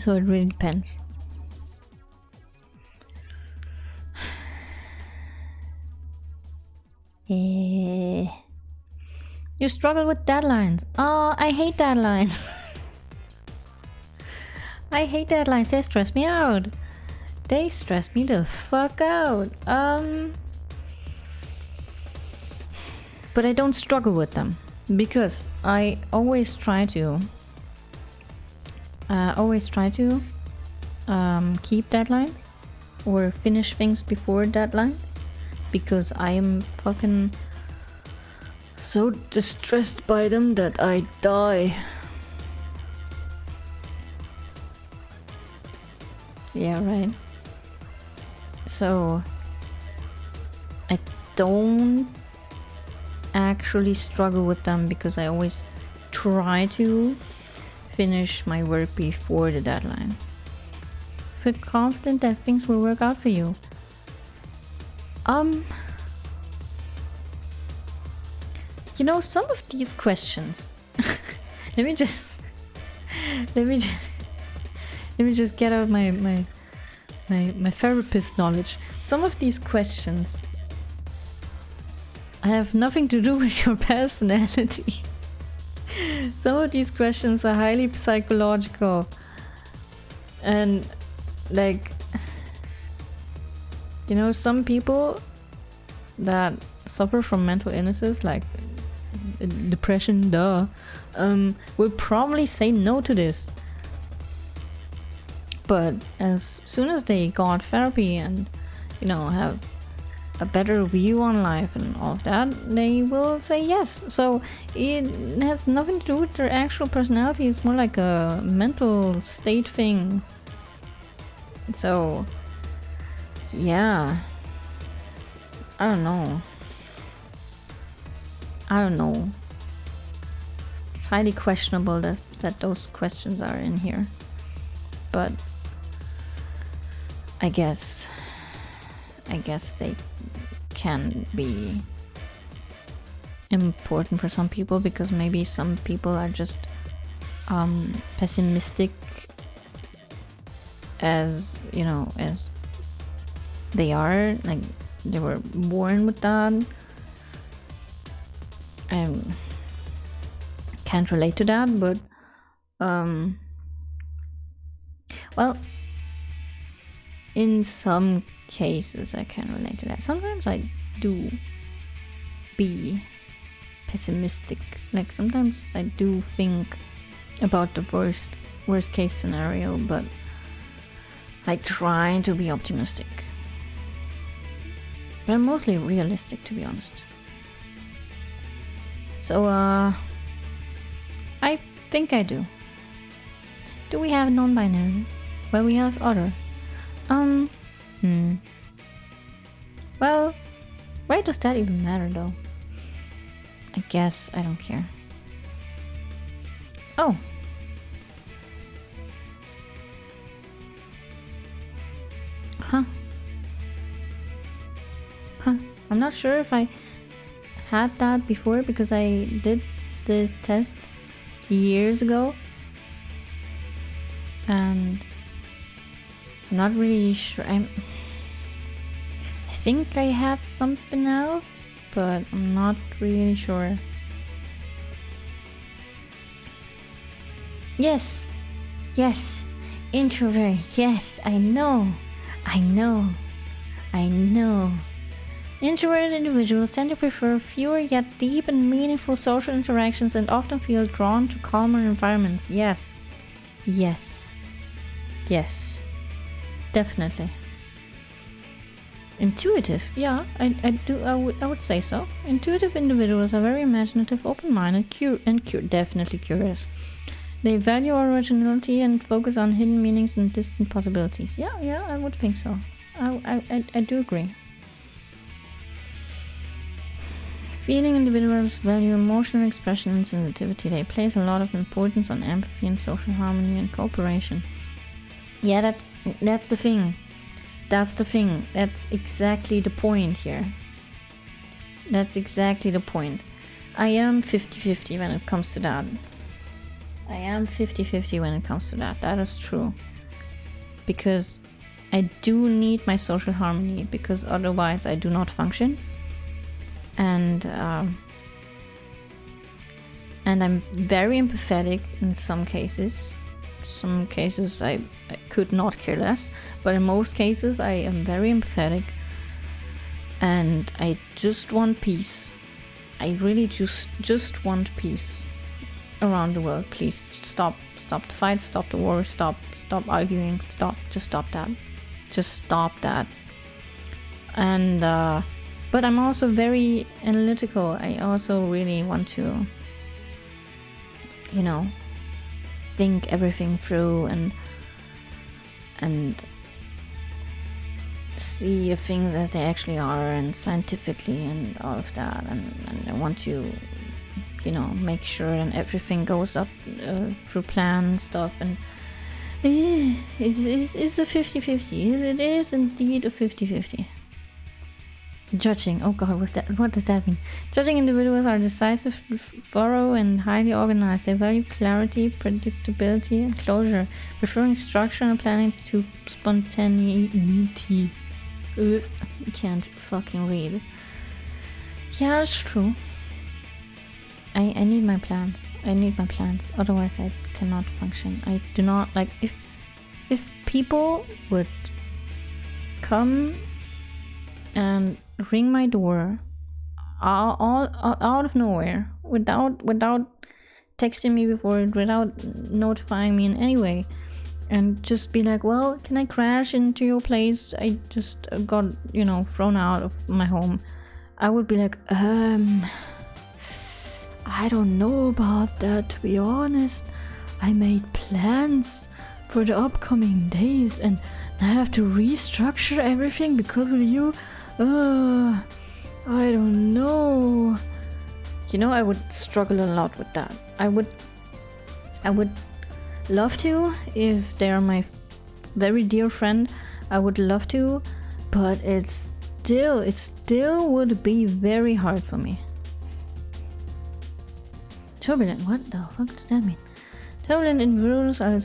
So it really depends. You struggle with deadlines. Oh, I hate deadlines. I hate deadlines. They stress me out. They stress me the fuck out. But I don't struggle with them because I always try to keep deadlines or finish things before deadlines, because I am fucking so distressed by them that I die. Yeah, right. So I don't actually struggle with them because I always try to finish my work before the deadline. Feel confident that things will work out for you. You know, some of these questions let me just get out my therapist knowledge. Some of these questions have nothing to do with your personality. Some of these questions are highly psychological, and like, you know, some people that suffer from mental illnesses like depression, will probably say no to this. But as soon as they got therapy and, have a better view on life and all of that, they will say yes. So it has nothing to do with their actual personality. It's more like a mental state thing. So yeah, I don't know. It's highly questionable that those questions are in here, but I guess they can be important for some people, because maybe some people are just pessimistic as as they are, like they were born with that. Can't relate to that, but well, in some cases I can relate to that. Sometimes I do be pessimistic. Like sometimes I do think about the worst case scenario, but I try to be optimistic. But I'm mostly realistic, to be honest. So I think I do. Do we have non-binary? Well, we have other. Well, why does that even matter though? I guess I don't care. Oh. Huh. I'm not sure if I had that before, because I did this test years ago. And I'm not really sure. I think I had something else, but I'm not really sure. Yes, introvert. Yes, I know. Introverted individuals tend to prefer fewer yet deep and meaningful social interactions and often feel drawn to calmer environments. Yes, definitely. Intuitive, yeah, I would say so. Intuitive individuals are very imaginative, open-minded, definitely curious. They value originality and focus on hidden meanings and distant possibilities. Yeah, I would think so. I do agree. Feeling individuals value emotional expression and sensitivity. They place a lot of importance on empathy and social harmony and cooperation. Yeah, that's the thing. That's exactly the point here. That's exactly the point. I am 50-50 when it comes to that. That is true. Because I do need my social harmony, because otherwise I do not function. And I'm very empathetic in some cases. Some cases I could not care less, but in most cases I am very empathetic, and I just want peace. I really just want peace around the world. Please stop the fight, stop the war, stop arguing, just stop that. And but I'm also very analytical. I also really want to, think everything through and see the things as they actually are, and scientifically and all of that. And I want to, make sure that everything goes up through plan and stuff. And it's a 50-50. It is indeed a 50-50. Judging. Oh god, what does that mean? Judging individuals are decisive, thorough, and highly organized. They value clarity, predictability, and closure, preferring structure and planning to spontaneity. Can't fucking read. Yeah, that's true. I need my plans. Otherwise I cannot function. I do not like if people would come and ring my door all out of nowhere, without texting me before, without notifying me in any way, and just be like, well, can I crash into your place? I just got, you know, thrown out of my home. I would be like, I don't know about that, to be honest. I made plans for the upcoming days and I have to restructure everything because of you. I don't know. You know, I would struggle a lot with that. I would love to, if they're my very dear friend, I would love to, but it still would be very hard for me. Turbulent, what the fuck does that mean? Turbulent individuals are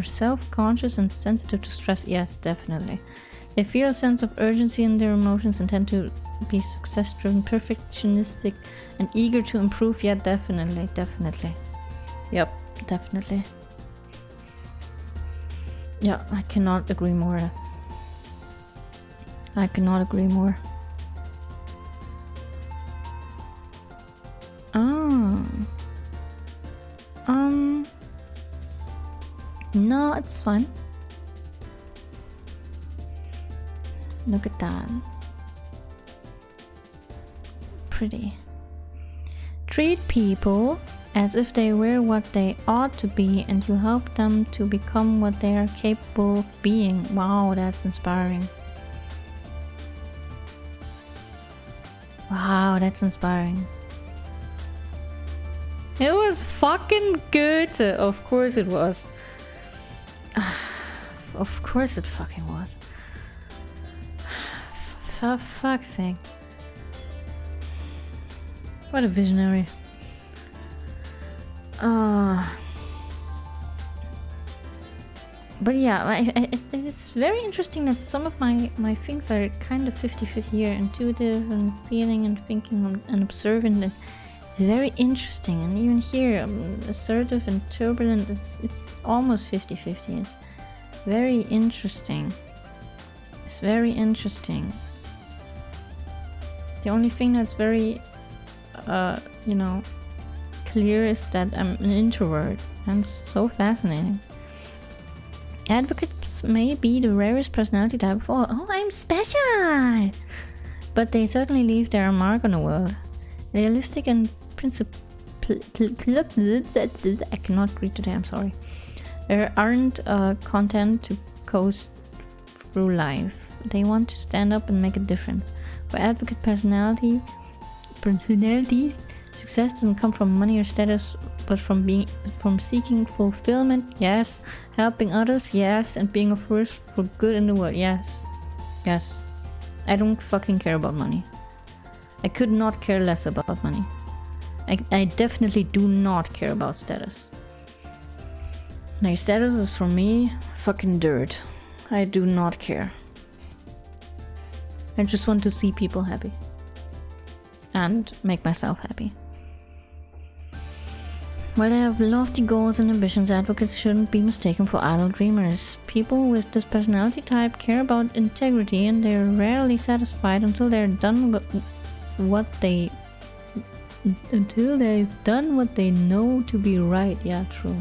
self-conscious and sensitive to stress. Yes, definitely. They feel a sense of urgency in their emotions and tend to be success-driven, perfectionistic, and eager to improve. Yeah, definitely. Yep, definitely. Yeah, I cannot agree more. No, it's fine. Look at that. Pretty. Treat people as if they were what they ought to be, and you help them to become what they are capable of being. Wow, that's inspiring. Wow, that's inspiring. It was fucking good. Of course it was. Of course it fucking was. For fuck's sake. What a visionary. But yeah, it's very interesting that some of my things are kind of 50-50 here. Intuitive and feeling and thinking and observant. It's very interesting. And even here, assertive and turbulent is almost 50-50. It's very interesting. It's very interesting. The only thing that's very, you know, clear is that I'm an introvert, and it's so fascinating. Advocates may be the rarest personality type of all. Oh, I'm special! But they certainly leave their mark on the world. Realistic and I cannot read today, I'm sorry. They aren't content to coast through life. They want to stand up and make a difference. For advocate personalities, success doesn't come from money or status, but from seeking fulfillment. Yes. Helping others. Yes. And being a force for good in the world. Yes. I don't fucking care about money. I could not care less about money. I definitely do not care about status. Like, status is for me fucking dirt. I do not care. I just want to see people happy. And make myself happy. While they have lofty goals and ambitions, advocates shouldn't be mistaken for idle dreamers. People with this personality type care about integrity, and they're rarely satisfied until they've done what they know to be right. Yeah, true.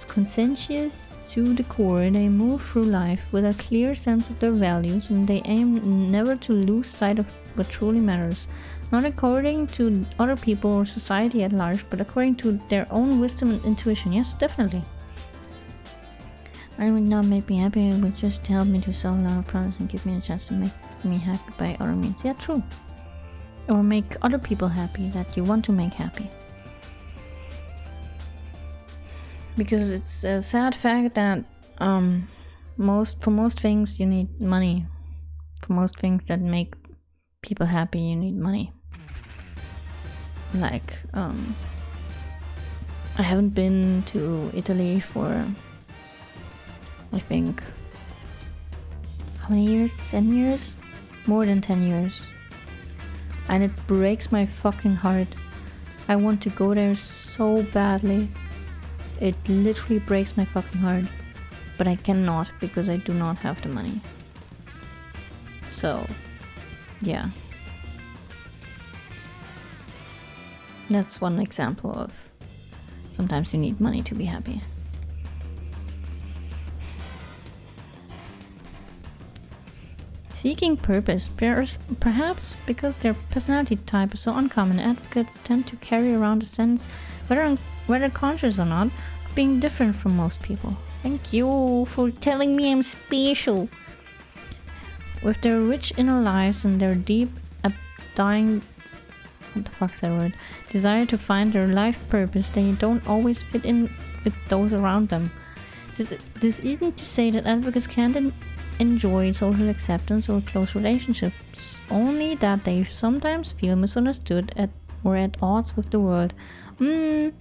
Conscientious to the core, they move through life with a clear sense of their values, and they aim never to lose sight of what truly matters. Not according to other people or society at large, but according to their own wisdom and intuition. Yes, definitely. It would not make me happy, it would just help me to solve a lot of problems and give me a chance to make me happy by other means. Yeah, true. Or make other people happy that you want to make happy. Because it's a sad fact that for most things you need money. For most things that make people happy, you need money. Like, I haven't been to Italy for, I think, how many years? 10 years? More than 10 years. And it breaks my fucking heart. I want to go there so badly. It literally breaks my fucking heart. But I cannot because I do not have the money. So, yeah. That's one example of sometimes you need money to be happy. Seeking purpose, perhaps because their personality type is so uncommon, advocates tend to carry around a sense, whether conscious or not, of being different from most people. Thank you for telling me I'm special. With their rich inner lives and their deep, dying, what the fuck's that word? Desire to find their life purpose, they don't always fit in with those around them. This isn't to say that advocates can't enjoy social acceptance or close relationships, only that they sometimes feel misunderstood or at odds with the world. Do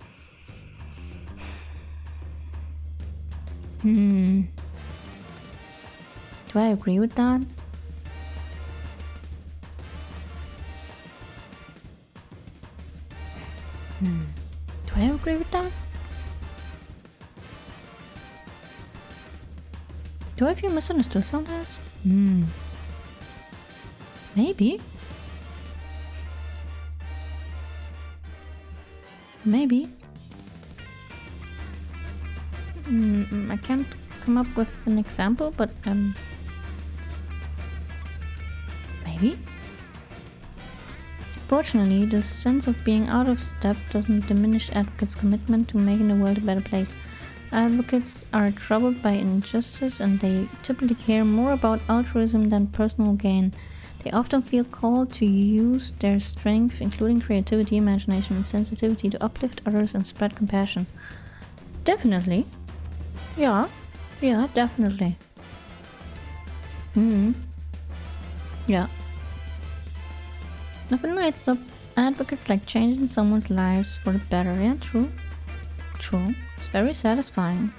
I agree with that? Do I agree with that? Do I feel misunderstood sometimes? Maybe. Maybe. I can't come up with an example, but maybe. Fortunately, the sense of being out of step doesn't diminish advocates' commitment to making the world a better place. Advocates are troubled by injustice and they typically care more about altruism than personal gain. They often feel called to use their strength, including creativity, imagination, and sensitivity, to uplift others and spread compassion. Definitely. Yeah, definitely. Yeah. Nothing nights though. Advocates like changing someone's lives for the better. Yeah, true. It's very satisfying.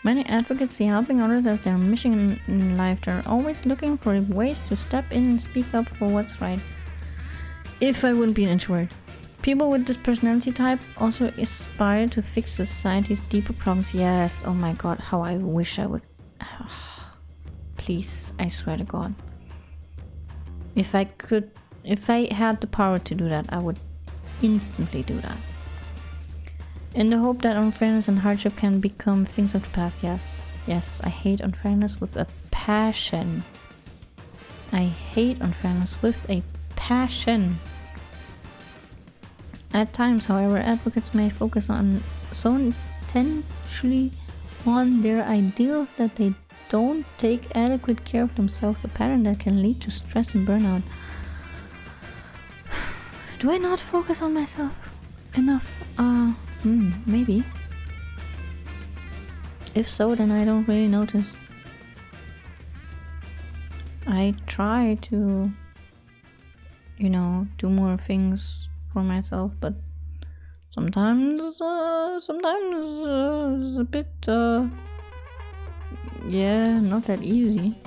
Many advocates see helping others as their mission in life. They're always looking for ways to step in and speak up for what's right. If I wouldn't be an introvert. People with this personality type also aspire to fix society's deeper problems. Yes, oh my god, how I wish I would. Please, I swear to god. If I had the power to do that, I would instantly do that. In the hope that unfairness and hardship can become things of the past. Yes, I hate unfairness with a passion. I hate unfairness with a passion. At times, however, advocates may focus on so intensely on their ideals that they don't take adequate care of themselves, a pattern that can lead to stress and burnout. Do I not focus on myself enough? Maybe. If so, then I don't really notice. I try to, do more things for myself, but sometimes it's a bit, not that easy.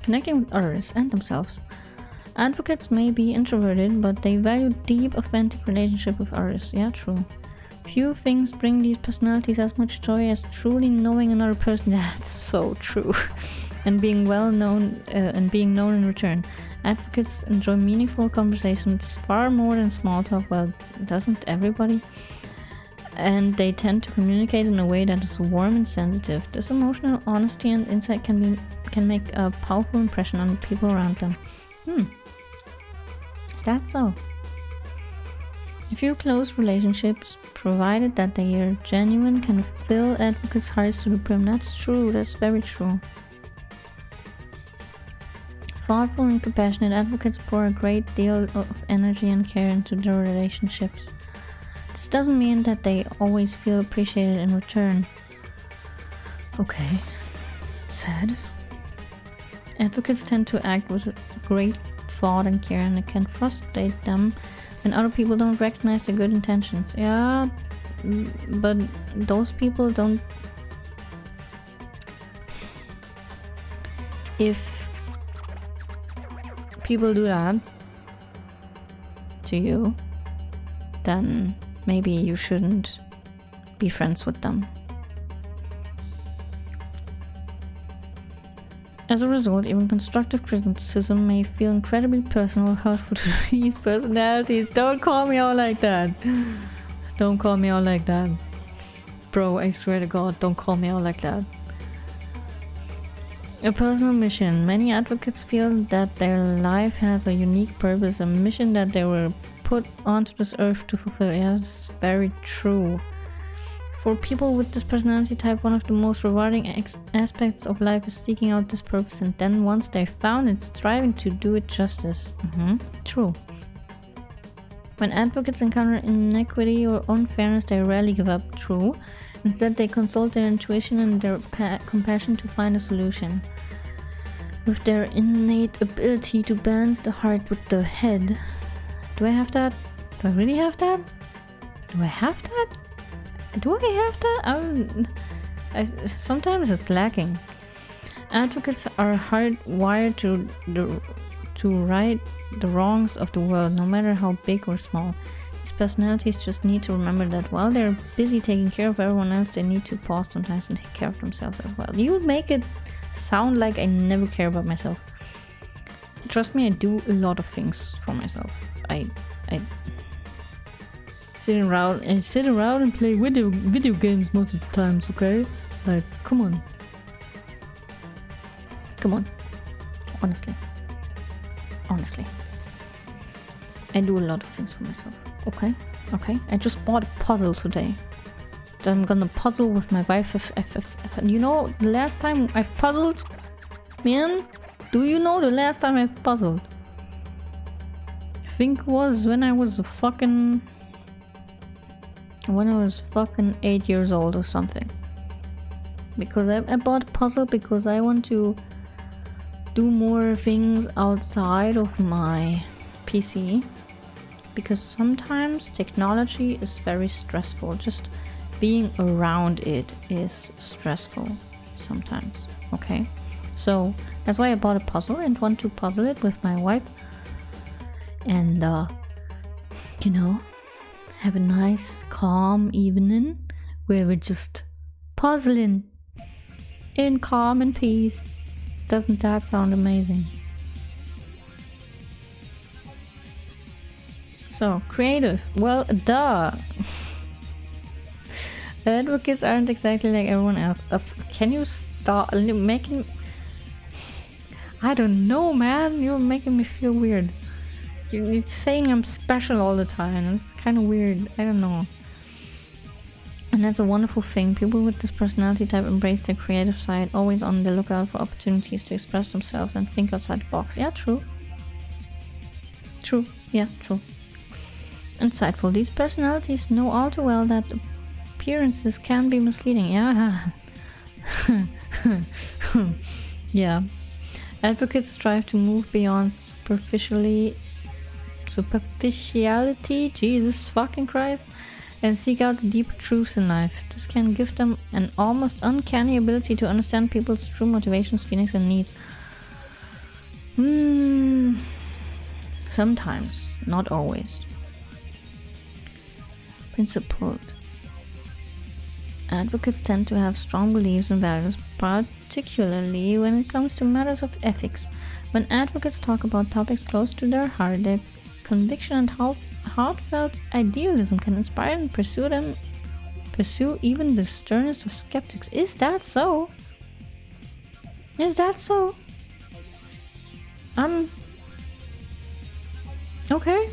Connecting with others and themselves. Advocates may be introverted, but they value deep, authentic relationship with others. Yeah, true. Few things bring these personalities as much joy as truly knowing another person. That's so true. And being well known and being known in return. Advocates enjoy meaningful conversations far more than small talk. Well, doesn't everybody? And they tend to communicate in a way that is warm and sensitive. This emotional honesty and insight can make a powerful impression on the people around them. Is that so? A few close relationships, provided that they are genuine, can fill advocates' hearts to the brim. That's true, that's very true. Thoughtful and compassionate advocates pour a great deal of energy and care into their relationships. This doesn't mean that they always feel appreciated in return. Okay, sad. Advocates tend to act with great thought and care, and it can frustrate them when other people don't recognize their good intentions. Yeah, but those people don't. If people do that to you, then maybe you shouldn't be friends with them. As a result, even constructive criticism may feel incredibly personal or hurtful to these personalities. Don't call me out like that. Don't call me out like that. Bro, I swear to God, don't call me out like that. A personal mission. Many advocates feel that their life has a unique purpose, a mission that they were put onto this earth to fulfill. Yeah, that's very true. For people with this personality type, one of the most rewarding aspects of life is seeking out this purpose, and then once they've found it, striving to do it justice. True. When advocates encounter inequity or unfairness, they rarely give up. True. Instead, they consult their intuition and their compassion to find a solution. With their innate ability to balance the heart with the head. Do I have that? Do I really have that? Do I have that? Do I have that? Sometimes it's lacking. Advocates are hardwired to right the wrongs of the world, no matter how big or small. These personalities just need to remember that while they're busy taking care of everyone else, they need to pause sometimes and take care of themselves as well. You make it sound like I never care about myself. Trust me, I do a lot of things for myself. I sit around and play video games most of the times, okay? Like, come on. Honestly. I do a lot of things for myself. Okay. I just bought a puzzle today. That I'm gonna puzzle with my wife. You know, the last time I puzzled, man. Do you know the last time I puzzled? I think it was when I was fucking 8 years old or something. Because I bought a puzzle because I want to do more things outside of my PC. Because sometimes technology is very stressful. Just being around it is stressful sometimes. Okay? So that's why I bought a puzzle and want to puzzle it with my wife. And have a nice calm evening where we're just puzzling in calm and peace. Doesn't that sound amazing? So, creative. Well, duh. Advocates aren't exactly like everyone else. Can you stop making... I don't know, man. You're making me feel weird. You're saying I'm special all the time. It's kind of weird. I don't know. And that's a wonderful thing. People with this personality type embrace their creative side, always on the lookout for opportunities to express themselves and think outside the box. Yeah, true. True. Yeah, true. Insightful. These personalities know all too well that appearances can be misleading. Yeah. Yeah. Advocates strive to move beyond superficiality, Jesus fucking Christ, and seek out the deeper truths in life. This can give them an almost uncanny ability to understand people's true motivations, feelings, and needs. Sometimes, not always. Principled. Advocates tend to have strong beliefs and values, particularly when it comes to matters of ethics. When advocates talk about topics close to their heart, their conviction and heartfelt idealism can inspire and pursue even the sternest of skeptics. Is that so? Okay.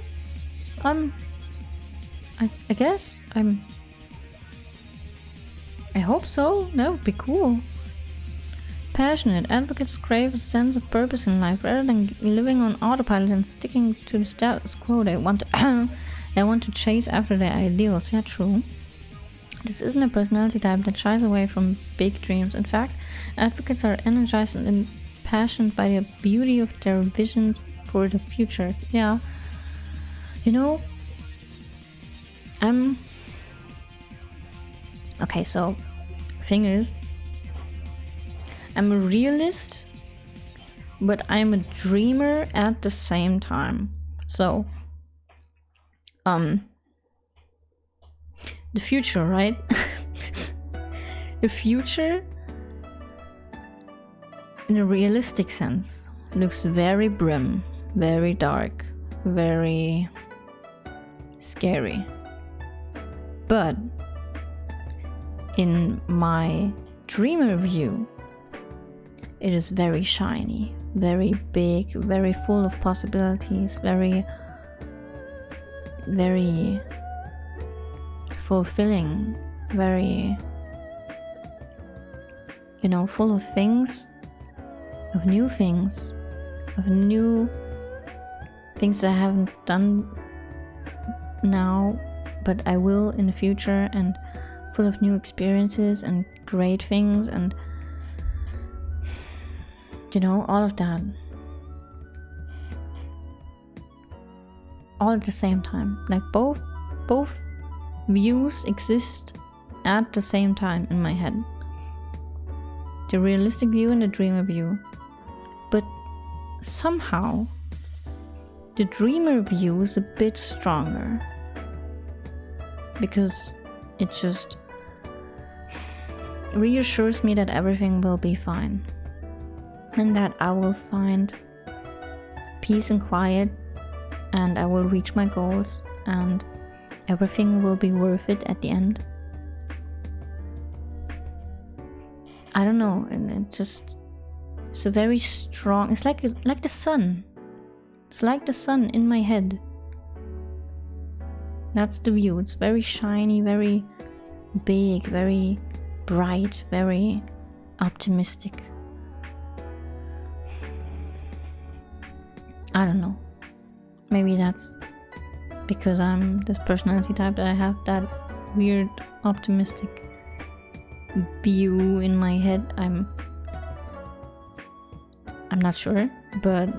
I guess I hope so. That would be cool. Passionate. Advocates crave a sense of purpose in life rather than living on autopilot and sticking to the status quo. They want to chase after their ideals. Yeah, true. This isn't a personality type that shies away from big dreams. In fact, advocates are energized and impassioned by the beauty of their visions for the future. Yeah. Okay, so thing is, I'm a realist, but I'm a dreamer at the same time. So, the future, right? The future, in a realistic sense, looks very grim, very dark, very scary. But in my dreamer view, It is very shiny, very big, very full of possibilities, very fulfilling, very, full of things, of new things that I haven't done now, but I will in the future, and full of new experiences and great things, and all of that, all at the same time. Like both views exist at the same time in my head. The realistic view and the dreamer view. But somehow the dreamer view is a bit stronger, because it just reassures me that everything will be fine, and that I will find peace and quiet, and I will reach my goals, and everything will be worth it at the end. I don't know, and it's a very strong, it's like the sun. It's like the sun in my head. That's the view. It's very shiny, very big, very bright, very optimistic. I don't know. Maybe that's because I'm this personality type, that I have that weird optimistic view in my head. I'm not sure, but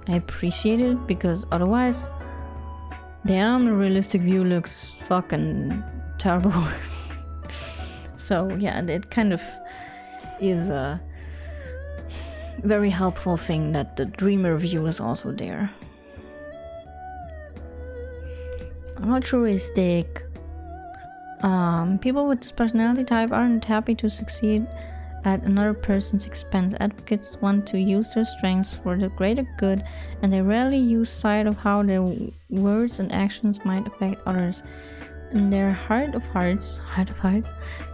I appreciate it, because otherwise, damn, the realistic view looks fucking terrible. So yeah, it kind of is a very helpful thing that the dreamer view is also there. Altruistic. People with this personality type aren't happy to succeed at another person's expense. Advocates want to use their strengths for the greater good, and they rarely use sight of how their words and actions might affect others. In their heart of hearts,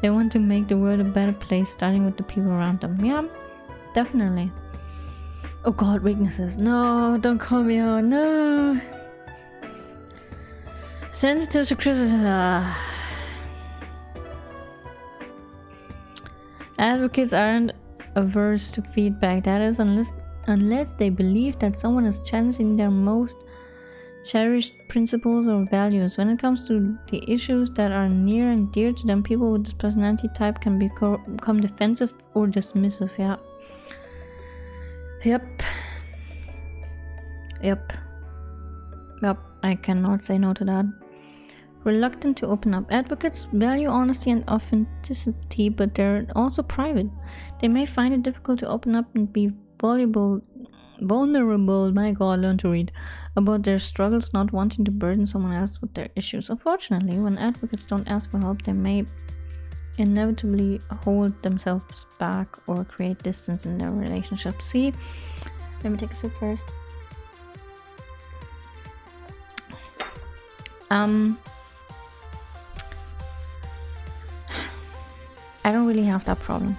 they want to make the world a better place, starting with the people around them. Yeah, definitely. Oh god, weaknesses. No, don't call me out. No. Sensitive to criticism. Advocates aren't averse to feedback, that is, unless they believe that someone is challenging their most cherished principles or values. When it comes to the issues that are near and dear to them, people with this personality type can become defensive or dismissive. Yeah. Yep. I cannot say no to that. Reluctant to open up. Advocates value honesty and authenticity, but they're also private. They may find it difficult to open up and be vulnerable, my god, learn to read, about their struggles, not wanting to burden someone else with their issues. Unfortunately, when advocates don't ask for help, they may inevitably hold themselves back or create distance in their relationship. See, let me take a sip first. I don't really have that problem.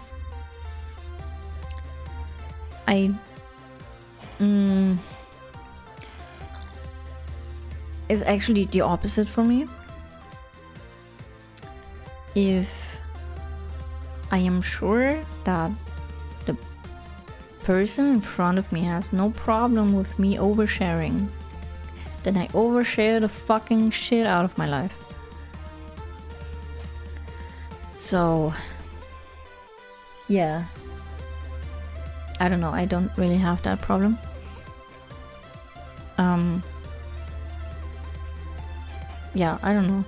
It's actually the opposite for me. If I am sure that the person in front of me has no problem with me oversharing, then I overshare the fucking shit out of my life. So yeah, I don't know, I don't really have that problem. Yeah, I don't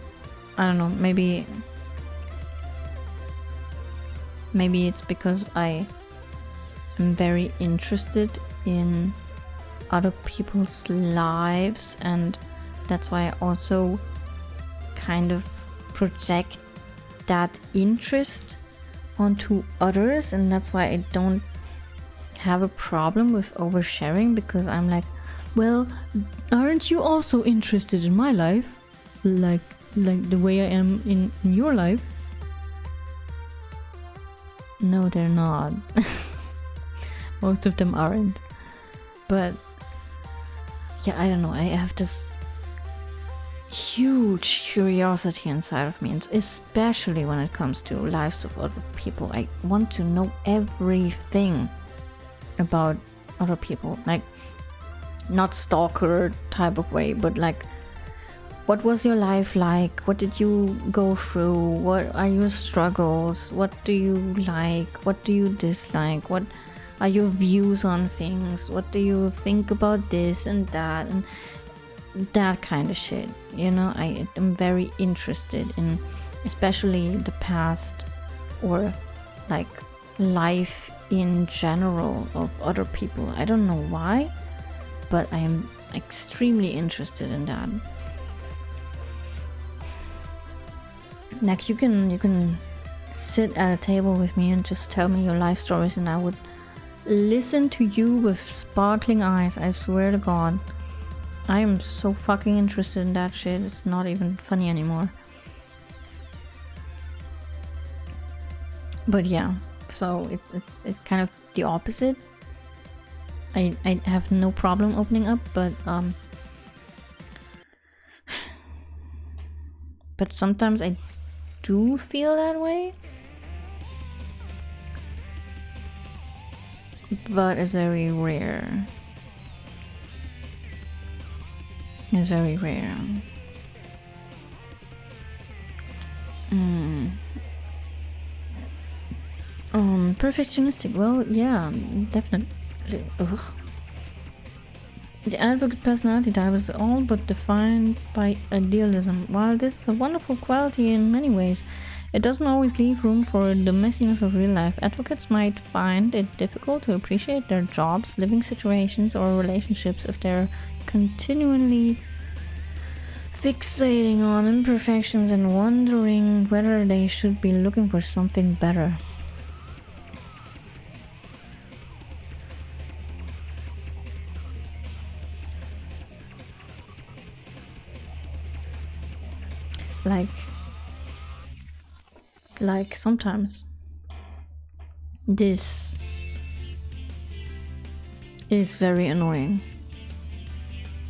know, maybe it's because I am very interested in other people's lives, and that's why I also kind of project that interest onto others, and that's why I don't have a problem with oversharing, because I'm like, well, aren't you also interested in my life, like the way I am in your life? No, they're not. Most of them aren't. But yeah, I don't know. I have this huge curiosity inside of me, and especially when it comes to lives of other people. I want to know everything about other people, like not stalker type of way, but like, what was your life like? What did you go through? What are your struggles? What do you like? What do you dislike? What are your views on things? What do you think about this and that and that kind of shit? You know, I am very interested in especially the past, or like life in general of other people. I don't know why, but I am extremely interested in that. Like, you can sit at a table with me and just tell me your life stories, and I would listen to you with sparkling eyes. I swear to God, I am so fucking interested in that shit. It's not even funny anymore. But yeah, so it's kind of the opposite. I have no problem opening up, but sometimes I do feel that way. But it's very rare. It's very rare. Perfectionistic. Well, yeah, definitely. Ugh. The advocate personality type is all but defined by idealism. While this is a wonderful quality in many ways, it doesn't always leave room for the messiness of real life. Advocates might find it difficult to appreciate their jobs, living situations, or relationships if they're continually fixating on imperfections and wondering whether they should be looking for something better. Like sometimes this is very annoying,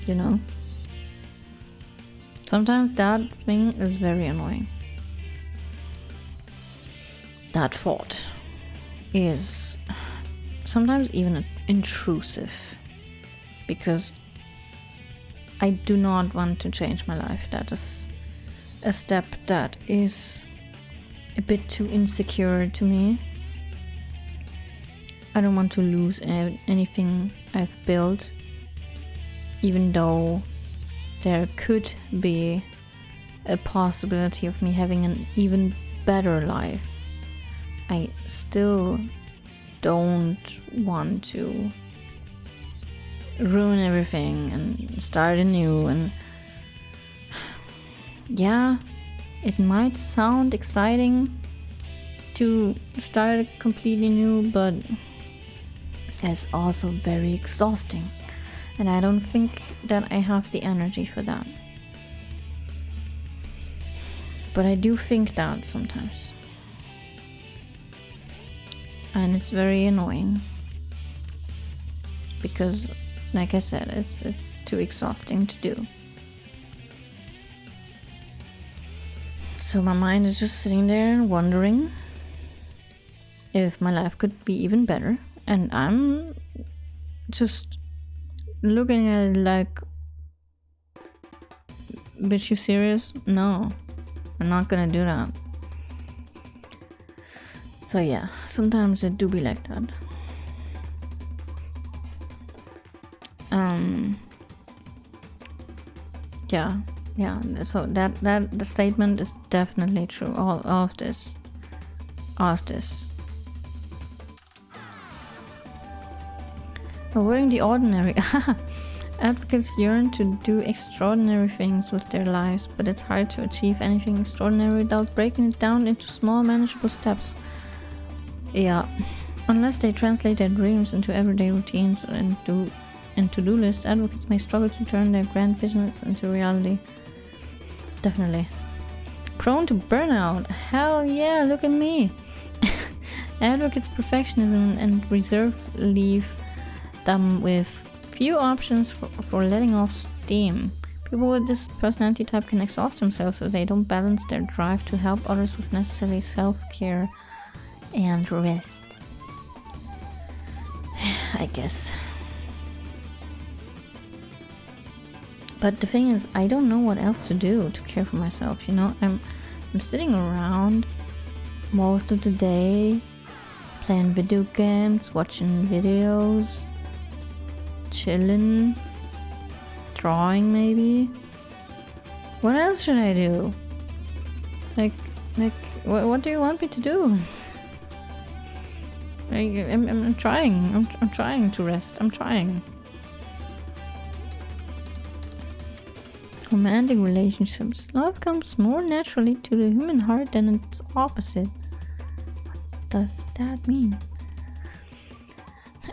you know? Sometimes that thing is very annoying. That thought is sometimes even intrusive, because I do not want to change my life. That is a step that is a bit too insecure to me. I don't want to lose anything I've built, even though there could be a possibility of me having an even better life. I still don't want to ruin everything and start anew. And yeah, it might sound exciting to start completely new, but it's also very exhausting, and I don't think that I have the energy for that. But I do think that sometimes, and it's very annoying because, like I said, it's too exhausting to do. So my mind is just sitting there and wondering if my life could be even better, and I'm just looking at it like, bitch, you serious? No, I'm not gonna do that. So yeah, sometimes it do be like that. Yeah, so that the statement is definitely true. All of this. Avoiding the ordinary. Advocates yearn to do extraordinary things with their lives, but it's hard to achieve anything extraordinary without breaking it down into small, manageable steps. Yeah, unless they translate their dreams into everyday routines and to-do lists, advocates may struggle to turn their grand visions into reality. Definitely. Prone to burnout. Hell yeah, look at me. Advocates' perfectionism and reserve leave them with few options for letting off steam. People with this personality type can exhaust themselves if they don't balance their drive to help others with necessary self-care and rest. I guess. But the thing is, I don't know what else to do to care for myself, you know? I'm sitting around most of the day, playing video games, watching videos, chilling, drawing maybe. What else should I do? Like, what do you want me to do? I'm trying. I'm trying to rest. I'm trying. Romantic relationships. Love comes more naturally to the human heart than its opposite. What does that mean?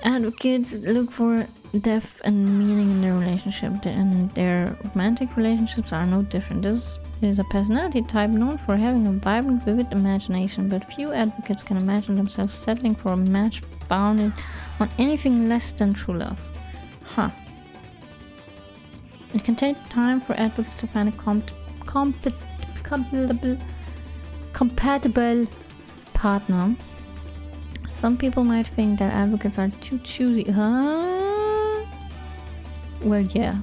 Advocates look for depth and meaning in their relationship, and their romantic relationships are no different. This is a personality type known for having a vibrant, vivid imagination, but few advocates can imagine themselves settling for a match founded on anything less than true love. Huh. It can take time for advocates to find a compatible partner. Some people might think that advocates are too choosy. Huh? Well, yeah.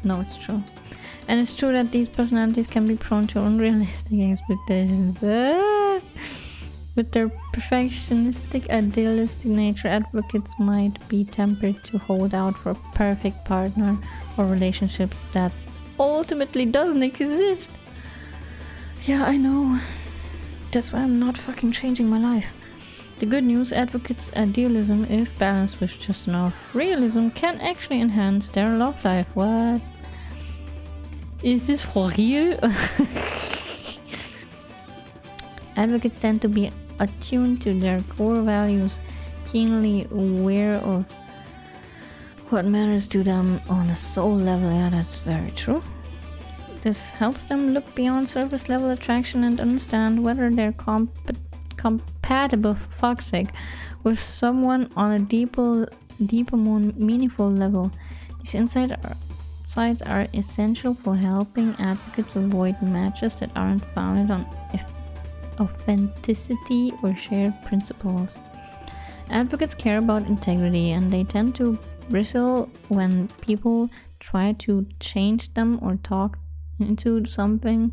No, it's true. And it's true that these personalities can be prone to unrealistic expectations. With their perfectionistic, idealistic nature, advocates might be tempted to hold out for a perfect partner or relationship that ultimately doesn't exist. Yeah, I know. That's why I'm not fucking changing my life. The good news, advocates' idealism, if balanced with just enough realism, can actually enhance their love life. What? Is this for real? Advocates tend to be attuned to their core values, keenly aware of what matters to them on a soul level. Yeah, that's very true. This helps them look beyond surface level attraction and understand whether they're compatible, for fuck's sake, with someone on a deeper, more meaningful level. These insights are essential for helping advocates avoid matches that aren't founded on authenticity or shared principles. Advocates care about integrity, and they tend to bristle when people try to change them or talk them into something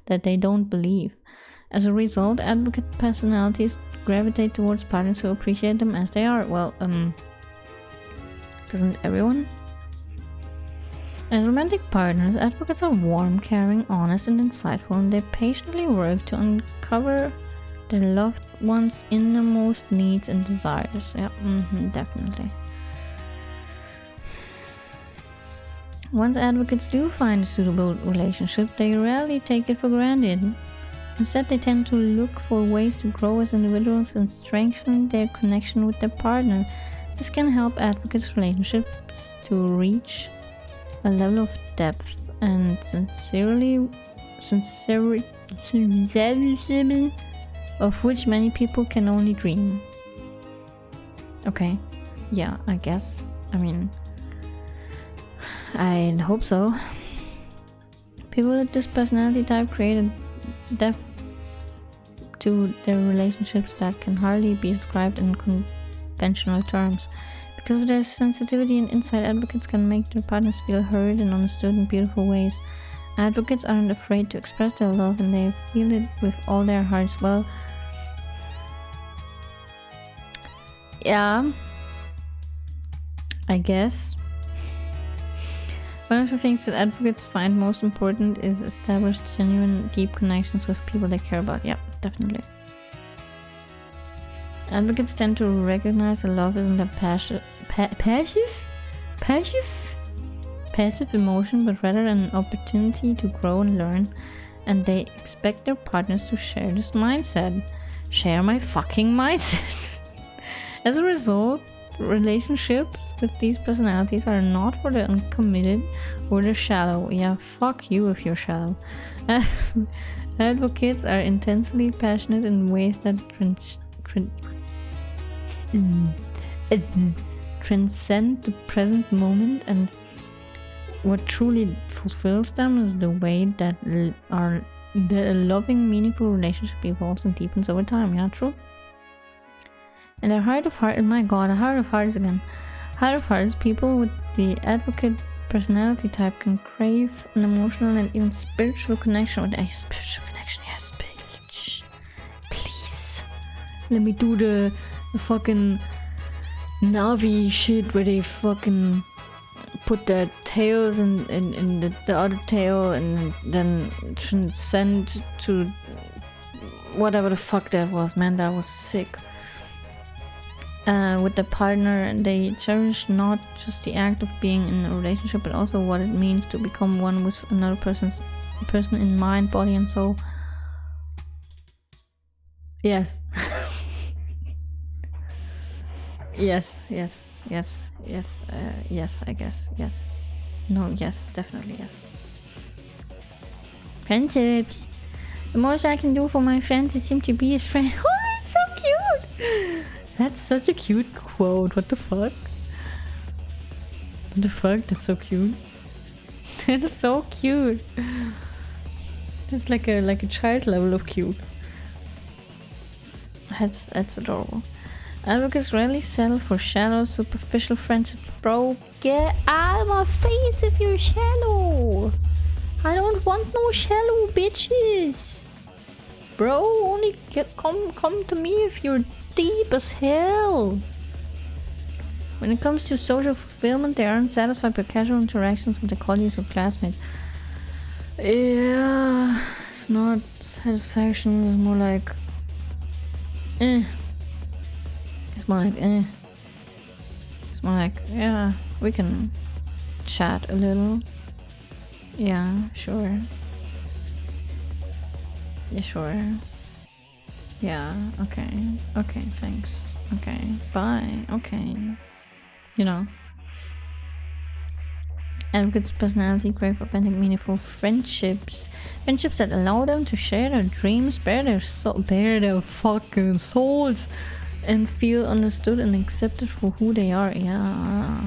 that they don't believe. As a result, advocate personalities gravitate towards partners who appreciate them as they are. Well, doesn't everyone? As romantic partners, advocates are warm, caring, honest, and insightful, and they patiently work to uncover their loved one's innermost needs and desires. Yeah, definitely. Once advocates do find a suitable relationship, they rarely take it for granted. Instead, they tend to look for ways to grow as individuals and strengthen their connection with their partner. This can help advocates' relationships to reach a level of depth and sincerity of which many people can only dream. Okay, yeah, I guess. I mean, I hope so. People with this personality type create a depth to their relationships that can hardly be described in conventional terms. Because of their sensitivity and insight, advocates can make their partners feel heard and understood in beautiful ways. Advocates aren't afraid to express their love, and they feel it with all their hearts. Well, yeah, I guess. One of the things that advocates find most important is establish genuine, deep connections with people they care about. Yeah, definitely. Advocates tend to recognize that love isn't a passive emotion, but rather an opportunity to grow and learn, and they expect their partners to share this mindset. Share my fucking mindset. As a result, relationships with these personalities are not for the uncommitted or the shallow. Yeah, fuck you if you're shallow. Advocates are intensely passionate in ways that transcend the present moment, and what truly fulfills them is the way that the loving, meaningful relationship evolves and deepens over time. Yeah, true. And their heart of heart, my god, a heart of hearts again. Heart of hearts, people with the advocate personality type can crave an emotional and even spiritual connection with a spiritual connection. Yes, bitch. Please. Let me do the fucking Navi shit where they fucking put their tails in the other tail and then transcend to whatever the fuck that was. Man, that was sick. With the partner, and they cherish not just the act of being in a relationship, but also what it means to become one with another person in mind, body, and soul. Yes. yes, I guess, yes. No, yes, definitely, yes. Friendships. The most I can do for my friends is simply be his friend. Oh, that's so cute! That's such a cute quote. What the fuck? What the fuck? That's so cute. That is so cute. That's like a child level of cute. That's adorable. Advocates rarely settle for shallow, superficial friendships. Bro, get out of my face if you're shallow. I don't want no shallow bitches. Bro, only come to me if you're deep as hell. When it comes to social fulfillment, they aren't satisfied by casual interactions with their colleagues or classmates. Yeah, it's not satisfaction, it's more like It's more like It's more like, yeah, we can chat a little. Yeah, sure. Yeah, sure. Yeah, okay. Okay, thanks. Okay, bye. Okay. You know. Advocates' personality crave authentic, meaningful friendships. Friendships that allow them to share their dreams, bare their fucking souls, and feel understood and accepted for who they are. Yeah.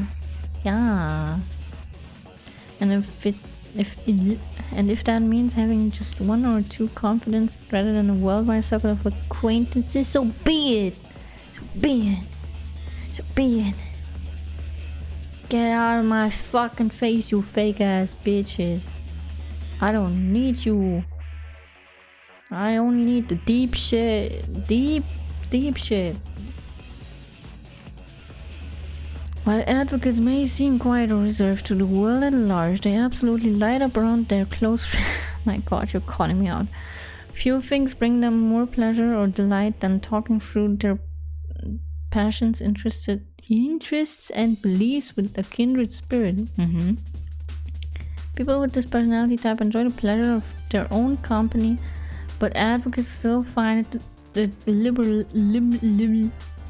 Yeah. And if that means having just one or two confidants rather than a worldwide circle of acquaintances, so be it. So be it. So be it. Get out of my fucking face, you fake ass bitches. I don't need you. I only need the deep shit. Deep shit. While advocates may seem quiet or reserved to the world at large, they absolutely light up around their close friends. My god, you're calling me out. Few things bring them more pleasure or delight than talking through their passions, interests, and beliefs with a kindred spirit. People with this personality type enjoy the pleasure of their own company, but advocates still find it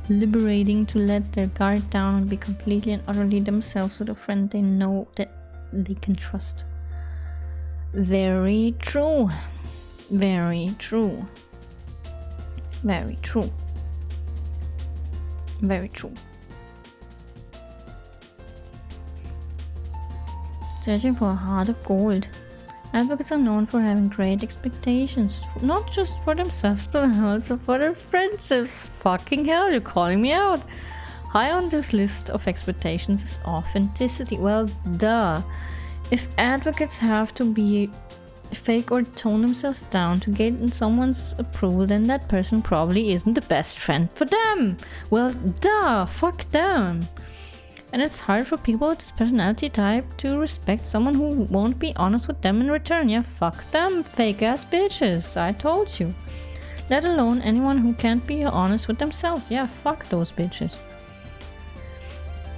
liberating to let their guard down and be completely and utterly themselves with a friend they know that they can trust. Very true. Very true. Very true. Very true. Searching for a heart of gold. Advocates are known for having great expectations, not just for themselves, but also for their friendships. Fucking hell, you're calling me out. High on this list of expectations is authenticity. Well, duh. If advocates have to be fake or tone themselves down to gain someone's approval, then that person probably isn't the best friend for them. Well, duh. Fuck them. And it's hard for people with this personality type to respect someone who won't be honest with them in return. Yeah, fuck them, fake ass bitches. I told you. Let alone anyone who can't be honest with themselves. Yeah, fuck those bitches.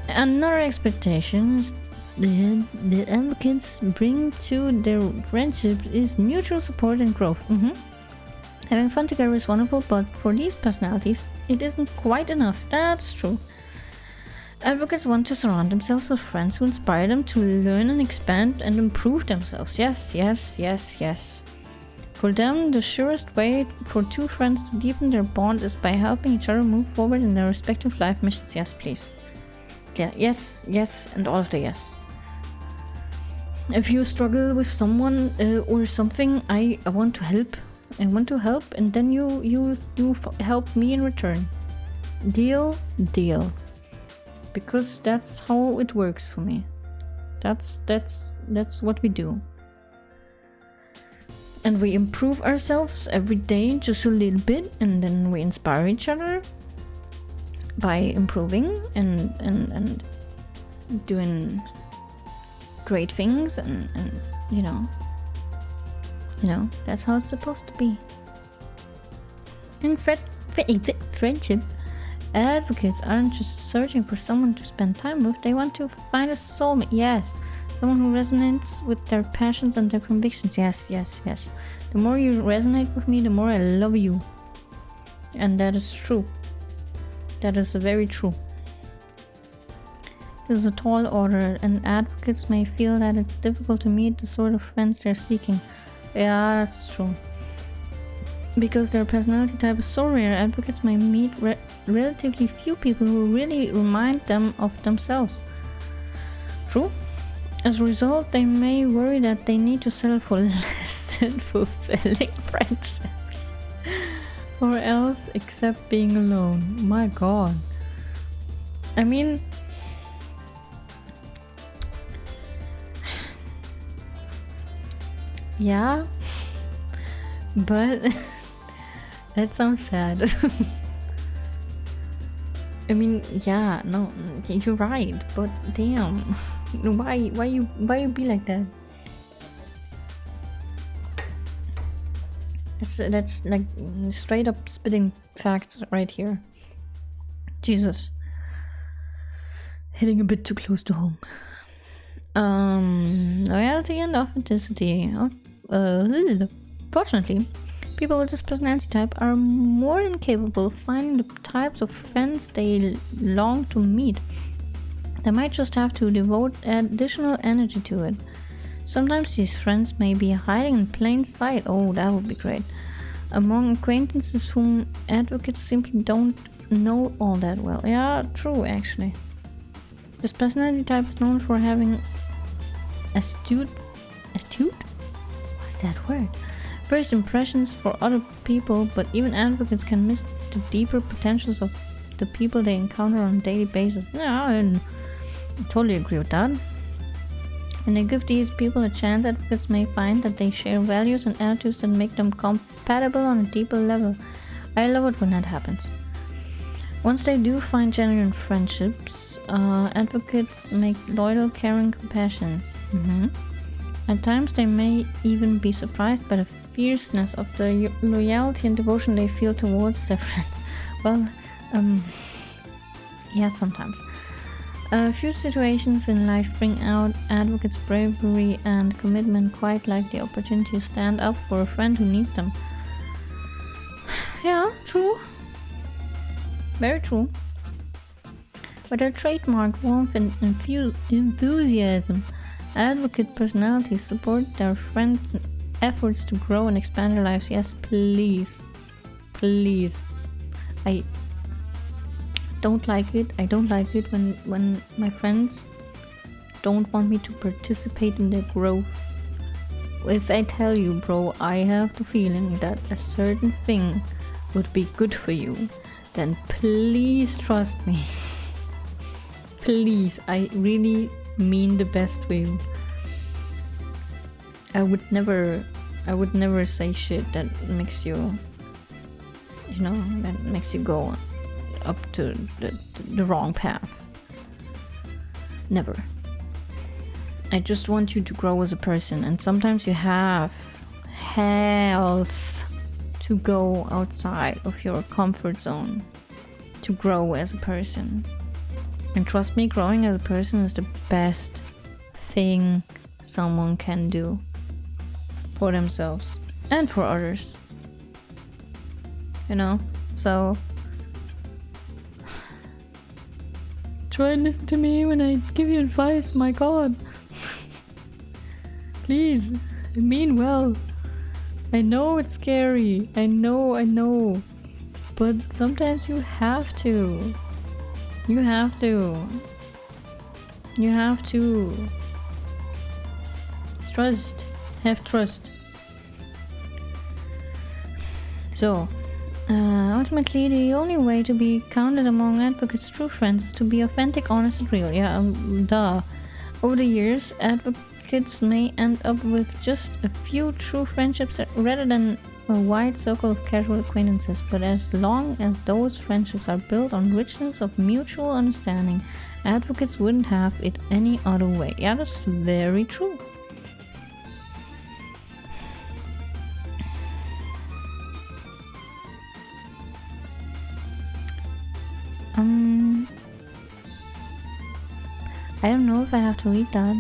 Another expectation is the advocates bring to their friendship is mutual support and growth. Having fun together is wonderful, but for these personalities, it isn't quite enough. That's true. Advocates want to surround themselves with friends who inspire them to learn and expand and improve themselves. Yes. For them, the surest way for two friends to deepen their bond is by helping each other move forward in their respective life missions. Yes, please. Yeah, yes, yes, and all of the yes. If you struggle with someone or something, I want to help. I want to help, and then you do help me in return. Deal. Because that's how it works for me. That's what we do. And we improve ourselves every day just a little bit, and then we inspire each other by improving and doing great things, and you know that's how it's supposed to be. In friendship, advocates aren't just searching for someone to spend time with, they want to find a soulmate. Yes, someone who resonates with their passions and their convictions. Yes. The more you resonate with me, the more I love you. And that is true. That is very true. This is a tall order, and advocates may feel that it's difficult to meet the sort of friends they're seeking. Yeah, that's true. Because their personality type is so rare, advocates may meet relatively few people who really remind them of themselves. True. As a result, they may worry that they need to settle for less than fulfilling friendships. Or else accept being alone. My god. I mean... yeah. But... that sounds sad. I mean, yeah, no, you're right, but damn, why you be like that? That's like straight up spitting facts right here. Jesus, hitting a bit too close to home. Loyalty and authenticity. Fortunately, people with this personality type are more than capable of finding the types of friends they long to meet. They might just have to devote additional energy to it. Sometimes these friends may be hiding in plain sight. Oh, that would be great. Among acquaintances whom advocates simply don't know all that well. Yeah, true, actually. This personality type is known for having astute? What's that word? First impressions for other people, but even advocates can miss the deeper potentials of the people they encounter on a daily basis. Yeah, I totally agree with that. When they give these people a chance, advocates may find that they share values and attitudes that make them compatible on a deeper level. I love it when that happens. Once they do find genuine friendships, advocates make loyal, caring companions. At times they may even be surprised by the fierceness of the loyalty and devotion they feel towards their friends. Well, yeah, sometimes. A few situations in life bring out advocates' bravery and commitment, quite like the opportunity to stand up for a friend who needs them. Yeah, true. Very true. But their trademark warmth and enthusiasm, advocate personalities support their friends' efforts to grow and expand their lives. Yes, please. Please. I don't like it. I don't like it when my friends don't want me to participate in their growth. If I tell you, bro, I have the feeling that a certain thing would be good for you, then please trust me. Please, I really mean the best for you. I would never say shit that makes you, that makes you go up to the wrong path. Never. I just want you to grow as a person, and sometimes you have to go outside of your comfort zone to grow as a person. And trust me, growing as a person is the best thing someone can do for themselves and for others. So try and listen to me when I give you advice, my god. Please, I mean well. I know it's scary. I know. But sometimes you have to. You have to. Trust. Have trust. So, ultimately, the only way to be counted among advocates' true friends is to be authentic, honest, and real. Yeah, duh. Over the years, advocates may end up with just a few true friendships rather than a wide circle of casual acquaintances. But as long as those friendships are built on richness of mutual understanding, advocates wouldn't have it any other way. Yeah, that's very true. I don't know if I have to read that.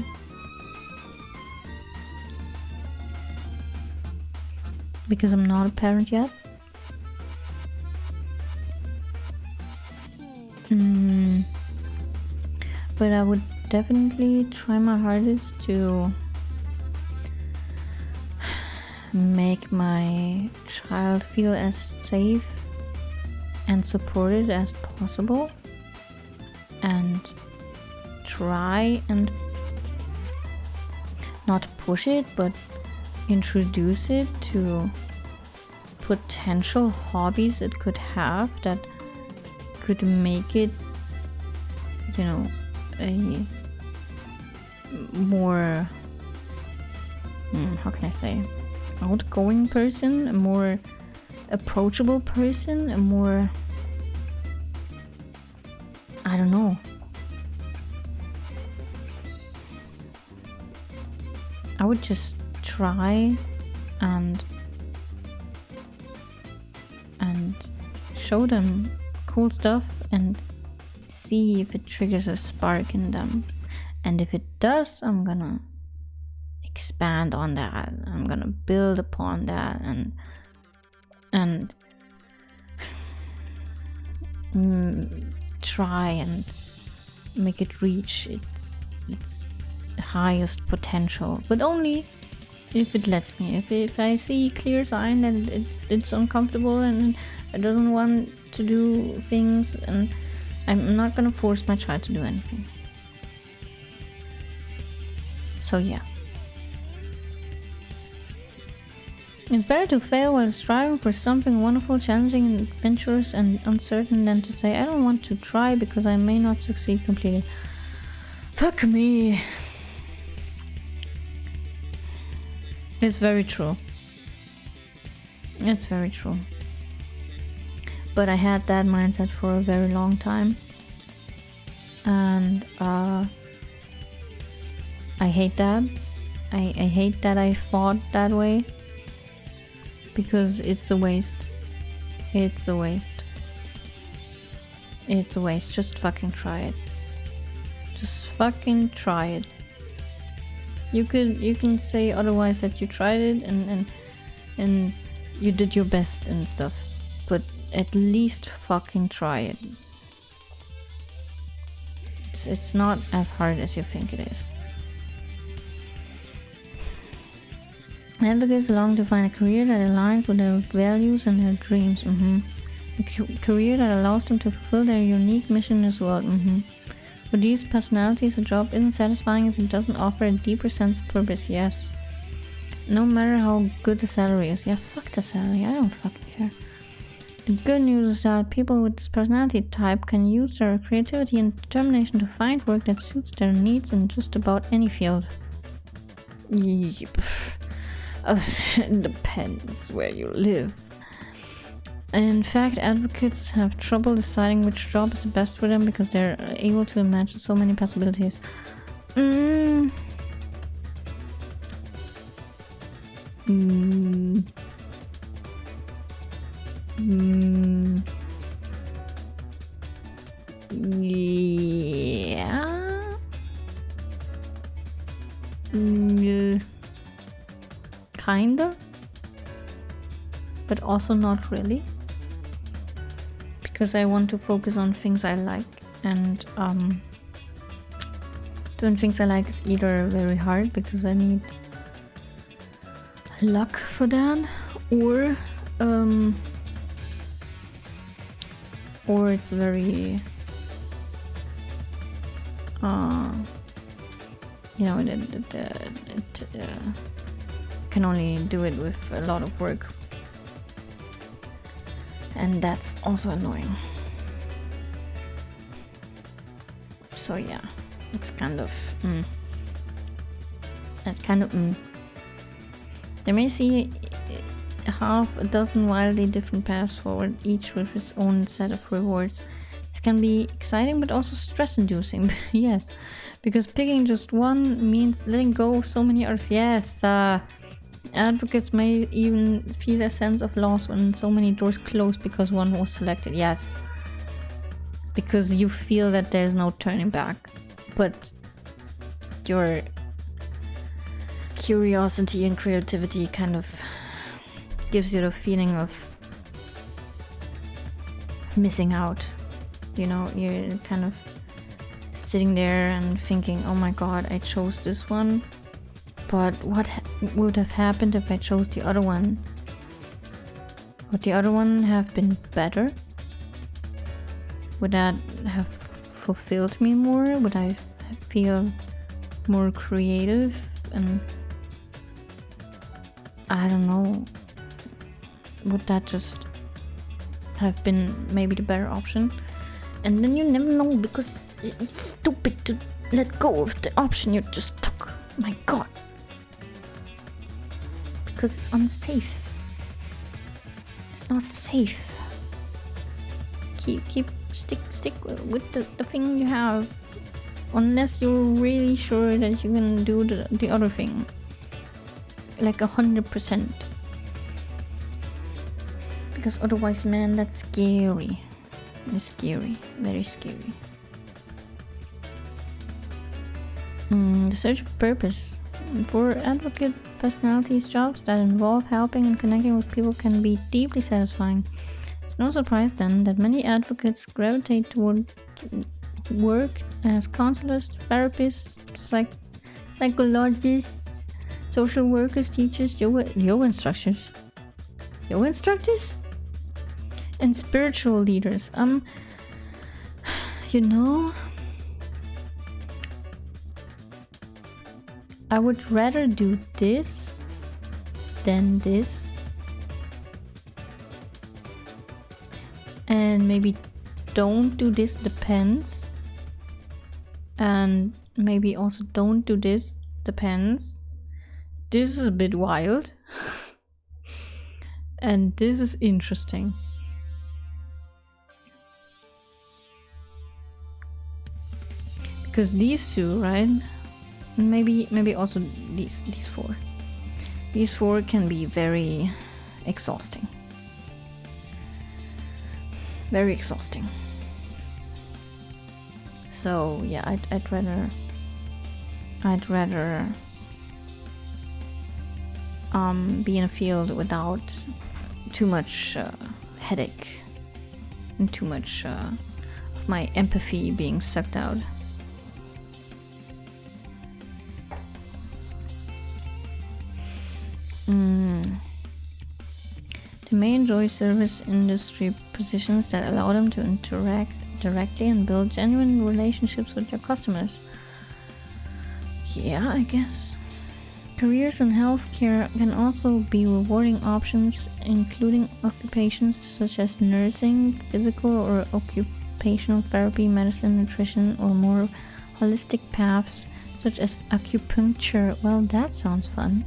Because I'm not a parent yet. But I would definitely try my hardest to make my child feel as safe and supported as possible, and try and not push it but introduce it to potential hobbies it could have that could make it, you know, a more how can I say, outgoing person, a more approachable person, a more, I don't know, I would just try and show them cool stuff and see if it triggers a spark in them. And if it does, I'm gonna expand on that. I'm gonna build upon that and try and make it reach its highest potential, but only if it lets me. If I see clear sign that it's uncomfortable and it doesn't want to do things, and I'm not gonna force my child to do anything. So yeah, it's better to fail while striving for something wonderful, challenging, and adventurous and uncertain than to say I don't want to try because I may not succeed completely. Fuck me. It's very true. It's very true. But I had that mindset for a very long time. And I hate that. I hate that I thought that way. Because it's a waste. It's a waste. It's a waste. Just fucking try it. Just fucking try it. You can say otherwise that you tried it and you did your best and stuff, but at least fucking try it. It's not as hard as you think it is. Advocates long to find a career that aligns with their values and their dreams. A career that allows them to fulfill their unique mission in this world. For these personalities, a job isn't satisfying if it doesn't offer a deeper sense of purpose. Yes. No matter how good the salary is. Yeah, fuck the salary. I don't fucking care. The good news is that people with this personality type can use their creativity and determination to find work that suits their needs in just about any field. It depends where you live. In fact, advocates have trouble deciding which job is the best for them because they're able to imagine so many possibilities. Yeah. Kinda. But also not really. Because I want to focus on things I like, and doing things I like is either very hard because I need luck for that, or it's very you know, it can only do it with a lot of work, and that's also annoying. So yeah, it's kind of They may see half a dozen wildly different paths forward, each with its own set of rewards. This can be exciting but also stress-inducing. Yes, because picking just one means letting go of so many others. Yes, advocates may even feel a sense of loss when so many doors close because one was selected. Yes, because you feel that there's no turning back, but your curiosity and creativity kind of gives you the feeling of missing out. You know, you're kind of sitting there and thinking, oh my god, I chose this one, but what would have happened if I chose the other one? Would the other one have been better? Would that have fulfilled me more? Would I feel more creative? And I don't know, would that just have been maybe the better option? And then you never know, because it's stupid to let go of the option you just took. My god. Because it's unsafe. It's not safe. Stick with the thing you have, unless you're really sure that you can do the other thing, like 100%. Because otherwise, man, that's scary. It's scary, very scary. The search of purpose. For advocate personalities, jobs that involve helping and connecting with people can be deeply satisfying. It's no surprise then that many advocates gravitate toward work as counselors, therapists, psychologists, social workers, teachers, yoga instructors, and spiritual leaders. You know, I would rather do this than this, and maybe don't do this, depends, and maybe also don't do this, depends. This is a bit wild and this is interesting. Because these two, right? Maybe also these four. These four can be very exhausting. Very exhausting. So yeah, I'd rather be in a field without too much headache and too much of my empathy being sucked out. They may enjoy service industry positions that allow them to interact directly and build genuine relationships with their customers. Yeah, I guess. Careers in healthcare can also be rewarding options, including occupations such as nursing, physical or occupational therapy, medicine, nutrition, or more holistic paths such as acupuncture. Well, that sounds fun.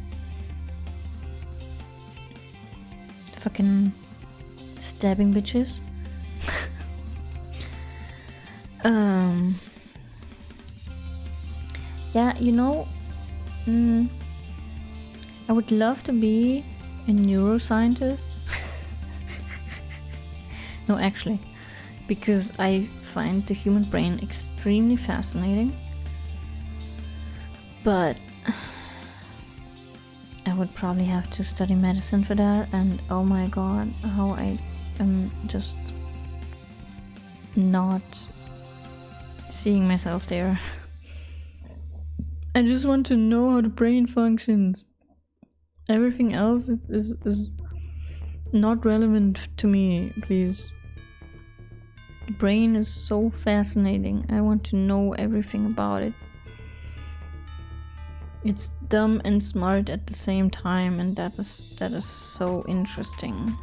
Fucking stabbing bitches. Yeah, you know, I would love to be a neuroscientist. No, actually, because I find the human brain extremely fascinating. But I would probably have to study medicine for that, and oh my god, how I am just not seeing myself there. I just want to know how the brain functions. Everything else is Not relevant to me, please. The brain is so fascinating. I want to know everything about it. It's dumb and smart at the same time, and that is so interesting.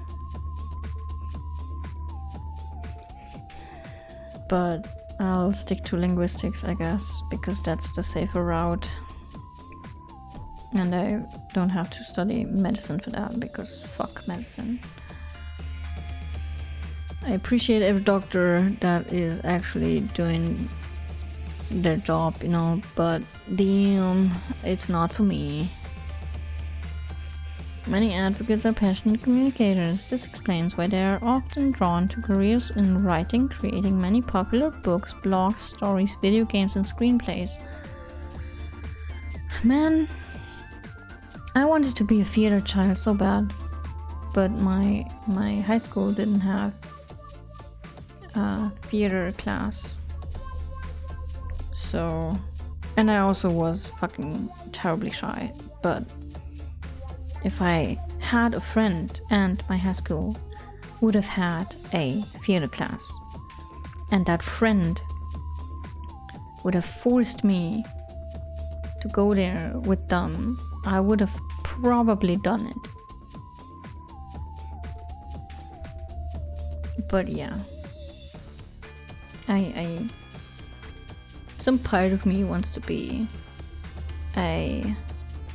But I'll stick to linguistics, I guess, because that's the safer route. And I don't have to study medicine for that, because fuck medicine. I appreciate every doctor that is actually doing their job, you know, but damn, it's not for me. Many advocates are passionate communicators. This explains why they are often drawn to careers in writing, creating many popular books, blogs, stories, video games, and screenplays. Man, I wanted to be a theater child so bad, but my high school didn't have a theater class. So, and I also was fucking terribly shy, but if I had a friend and my high school would have had a theater class, and that friend would have forced me to go there with them, I would have probably done it. But yeah, I some part of me wants to be an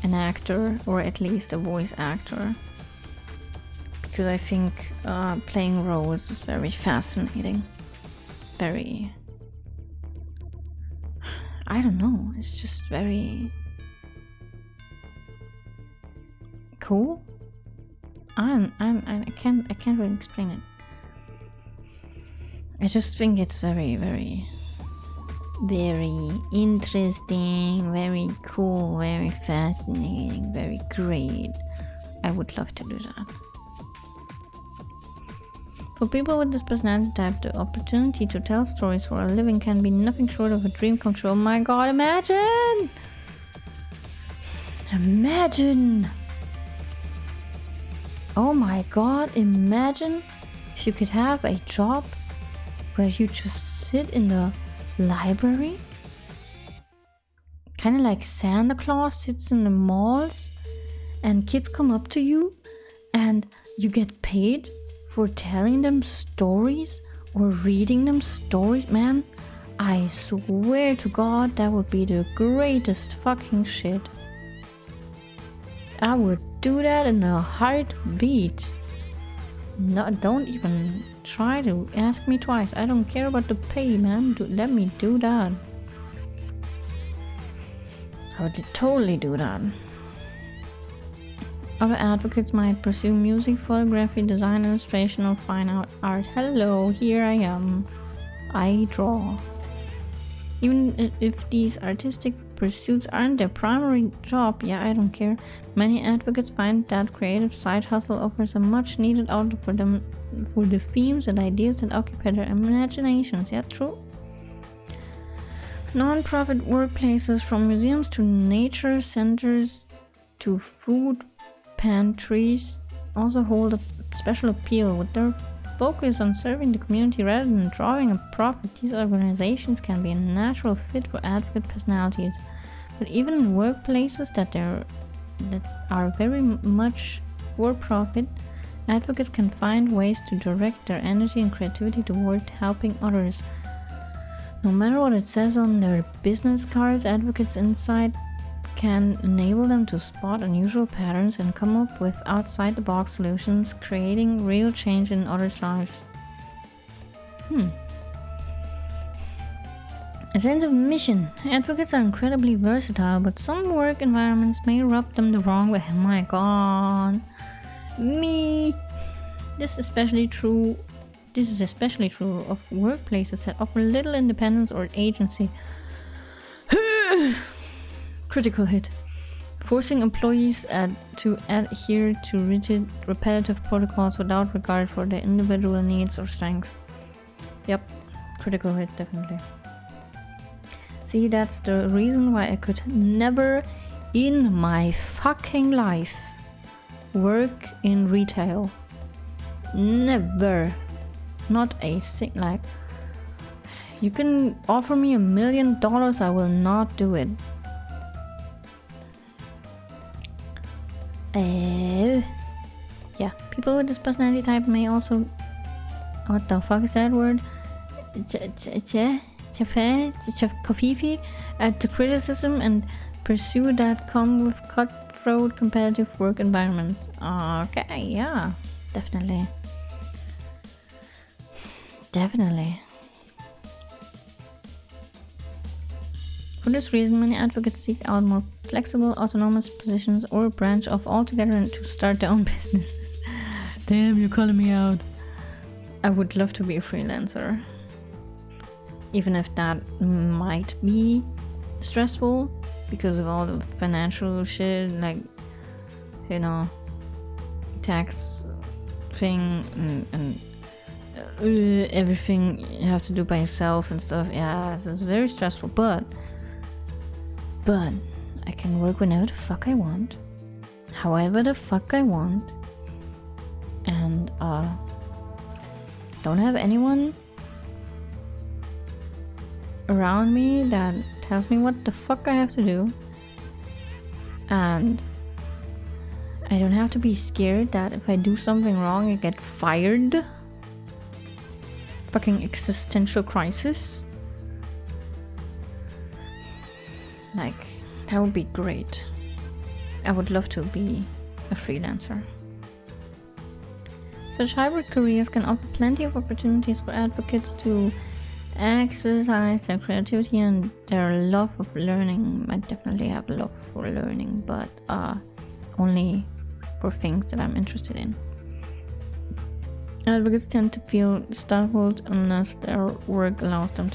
actor, or at least a voice actor, because I think playing roles is very fascinating. Very, I don't know, it's just very cool. I can't really explain it. I just think it's very, very, very interesting, very cool, very fascinating, very great. I would love to do that. For people with this personality type, the opportunity to tell stories for a living can be nothing short of a dream come true. Oh my god, imagine! Imagine! Oh my god, imagine if you could have a job where you just sit in the library, kind of like Santa Claus sits in the malls, and kids come up to you and you get paid for telling them stories or reading them stories. Man, I swear to god, that would be the greatest fucking shit. I would do that in a heartbeat. No, don't even try to ask me twice. I don't care about the pay, man. Let me do that. I would totally do that. Other advocates might pursue music, photography, design, illustration, or fine art. Hello, here I am. I draw. Even if these artistic pursuits aren't their primary job, yeah, I don't care. Many advocates find that creative side hustle offers a much needed outlet for them, for the themes and ideas that occupy their imaginations. Yeah, true. Non-profit workplaces, from museums to nature centers to food pantries, also hold a special appeal. With their focus on serving the community rather than drawing a profit, these organizations can be a natural fit for advocate personalities. But even in workplaces that are very much for profit, advocates can find ways to direct their energy and creativity toward helping others. No matter what it says on their business cards, advocates' insight can enable them to spot unusual patterns and come up with outside-the-box solutions, creating real change in others' lives. A sense of mission. Advocates are incredibly versatile, but some work environments may rub them the wrong way. Oh my god. Me! This is especially true of workplaces that offer little independence or agency. Critical hit. Forcing employees to adhere to rigid, repetitive protocols without regard for their individual needs or strengths. Yep, critical hit, definitely. See, that's the reason why I could never in my fucking life work in retail. Never. Not a thing. Like, you can offer me $1 million, I will not do it. Yeah, people with this personality type may also... What the fuck is that word? Kofifi at the criticism and pursue that come with cutthroat competitive work environments. Okay, yeah, definitely. Definitely. For this reason, many advocates seek out more flexible, autonomous positions or branch off altogether and to start their own businesses. Damn, you're calling me out. I would love to be a freelancer. Even if that might be stressful because of all the financial shit, like, you know, tax thing and everything you have to do by yourself and stuff. Yeah, it's very stressful, but I can work whenever the fuck I want, however the fuck I want, and don't have anyone around me that tells me what the fuck I have to do, and I don't have to be scared that if I do something wrong I get fired. Fucking existential crisis. Like, that would be great. I would love to be a freelancer. Such hybrid careers can offer plenty of opportunities for advocates to exercise their creativity and their love of learning. I definitely have love for learning, but only for things that I'm interested in. Advocates tend to feel stifled unless their work allows them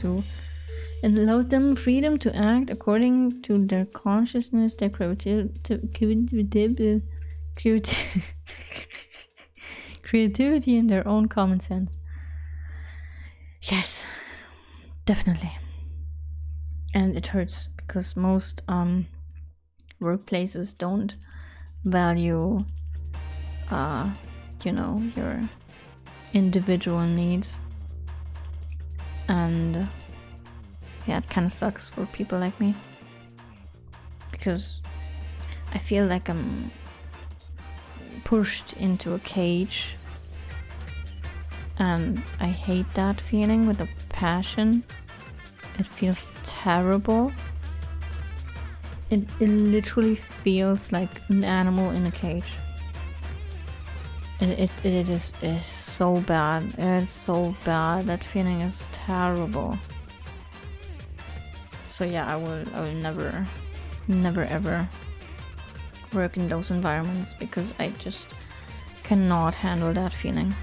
freedom to act according to their consciousness, their creativity and their own common sense. Yes, definitely. And it hurts because most workplaces don't value your individual needs, and yeah, it kind of sucks for people like me because I feel like I'm pushed into a cage, and I hate that feeling with a passion. It feels terrible. It literally feels like an animal in a cage. It is so bad. It's so bad. That feeling is terrible. So yeah, I will never ever work in those environments because I just cannot handle that feeling.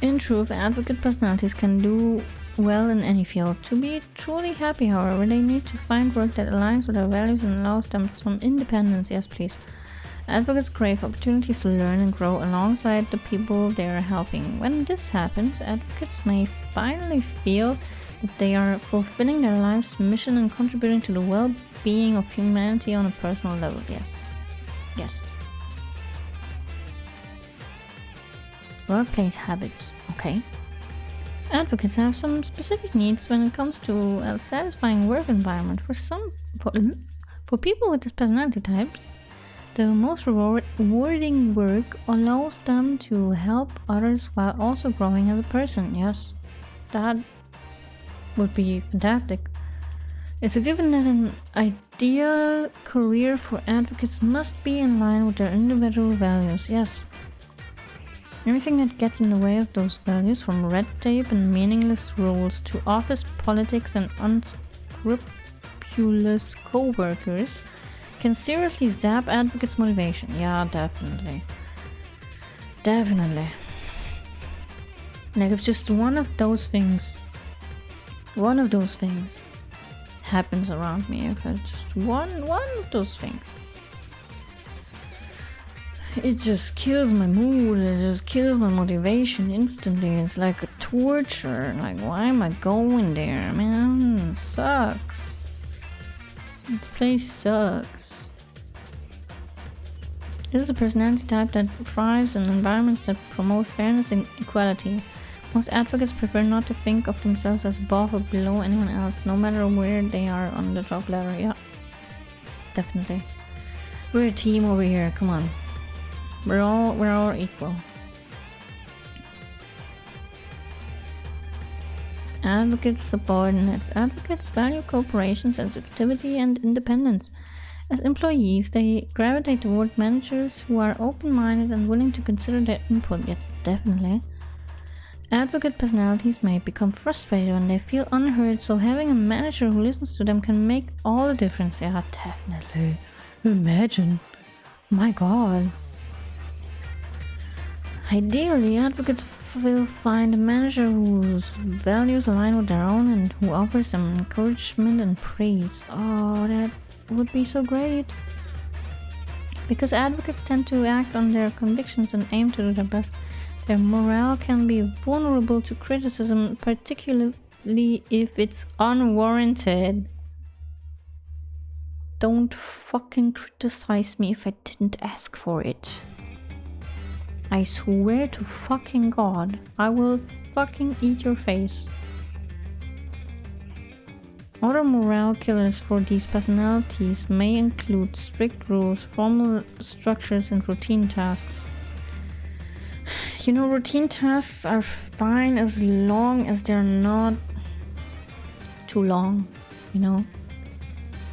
In truth, advocate personalities can do well in any field. To be truly happy, however, they need to find work that aligns with their values and allows them some independence. Yes, please. Advocates crave opportunities to learn and grow alongside the people they are helping. When this happens, advocates may finally feel that they are fulfilling their life's mission and contributing to the well-being of humanity on a personal level. Yes. Yes. Workplace habits. Okay. Advocates have some specific needs when it comes to a satisfying work environment. For people with this personality type, the most rewarding work allows them to help others while also growing as a person. Yes, that would be fantastic. It's a given that an ideal career for advocates must be in line with their individual values. Yes. Anything that gets in the way of those values, from red tape and meaningless rules to office politics and unscrupulous co-workers, can seriously zap advocates' motivation. Yeah, definitely. Definitely. Like, if just one of those things happens around me, if it's just one of those things, it just kills my mood, it just kills my motivation instantly. It's like a torture. Like, why am I going there, man? It sucks. This place sucks. This is a personality type that thrives in environments that promote fairness and equality. Most advocates prefer not to think of themselves as above or below anyone else, no matter where they are on the job ladder. Yeah, definitely. We're a team over here. Come on, we're all equal. Advocates, subordinates. Advocates value cooperation, sensitivity, and independence. As employees, they gravitate toward managers who are open-minded and willing to consider their input. Yeah, definitely. Advocate personalities may become frustrated when they feel unheard, so having a manager who listens to them can make all the difference. Yeah, definitely. Imagine. My god. Ideally, advocates will find a manager whose values align with their own and who offers them encouragement and praise. Oh, that would be so great. Because advocates tend to act on their convictions and aim to do their best. Their morale can be vulnerable to criticism, particularly if it's unwarranted. Don't fucking criticize me if I didn't ask for it. I swear to fucking God, I will fucking eat your face. Other morale killers for these personalities may include strict rules, formal structures, and routine tasks. You know, routine tasks are fine as long as they're not too long, you know?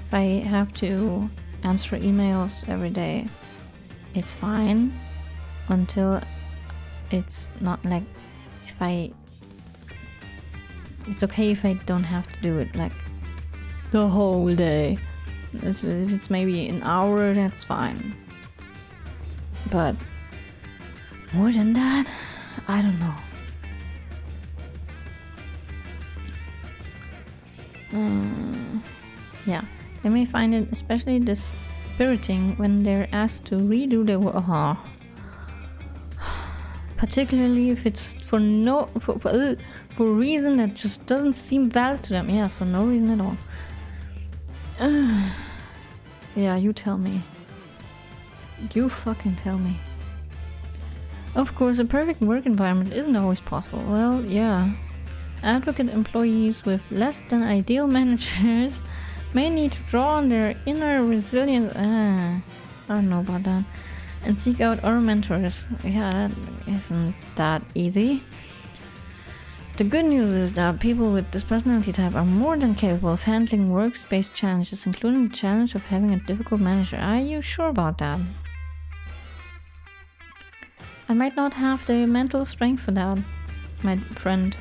If I have to answer emails every day, it's fine until it's not like it's okay if I don't have to do it like the whole day. If it's maybe an hour, that's fine. But more than that, I don't know. Yeah, they may find it especially dispiriting when they're asked to redo their work. Particularly if it's for a reason that just doesn't seem valid to them. Yeah, so no reason at all. Yeah, you tell me. You fucking tell me. Of course, a perfect work environment isn't always possible. Well, yeah. Advocate employees with less than ideal managers may need to draw on their inner resilience. I don't know about that. And seek out other mentors. Yeah, that isn't that easy. The good news is that people with this personality type are more than capable of handling workspace challenges, including the challenge of having a difficult manager. Are you sure about that? I might not have the mental strength for that, my friend.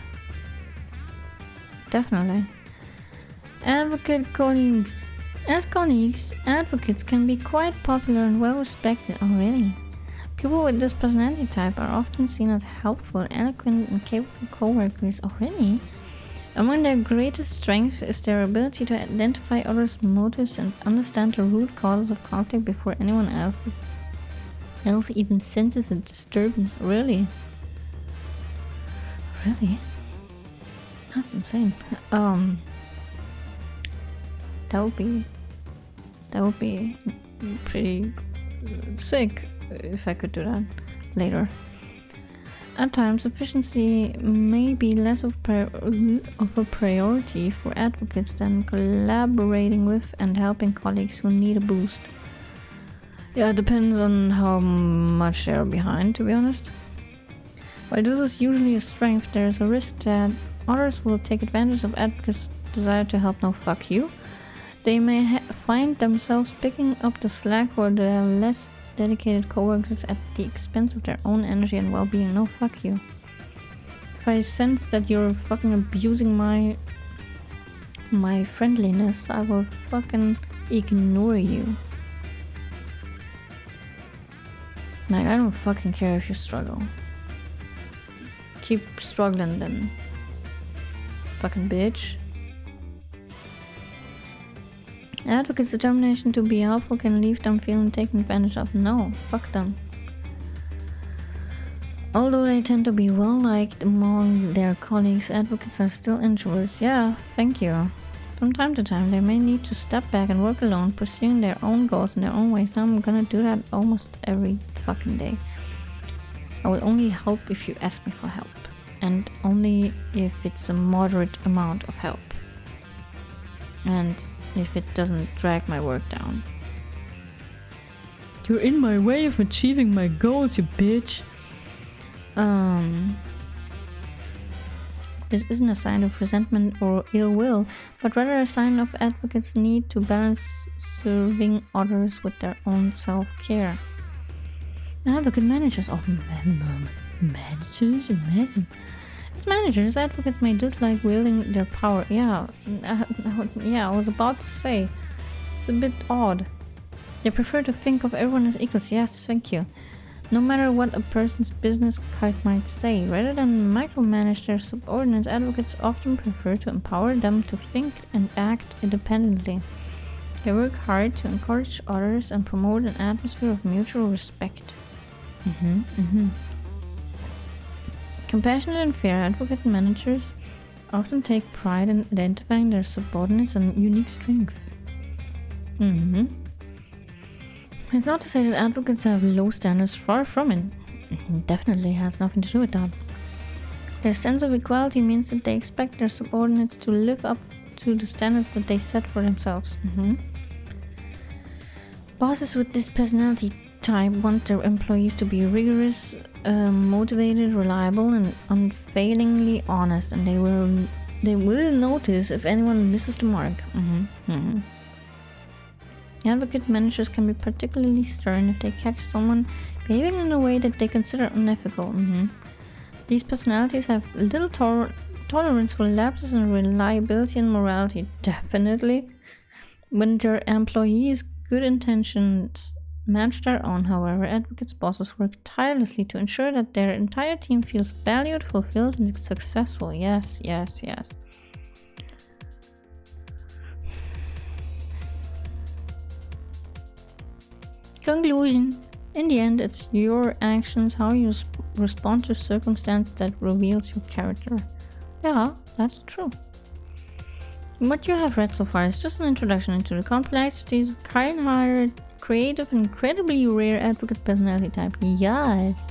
Definitely. Advocate colleagues. As colleagues, advocates can be quite popular and well respected already. People with this personality type are often seen as helpful, eloquent, and capable co-workers already. Among their greatest strengths is their ability to identify others' motives and understand the root causes of conflict before anyone else's health even senses a disturbance. Really? Really? That's insane. That would be pretty sick if I could do that later. At times, efficiency may be less of a priority for advocates than collaborating with and helping colleagues who need a boost. Yeah, it depends on how much they're behind, to be honest. While this is usually a strength, there's a risk that others will take advantage of advocates' desire to help. No, fuck you. They may find themselves picking up the slack for the less dedicated coworkers at the expense of their own energy and well-being. No, fuck you. If I sense that you're fucking abusing my friendliness, I will fucking ignore you. Like, I don't fucking care if you struggle. Keep struggling then. Fucking bitch. Advocates' determination to be helpful can leave them feeling taken advantage of. No, fuck them. Although they tend to be well liked among their colleagues, advocates are still introverts. Yeah, thank you. From time to time, they may need to step back and work alone, pursuing their own goals in their own ways. Now I'm gonna do that almost every fucking day. I will only help if you ask me for help, and only if it's a moderate amount of help, and if it doesn't drag my work down. You're in my way of achieving my goals, you bitch. This isn't a sign of resentment or ill will, but rather a sign of advocates' need to balance serving others with their own self-care. Advocate managers, managers, imagine. As managers, advocates may dislike wielding their power. Yeah, I was about to say, it's a bit odd. They prefer to think of everyone as equals. Yes, thank you. No matter what a person's business card might say, rather than micromanage their subordinates, advocates often prefer to empower them to think and act independently. They work hard to encourage others and promote an atmosphere of mutual respect. Compassionate and fair advocate managers often take pride in identifying their subordinates and unique strengths. It's not to say that advocates have low standards, far from it. Definitely has nothing to do with that. Their sense of equality means that they expect their subordinates to live up to the standards that they set for themselves. Bosses with this personality type want their employees to be rigorous, motivated, reliable, and unfailingly honest, and they will notice if anyone misses the mark. Advocate managers can be particularly stern if they catch someone behaving in a way that they consider unethical. These personalities have little tolerance for lapses in reliability and morality. Definitely. When their employees' good intentions match their own, however, advocates' bosses work tirelessly to ensure that their entire team feels valued, fulfilled, and successful. Yes. Conclusion. In the end, it's your actions, how you respond to circumstance that reveals your character. Yeah, that's true. What you have read so far is just an introduction into the complexities of kind-hearted, creative, and incredibly rare advocate personality type. Yes.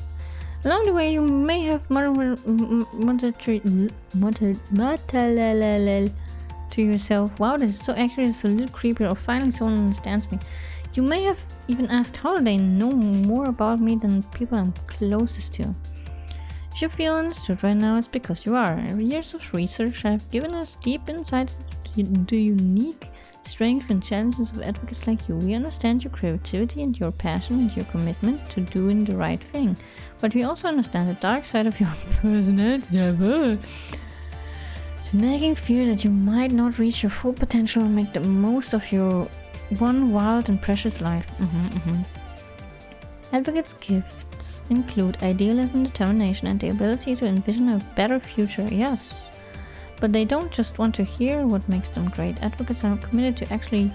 Along the way, you may have muttered to yourself, wow, this is so accurate, it's a little creepy, or finally someone understands me. You may have even asked, how do they know more about me than people I'm closest to? If you feel understood right now, it's because you are. Years of research have given us deep insights into the unique strengths and challenges of advocates like you. We understand your creativity and your passion and your commitment to doing the right thing. But we also understand the dark side of your personality, to nagging fear that you might not reach your full potential and make the most of your one wild and precious life. Advocates' gifts include idealism, determination, and the ability to envision a better future. Yes, but they don't just want to hear what makes them great. Advocates are committed to actually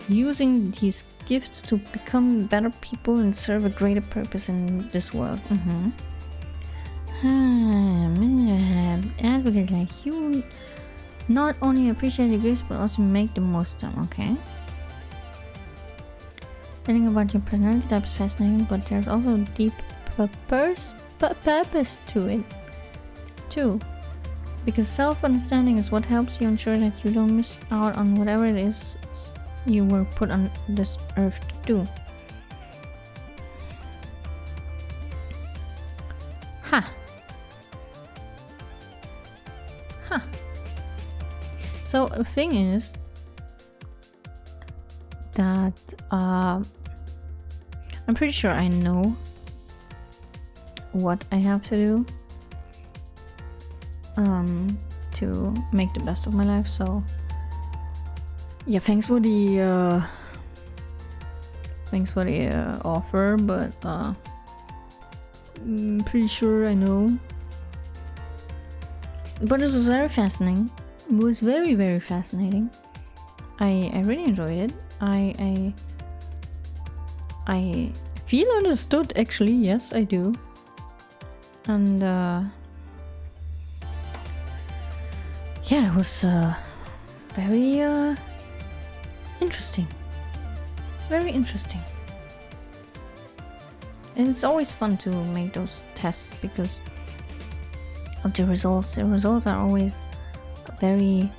using these gifts to become better people and serve a greater purpose in this world. Advocates like you not only appreciate the gifts but also make the most of them. Okay. Learning about your personality type is fascinating, but there's also a deep purpose to it too. Because self-understanding is what helps you ensure that you don't miss out on whatever it is you were put on this earth to do. So the thing is that I'm pretty sure I know what I have to do to make the best of my life. So yeah, thanks for the offer, but I'm pretty sure I know. But it was very fascinating. It was very, very fascinating. I really enjoyed it. I feel understood, actually. Yes, I do. And yeah, it was very interesting. Very interesting. And it's always fun to make those tests because of the results. The results are always very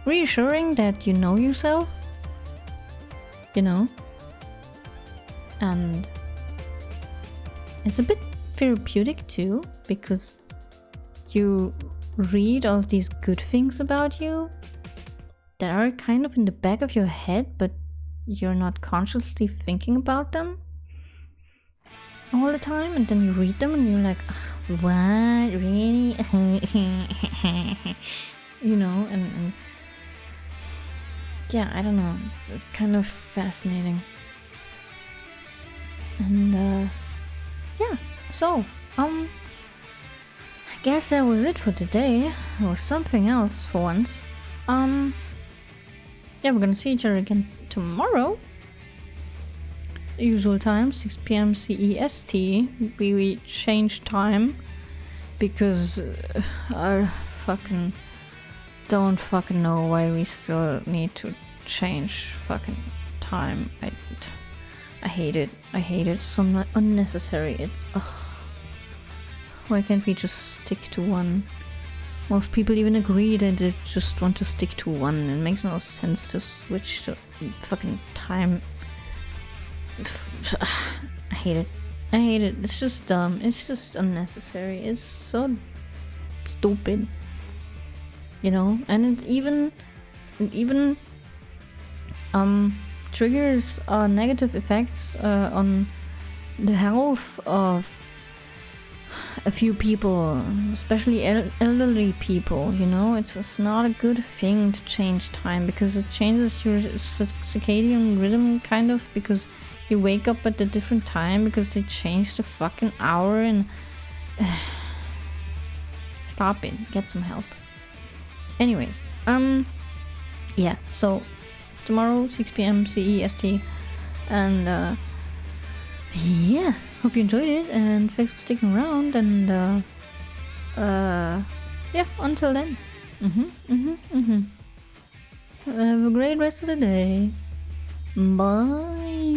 reassuring that you know yourself, you know, and it's a bit therapeutic too because you read all these good things about you that are kind of in the back of your head, but you're not consciously thinking about them all the time, and then you read them and you're like, what, really? You know, and yeah, I don't know, it's kind of fascinating. And yeah, so I guess that was it for today. It was something else for once. Yeah, we're gonna see each other again tomorrow. The usual time, 6 p.m. CEST. We changed time because I fucking don't fucking know why we still need to change fucking time. I hate it. I hate it. So unnecessary. It's why can't we just stick to one? Most people even agree that they just want to stick to one. It makes no sense to switch to fucking time. I hate it. I hate it. It's just dumb. It's just unnecessary. It's so stupid. You know? And it even triggers negative effects on the health of a few people, especially elderly people, you know? It's not a good thing to change time because it changes your circadian rhythm, kind of, because you wake up at a different time because they changed the fucking hour and... Stop it. Get some help. Anyways, yeah, so tomorrow, 6 p.m. CEST, and yeah, hope you enjoyed it, and thanks for sticking around, and yeah, until then, have a great rest of the day. Bye.